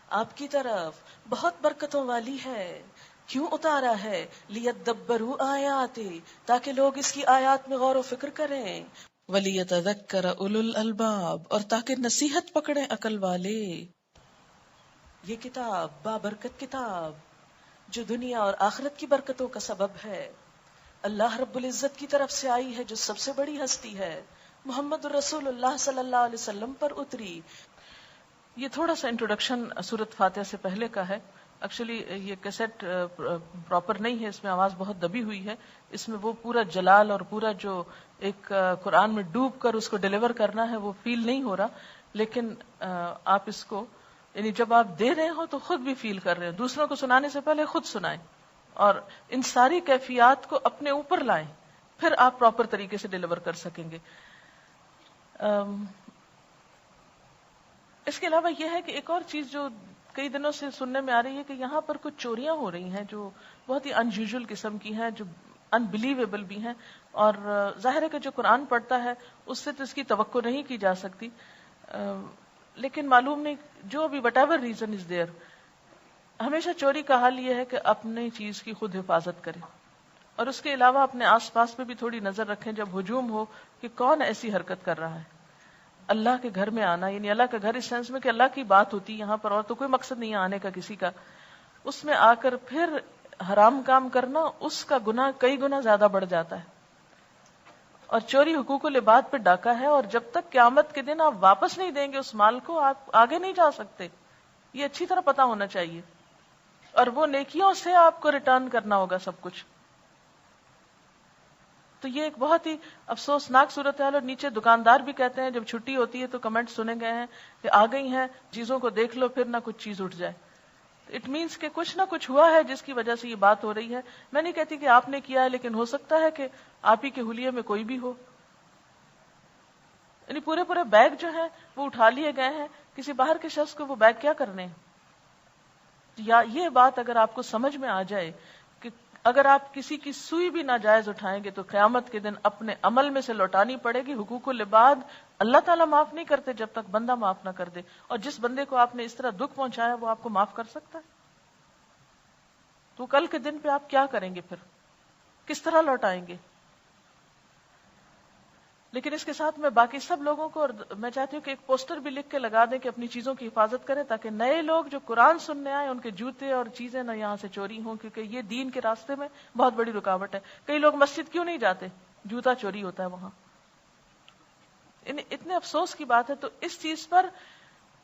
Speaker 2: آپ کی طرف، بہت برکتوں والی ہے. کیوں اتارا ہے؟ لیدبروا آیاتہ، تاکہ لوگ اس کی آیات میں غور و فکر کریں. ولیتذکر اولو الالباب، اور تاکہ نصیحت پکڑیں عقل والے. یہ کتاب بابرکت کتاب جو دنیا اور آخرت کی برکتوں کا سبب ہے، اللہ رب العزت کی طرف سے آئی ہے جو سب سے بڑی ہستی ہے، محمد رسول اللہ صلی اللہ علیہ وسلم پر اتری.
Speaker 1: یہ تھوڑا سا انٹروڈکشن سورۃ فاتحہ سے پہلے کا ہے. ایکچولی یہ کیسٹ پراپر نہیں ہے، اس میں آواز بہت دبی ہوئی ہے. اس میں وہ پورا جلال اور پورا جو ایک قرآن میں ڈوب کر اس کو ڈیلیور کرنا ہے وہ فیل نہیں ہو رہا. لیکن آپ اس کو یعنی جب آپ دے رہے ہو تو خود بھی فیل کر رہے ہو. دوسروں کو سنانے سے پہلے خود سنائیں اور ان ساری کیفیات کو اپنے اوپر لائیں، پھر آپ پراپر طریقے سے ڈیلیور کر سکیں گے. اس کے علاوہ یہ ہے کہ ایک اور چیز جو کئی دنوں سے سننے میں آ رہی ہے کہ یہاں پر کچھ چوریاں ہو رہی ہیں جو بہت ہی انیوژل قسم کی ہیں، جو انبلیویبل بھی ہیں. اور ظاہر ہے کہ جو قرآن پڑھتا ہے اس سے تو اس کی توقع نہیں کی جا سکتی، لیکن معلوم نہیں جو بھی what ever reason is there, ہمیشہ چوری کا حال یہ ہے کہ اپنی چیز کی خود حفاظت کریں اور اس کے علاوہ اپنے آس پاس پہ بھی تھوڑی نظر رکھیں جب ہجوم ہو کہ کون ایسی حرکت کر رہا ہے. اللہ کے گھر میں آنا، یعنی اللہ کا گھر اس سینس میں کہ اللہ کی بات ہوتی ہے یہاں پر، اور تو کوئی مقصد نہیں ہے آنے کا کسی کا، اس میں آ کر پھر حرام کام کرنا، اس کا گناہ کئی گنا زیادہ بڑھ جاتا ہے. اور چوری حقوق العباد پہ ڈاکہ ہے، اور جب تک قیامت کے دن آپ واپس نہیں دیں گے اس مال کو آپ آگے نہیں جا سکتے. یہ اچھی طرح پتا ہونا چاہیے، اور وہ نیکیوں سے آپ کو ریٹرن کرنا ہوگا سب کچھ. تو یہ ایک بہت ہی افسوسناک صورتحال. اور نیچے دکاندار بھی کہتے ہیں جب چھٹی ہوتی ہے تو کمنٹ سنے گئے ہیں کہ آ گئی ہیں چیزوں کو دیکھ لو پھر نہ کچھ چیز اٹھ جائے. اٹ مینس کہ کچھ نہ کچھ ہوا ہے جس کی وجہ سے یہ بات ہو رہی ہے. میں نہیں کہتی کہ آپ نے کیا ہے، لیکن ہو سکتا ہے کہ آپ ہی کے حلیے میں کوئی بھی ہو. یعنی پورے پورے بیگ جو ہیں وہ اٹھا لیے گئے ہیں، کسی باہر کے شخص کو وہ بیگ کیا کرنے ہیں. یا یہ بات اگر آپ کو سمجھ میں آ جائے کہ اگر آپ کسی کی سوئی بھی ناجائز اٹھائیں گے تو قیامت کے دن اپنے عمل میں سے لوٹانی پڑے گی. حقوق العباد اللہ تعالیٰ معاف نہیں کرتے جب تک بندہ معاف نہ کر دے، اور جس بندے کو آپ نے اس طرح دکھ پہنچایا وہ آپ کو معاف کر سکتا ہے؟ تو کل کے دن پہ آپ کیا کریں گے؟ پھر کس طرح لوٹائیں گے؟ لیکن اس کے ساتھ میں باقی سب لوگوں کو، اور میں چاہتی ہوں کہ ایک پوسٹر بھی لکھ کے لگا دیں کہ اپنی چیزوں کی حفاظت کریں، تاکہ نئے لوگ جو قرآن سننے آئے ان کے جوتے اور چیزیں نہ یہاں سے چوری ہوں، کیونکہ یہ دین کے راستے میں بہت بڑی رکاوٹ ہے. کئی لوگ مسجد کیوں نہیں جاتے؟ جوتا چوری ہوتا ہے وہاں. اتنے افسوس کی بات ہے. تو اس چیز پر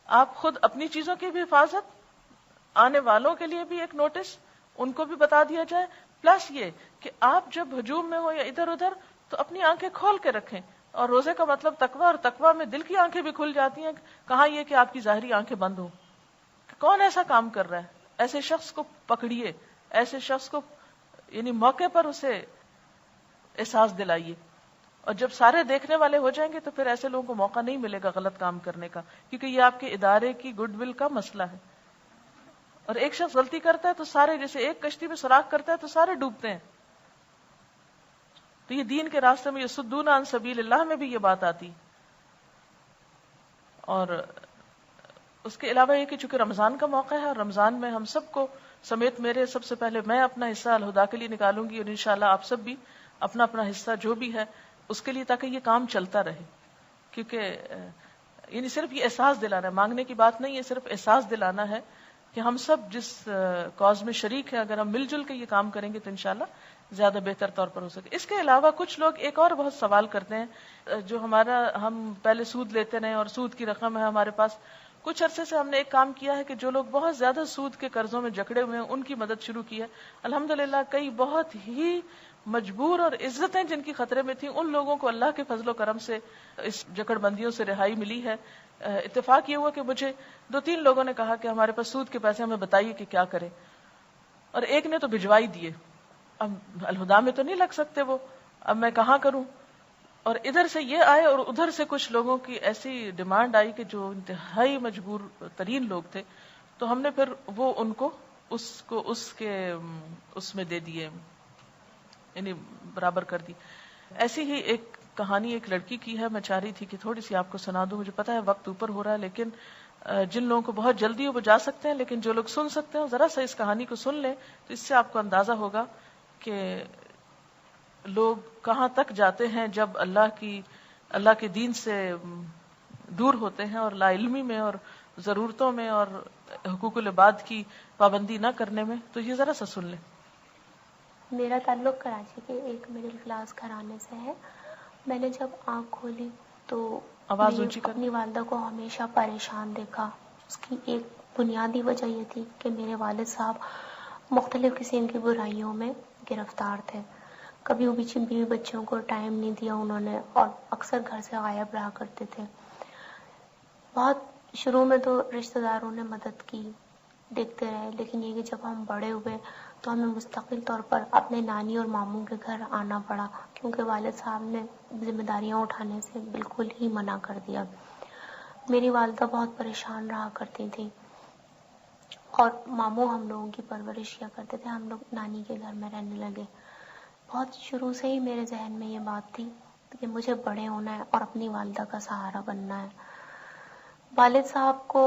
Speaker 1: آپ خود اپنی چیزوں کی بھی حفاظت، آنے والوں کے لیے بھی ایک نوٹس ان کو بھی بتا دیا جائے، پلس یہ کہ آپ جب ہجوم میں ہو یا ادھر ادھر تو اپنی آنکھیں کھول کے رکھیں. اور روزے کا مطلب تقویٰ، اور تقویٰ میں دل کی آنکھیں بھی کھل جاتی ہیں. کہاں یہ کہ آپ کی ظاہری آنکھیں بند ہوں. کون ایسا کام کر رہا ہے؟ ایسے شخص کو پکڑیے، ایسے شخص کو یعنی موقع پر اسے احساس دلائیے. اور جب سارے دیکھنے والے ہو جائیں گے تو پھر ایسے لوگوں کو موقع نہیں ملے گا غلط کام کرنے کا، کیونکہ یہ آپ کے ادارے کی گڈ ول کا مسئلہ ہے. اور ایک شخص غلطی کرتا ہے تو سارے، جیسے ایک کشتی میں سوراخ کرتا ہے تو سارے ڈوبتے ہیں. تو یہ دین کے راستے میں یصدون عن سبیل اللہ میں بھی یہ بات آتی. اور اس کے علاوہ یہ کہ چونکہ رمضان کا موقع ہے، اور رمضان میں ہم سب کو سمیت میرے سب سے پہلے میں اپنا حصہ الہدا کے لیے نکالوں گی، اور انشاءاللہ آپ سب بھی اپنا اپنا حصہ جو بھی ہے اس کے لیے، تاکہ یہ کام چلتا رہے. کیونکہ یعنی صرف یہ احساس دلانا ہے، مانگنے کی بات نہیں ہے، صرف احساس دلانا ہے کہ ہم سب جس کاز میں شریک ہیں اگر ہم مل جل کے یہ کام کریں گے تو انشاءاللہ زیادہ بہتر طور پر ہو سکے. اس کے علاوہ کچھ لوگ ایک اور بہت سوال کرتے ہیں، جو ہم پہلے سود لیتے رہے اور سود کی رقم ہے ہمارے پاس. کچھ عرصے سے ہم نے ایک کام کیا ہے کہ جو لوگ بہت زیادہ سود کے قرضوں میں جکڑے ہوئے ہیں ان کی مدد شروع کی ہے. الحمدللہ کئی بہت ہی مجبور اور عزتیں جن کی خطرے میں تھیں ان لوگوں کو اللہ کے فضل و کرم سے اس جکڑ بندیوں سے رہائی ملی ہے. اتفاق یہ ہوا کہ مجھے 2-3 لوگوں نے کہا کہ ہمارے پاس سود کے پیسے، ہمیں بتائیے کہ کیا کریں. اور ایک نے تو بھجوائی دیے. اب الہدا میں تو نہیں لگ سکتے وہ، اب میں کہاں کروں. اور ادھر سے یہ آئے اور ادھر سے کچھ لوگوں کی ایسی ڈیمانڈ آئی کہ جو انتہائی مجبور ترین لوگ تھے. تو ہم نے پھر وہ ان کو اس کو اس کے اس میں دے دیے، یعنی برابر کر دی. ایسی ہی ایک کہانی ایک لڑکی کی ہے، میں چاہ رہی تھی کہ تھوڑی سی آپ کو سنا دوں. مجھے پتا ہے وقت اوپر ہو رہا ہے، لیکن جن لوگوں کو بہت جلدی ہو وہ جا سکتے ہیں، لیکن جو لوگ سن سکتے ہیں ذرا سا اس کہانی کو سن لیں تو اس سے آپ کو اندازہ ہوگا کہ لوگ کہاں تک جاتے ہیں جب اللہ کے دین سے دور ہوتے ہیں، اور لا علمی میں اور ضرورتوں میں اور حقوق العباد کی پابندی نہ کرنے میں. تو یہ ذرا سا سن لیں.
Speaker 3: میرا تعلق کراچی کے ایک مڈل کلاس گھرانے سے ہے. میں نے جب آنکھ کھولی تو
Speaker 1: آواز
Speaker 3: میں
Speaker 1: اونچی کر.
Speaker 3: اپنی والدہ کو ہمیشہ پریشان دیکھا. اس کی ایک بنیادی وجہ یہ تھی کہ میرے والد صاحب مختلف قسم کی برائیوں میں گرفتار تھے. کبھی بیوی بچوں کو ٹائم نہیں دیا انہوں نے، اور اکثر گھر سے غائب رہا کرتے تھے. بہت شروع میں تو رشتہ داروں نے مدد کی، دیکھتے رہے، لیکن یہ کہ جب ہم بڑے ہوئے تو ہمیں مستقل طور پر اپنے نانی اور ماموں کے گھر آنا پڑا، کیونکہ والد صاحب نے ذمہ داریاں اٹھانے سے بالکل ہی منع کر دیا. میری والدہ بہت پریشان رہا کرتی تھی، اور ماموں ہم لوگوں کی پرورش کیا کرتے تھے. ہم لوگ نانی کے گھر میں رہنے لگے. بہت شروع سے ہی میرے ذہن میں یہ بات تھی کہ مجھے بڑے ہونا ہے اور اپنی والدہ کا سہارا بننا ہے. والد صاحب کو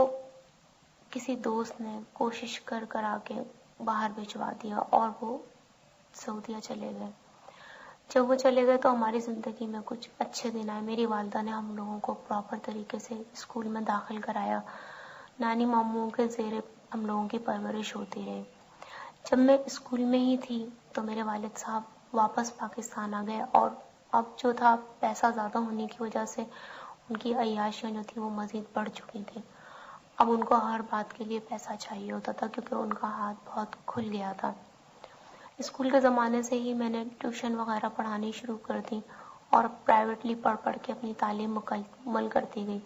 Speaker 3: کسی دوست نے کوشش کرا کے باہر بھجوا دیا اور وہ سعودیہ چلے گئے. جب وہ چلے گئے تو ہماری زندگی میں کچھ اچھے دن آئے. میری والدہ نے ہم لوگوں کو پراپر طریقے سے اسکول میں داخل کرایا. نانی ماموں کے زیر ہم لوگوں کی پرورش ہوتی رہی. جب میں اسکول میں ہی تھی تو میرے والد صاحب واپس پاکستان آ گئے، اور اب جو تھا پیسہ زیادہ ہونے کی وجہ سے ان کی عیاشیاں جو تھی وہ مزید بڑھ چکی تھی. اب ان کو ہر بات کے لیے پیسہ چاہیے ہوتا تھا، کیونکہ ان کا ہاتھ بہت کھل گیا تھا. اسکول کے زمانے سے ہی میں نے ٹیوشن وغیرہ پڑھانی شروع کر دی، اور پرائیویٹلی پڑھ کے اپنی تعلیم مکمل کرتی گئی.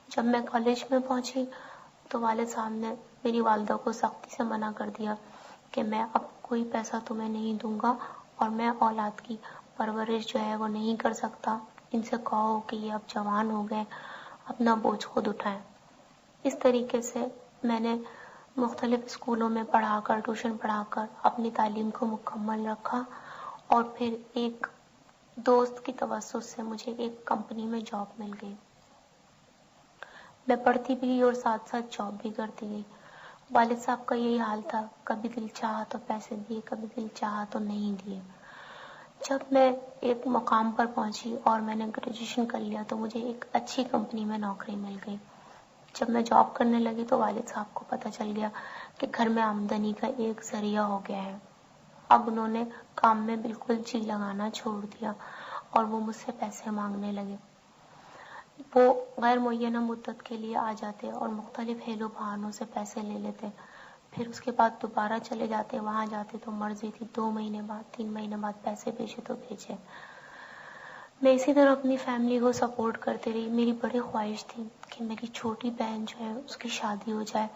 Speaker 3: جب میں کالج میں پہنچی تو والد صاحب نے میری والدہ کو سختی سے منع کر دیا کہ میں اب کوئی پیسہ تمہیں نہیں دوں گا، اور میں اولاد کی پرورش جو ہے وہ نہیں کر سکتا. ان سے کہو کہ یہ اب جوان ہو گئے، اپنا بوجھ خود اٹھائیں. اس طریقے سے میں نے مختلف اسکولوں میں پڑھا کر، ٹیوشن پڑھا کر اپنی تعلیم کو مکمل رکھا. اور پھر ایک دوست کی توسط سے مجھے ایک کمپنی میں جاب مل گئی. میں پڑھتی بھی گئی اور ساتھ ساتھ جاب بھی کرتی گئی. والد صاحب کا یہی حال تھا، کبھی دل چاہا تو پیسے دیے، کبھی دل چاہا تو نہیں دیے. جب میں ایک مقام پر پہنچی اور میں نے گریجویشن کر لیا تو مجھے ایک اچھی کمپنی میں نوکری مل گئی. جب میں جاب کرنے لگی تو والد صاحب کو پتہ چل گیا کہ گھر میں آمدنی کا ایک ذریعہ ہو گیا ہے. اب انہوں نے کام میں بالکل جی لگانا چھوڑ دیا اور وہ مجھ سے پیسے مانگنے لگے. وہ غیر معینہ مدت کے لیے آ جاتے اور مختلف ہیلو بہانوں سے پیسے لے لیتے، پھر اس کے بعد دوبارہ چلے جاتے. وہاں جاتے تو مرضی تھی 2 مہینے بعد 3 مہینے بعد پیسے بھیجے تو بھیجے. میں اسی طرح اپنی فیملی کو سپورٹ کرتی رہی. میری بڑی خواہش تھی کہ میری چھوٹی بہن جو ہے اس کی شادی ہو جائے،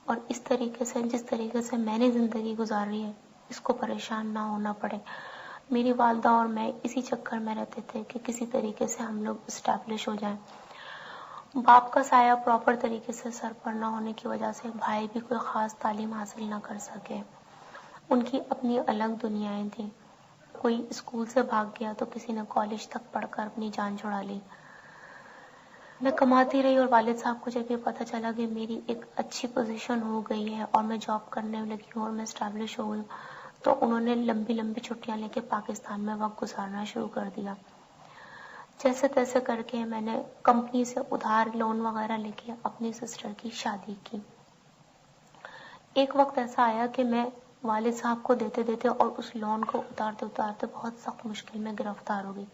Speaker 3: اور اس طریقے سے جس طریقے سے میں نے زندگی گزاری ہے اس کو پریشان نہ ہونا پڑے. میری والدہ اور میں اسی چکر میں رہتے تھے کہ کسی طریقے سے ہم لوگ اسٹیبلش ہو جائیں. باپ کا سایہ پراپر طریقے سے سر پر نہ ہونے کی وجہ سے بھائی بھی کوئی خاص تعلیم حاصل نہ کر سکے. ان کی اپنی الگ دنیایں تھیں. کوئی اسکول سے بھاگ گیا تو کسی نے کالج تک پڑھ کر اپنی جان چھڑا لی. میں کماتی رہی، اور والد صاحب کو جب یہ پتہ چلا کہ میری ایک اچھی پوزیشن ہو گئی ہے اور میں جاب کرنے لگی ہوں اور میں اسٹیبلش ہو گئی ہوں، تو انہوں نے لمبی لمبی چھٹیاں لے کے پاکستان میں وقت گزارنا شروع کر دیا. جیسے تیسے کر کے میں نے کمپنی سے ادھار لون وغیرہ لے کے اپنی سسٹر کی شادی کی. ایک وقت ایسا آیا کہ میں والد صاحب کو دیتے دیتے اور اس لون کو اتارتے اتارتے بہت سخت مشکل میں گرفتار ہو گئی.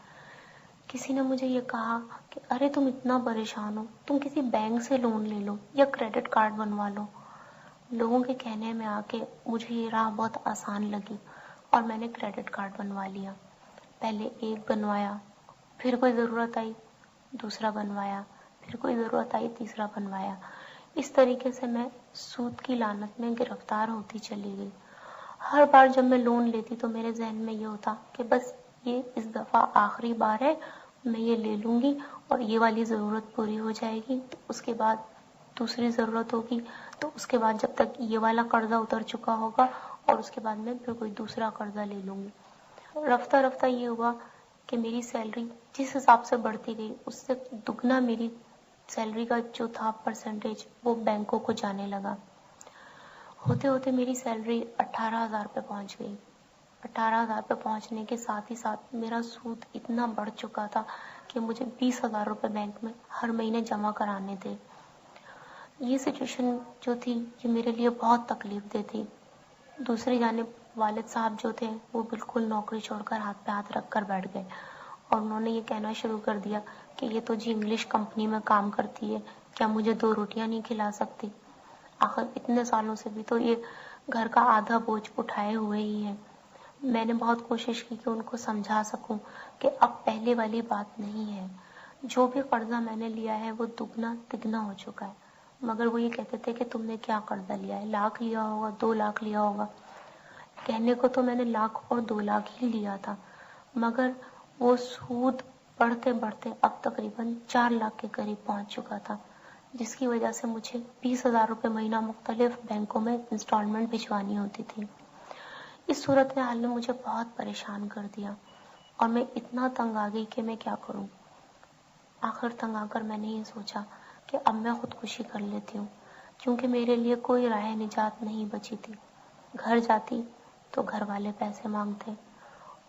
Speaker 3: کسی نے مجھے یہ کہا کہ ارے تم اتنا پریشان ہو، تم کسی بینک سے لون لے لو یا کریڈٹ کارڈ بنوا لو. لوگوں کے کہنے میں آ کے مجھے یہ راہ بہت آسان لگی اور میں نے کریڈٹ کارڈ بنوا لیا. پہلے ایک بنوایا، پھر کوئی ضرورت آئی دوسرا بنوایا، پھر کوئی ضرورت آئی تیسرا بنوایا. اس طریقے سے میں سود کی لعنت میں گرفتار ہوتی چلی گئی. ہر بار جب میں لون لیتی تو میرے ذہن میں یہ ہوتا کہ بس یہ اس دفعہ آخری بار ہے، میں یہ لے لوں گی اور یہ والی ضرورت پوری ہو جائے گی تو اس کے بعد دوسری ضرورت ہوگی تو اس کے بعد جب تک یہ والا قرضہ اتر چکا ہوگا اور اس کے بعد میں پھر کوئی دوسرا قرضہ لے لوں گی. رفتہ رفتہ یہ ہوا کہ میری سیلری جس حساب سے بڑھتی گئی اس سے دگنا میری سیلری کا جو تھا پرسنٹیج وہ بینکوں کو جانے لگا. ہوتے ہوتے میری سیلری 18,000 روپے پہنچ گئی. 18,000 روپے پہنچنے کے ساتھ ہی ساتھ میرا سود اتنا بڑھ چکا تھا کہ مجھے 20,000 روپے بینک میں ہر مہینے جمع کرانے تھے. یہ سچویشن جو تھی یہ میرے لیے بہت تکلیف دہ تھی. دوسری جانب والد صاحب جو تھے وہ بالکل نوکری چھوڑ کر ہاتھ پہ ہاتھ رکھ کر بیٹھ گئے اور انہوں نے یہ کہنا شروع کر دیا کہ یہ تو جی انگلش کمپنی میں کام کرتی ہے, کیا مجھے 2 روٹیاں نہیں کھلا سکتی؟ آخر اتنے سالوں سے بھی تو یہ گھر کا آدھا بوجھ اٹھائے ہوئے ہی ہیں. میں نے بہت کوشش کی کہ ان کو سمجھا سکوں کہ اب پہلے والی بات نہیں ہے, جو بھی قرضہ میں نے لیا ہے وہ دگنا تگنا ہو چکا ہے. مگر وہ یہ کہتے تھے کہ تم نے کیا قرضہ لیا ہے, 1,00,000 لیا ہوگا, 2,00,000 لیا ہوگا. کہنے کو تو میں نے 1,00,000 اور 2,00,000 ہی لیا تھا, مگر وہ سود بڑھتے بڑھتے اب تقریباً 4,00,000 کے قریب پہنچ چکا تھا, جس کی وجہ سے مجھے 20,000 روپے مہینہ مختلف بینکوں میں انسٹالمنٹ بھجوانی ہوتی تھی. اس صورت حال نے مجھے بہت پریشان کر دیا اور میں اتنا تنگ آ گئی کہ میں کیا کروں. آخر تنگ آ کر میں نے یہ سوچا کہ اب میں خودکشی کر لیتی ہوں, کیونکہ میرے لیے کوئی راہ نجات نہیں بچی تھی. گھر جاتی تو گھر والے پیسے مانگتے,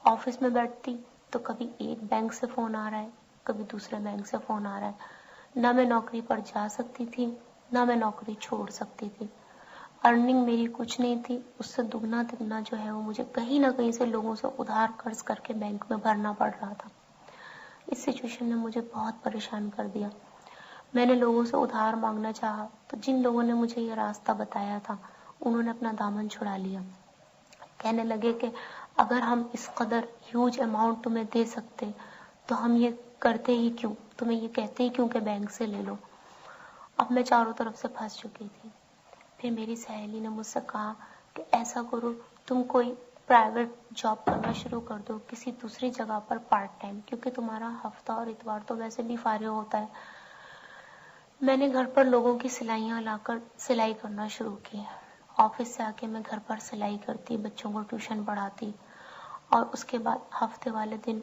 Speaker 3: آفس میں بیٹھتی تو کبھی ایک بینک سے فون آ رہا ہے, کبھی دوسرے بینک سے فون آ رہا ہے. نہ میں نوکری پر جا سکتی تھی نہ میں نوکری چھوڑ سکتی تھی. ارننگ میری کچھ نہیں تھی, اس سے دگنا تگنا جو ہے وہ مجھے کہیں نہ کہیں سے لوگوں سے ادھار قرض کر کے بینک میں بھرنا پڑ رہا تھا. اس سچویشن نے مجھے بہت پریشان کر دیا. میں نے لوگوں سے ادھار مانگنا چاہا تو جن لوگوں نے مجھے یہ راستہ بتایا تھا انہوں نے اپنا دامن چھڑا لیا. کہنے لگے کہ اگر ہم اس قدر ہیوج اماؤنٹ تمہیں دے سکتے تو ہم یہ کرتے ہی کیوں, تمہیں یہ کہتے ہی کیوں کہ بینک سے لے لو. اب میں چاروں طرف سے پھنس چکی تھی. پھر میری سہیلی نے مجھ سے کہا کہ ایسا کرو تم کوئی پرائیویٹ جاب کرنا شروع کر دو کسی دوسری جگہ پر پارٹ ٹائم, کیونکہ تمہارا ہفتہ اور اتوار تو ویسے بھی فارغ ہوتا ہے. میں نے گھر پر لوگوں کی سلائیاں لا کر سلائی کرنا شروع کی. آفس سے آ کے میں گھر پر سلائی کرتی, بچوں کو ٹیوشن پڑھاتی اور اس کے بعد ہفتے والے دن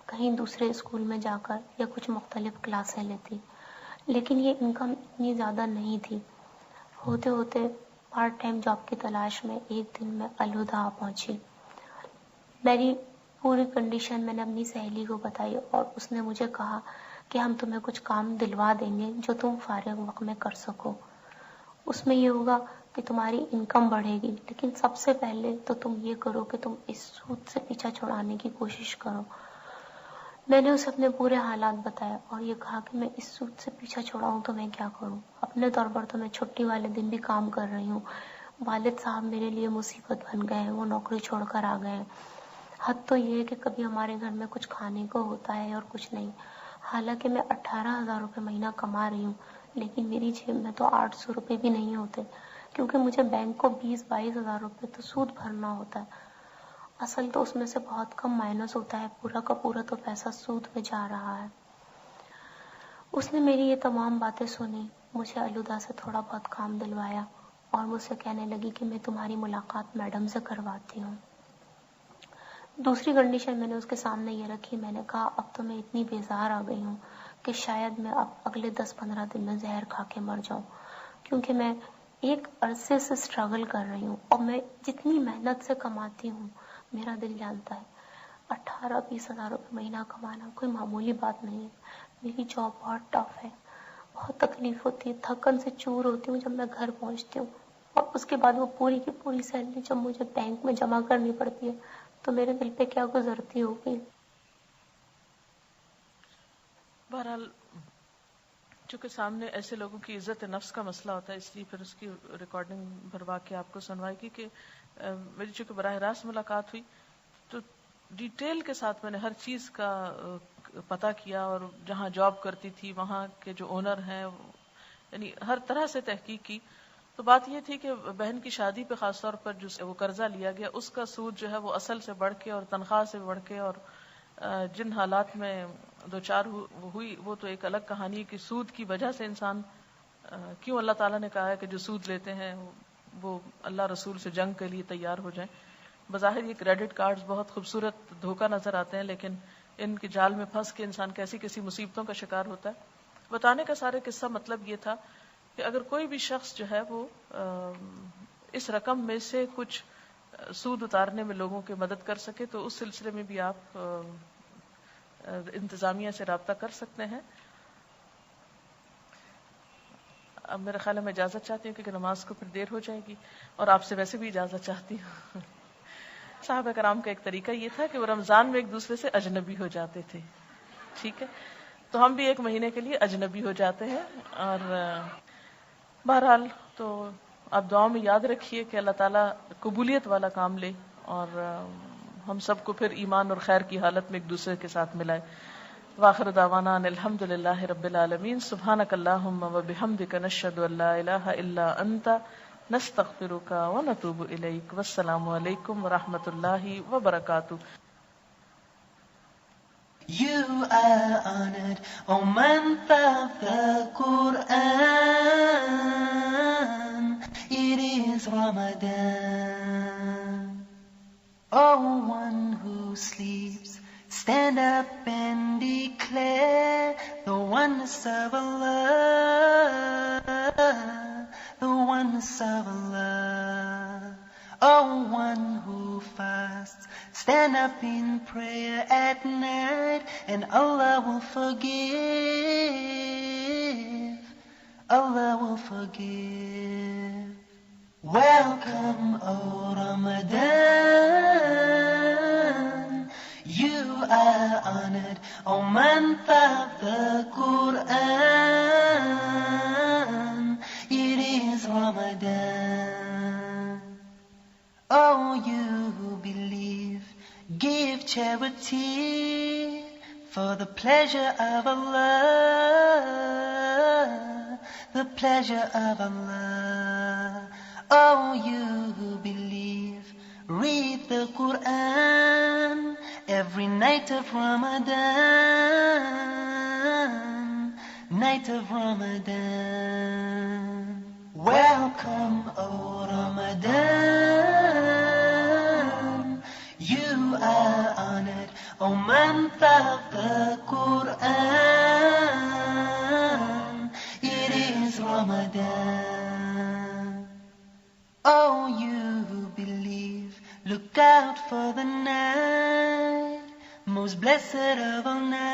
Speaker 3: کہیں دوسرے اسکول میں جا کر یا کچھ مختلف کلاسیں لیتی. لیکن یہ انکم اتنی زیادہ نہیں تھی. ہوتے ہوتے پارٹ ٹائم جاب کی تلاش میں ایک دن میں الہدا پہنچی. میری پوری کنڈیشن میں نے اپنی سہیلی کو بتائی اور اس نے مجھے کہا کہ ہم تمہیں کچھ کام دلوا دیں گے جو تم فارغ وقت میں کر سکو. اس میں یہ ہوگا کہ تمہاری انکم بڑھے گی, لیکن سب سے پہلے تو تم یہ کرو کہ تم اس سود سے پیچھا چھڑانے کی کوشش کرو. میں نے اسے اپنے پورے حالات بتایا اور یہ کہا کہ میں اس سود سے پیچھا چھڑاؤں تو میں کیا کروں. اپنے طور پر تو میں چھٹی والے دن بھی کام کر رہی ہوں. والد صاحب میرے لیے مصیبت بن گئے ہیں, وہ نوکری چھوڑ کر آ گئے ہیں. حد تو یہ ہے کہ کبھی ہمارے گھر میں کچھ کھانے کو ہوتا ہے اور کچھ نہیں. حالانکہ میں 18,000 روپے مہینہ کما رہی ہوں, لیکن میری جیب میں تو 800 روپے بھی نہیں ہوتے, کیونکہ مجھے بینک کو 20-22,000 روپے تو سود بھرنا ہوتا ہے. اصل تو اس میں سے بہت کم مائنس ہوتا ہے, پورا کا پورا تو پیسہ سود میں جا رہا ہے. اس نے میری یہ تمام باتیں سنی, مجھے الہدا سے تھوڑا بہت کام دلوایا اور مجھ سے کہنے لگی کہ میں تمہاری ملاقات میڈم سے کرواتی ہوں. دوسری کنڈیشن میں نے اس کے سامنے یہ رکھی. میں نے کہا اب تو میں اتنی بیزار آ گئی ہوں کہ شاید میں اب اگلے 10-15 دن میں زہر کھا کے مر جاؤں, کیونکہ میں ایک عرصے سے اسٹرگل کر رہی ہوں اور میں جتنی محنت سے کماتی ہوں میرا دل جانتا ہے 18-20,000 روپے مہینہ کمانا کوئی معمولی بات نہیں ہے. میری جاب بہت ٹف ہے, بہت تکلیف ہوتی ہے, تھکن سے چور ہوتی ہوں جب میں گھر پہنچتی ہوں, اور اس کے بعد وہ پوری کی پوری سیلری جب مجھے بینک میں جمع کرنی پڑتی ہے تو میرے دل پہ کیا گزرتی ہوگی.
Speaker 1: بہرحال چونکہ سامنے ایسے لوگوں کی عزت نفس کا مسئلہ ہوتا ہے, اس لیے پھر اس کی ریکارڈنگ بھروا کے آپ کو سنوائی کی کہ میری چونکہ براہ راست ملاقات ہوئی تو ڈیٹیل کے ساتھ میں نے ہر چیز کا پتہ کیا, اور جہاں جاب کرتی تھی وہاں کے جو اونر ہیں یعنی ہر طرح سے تحقیق کی. تو بات یہ تھی کہ بہن کی شادی پہ خاص طور پر جو وہ قرضہ لیا گیا اس کا سود جو ہے وہ اصل سے بڑھ کے اور تنخواہ سے بڑھ کے, اور جن حالات میں دو چار ہوئی وہ تو ایک الگ کہانی ہے کہ سود کی وجہ سے انسان کیوں اللہ تعالیٰ نے کہا ہے کہ جو سود لیتے ہیں وہ اللہ رسول سے جنگ کے لیے تیار ہو جائیں. بظاہر یہ کریڈٹ کارڈز بہت خوبصورت دھوکہ نظر آتے ہیں، لیکن ان کے جال میں پھنس کے انسان کیسی کیسی مصیبتوں کا شکار ہوتا ہے. بتانے کا سارے قصہ مطلب یہ تھا کہ اگر کوئی بھی شخص جو ہے وہ اس رقم میں سے کچھ سود اتارنے میں لوگوں کی مدد کر سکے تو اس سلسلے میں بھی آپ انتظامیہ سے رابطہ کر سکتے ہیں. اب میرا خیال ہے میں اجازت چاہتی ہوں کیونکہ نماز کو پھر دیر ہو جائے گی، اور آپ سے ویسے بھی اجازت چاہتی ہوں. صحابہ کرام کا ایک طریقہ یہ تھا کہ وہ رمضان میں ایک دوسرے سے اجنبی ہو جاتے تھے. ٹھیک ہے، تو ہم بھی ایک مہینے کے لیے اجنبی ہو جاتے ہیں. اور بہرحال تو آپ دعاؤں میں یاد رکھیے کہ اللہ تعالیٰ قبولیت والا کام لے اور ہم سب کو پھر ایمان اور خیر کی حالت میں ایک دوسرے کے ساتھ ملائے. وآخر دعوانا ان الحمد للہ رب العالمین. سبحانک اللہم وبحمدک نشہد ان لا الہ الا انت نستغفرک ونتوب الیک. والسلام علیکم ورحمۃ اللہ وبرکاتہ.
Speaker 4: You are honored, O month of the Quran. It is Ramadan. O one who sleeps, stand up and declare the oneness of Allah, the oneness of Allah. O one who fasts, stand up in prayer at night, and Allah will forgive. Allah will forgive. Welcome, O Ramadan. You are honored, O month of the Quran. It is Ramadan. Oh, you who believe, give charity for the pleasure of Allah, the pleasure of Allah. Oh, you who believe, read the Quran every night of Ramadan, night of Ramadan. Welcome, O Ramadan. You are honored, O month of the Quran. It is Ramadan. Oh, you who believe, look out for the night, most blessed of all nights,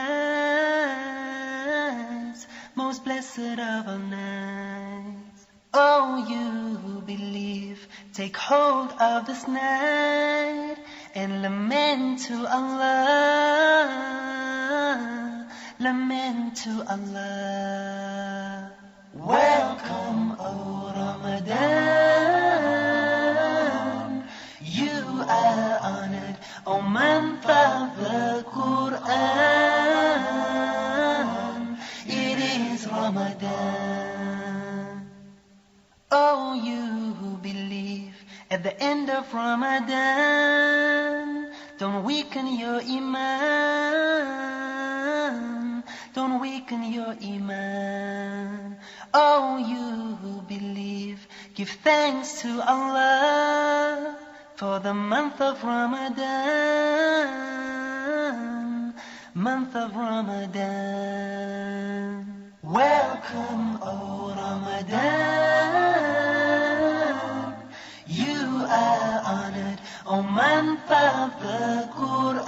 Speaker 4: most blessed of all nights. Oh, you who believe, take hold of this night and lament to Allah, lament to Allah. Welcome, O Ramadan. You are honored, O month of the Quran. It is Ramadan. Oh, you who believe, at the end of Ramadan, don't weaken your iman, don't weaken your iman. Oh, you who believe, give thanks to Allah for the month of Ramadan, month of Ramadan. Welcome, O Ramadan. You are honored, O month of the Quran.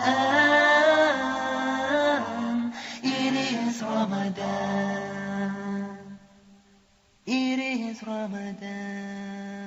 Speaker 4: It is Ramadan. It is Ramadan.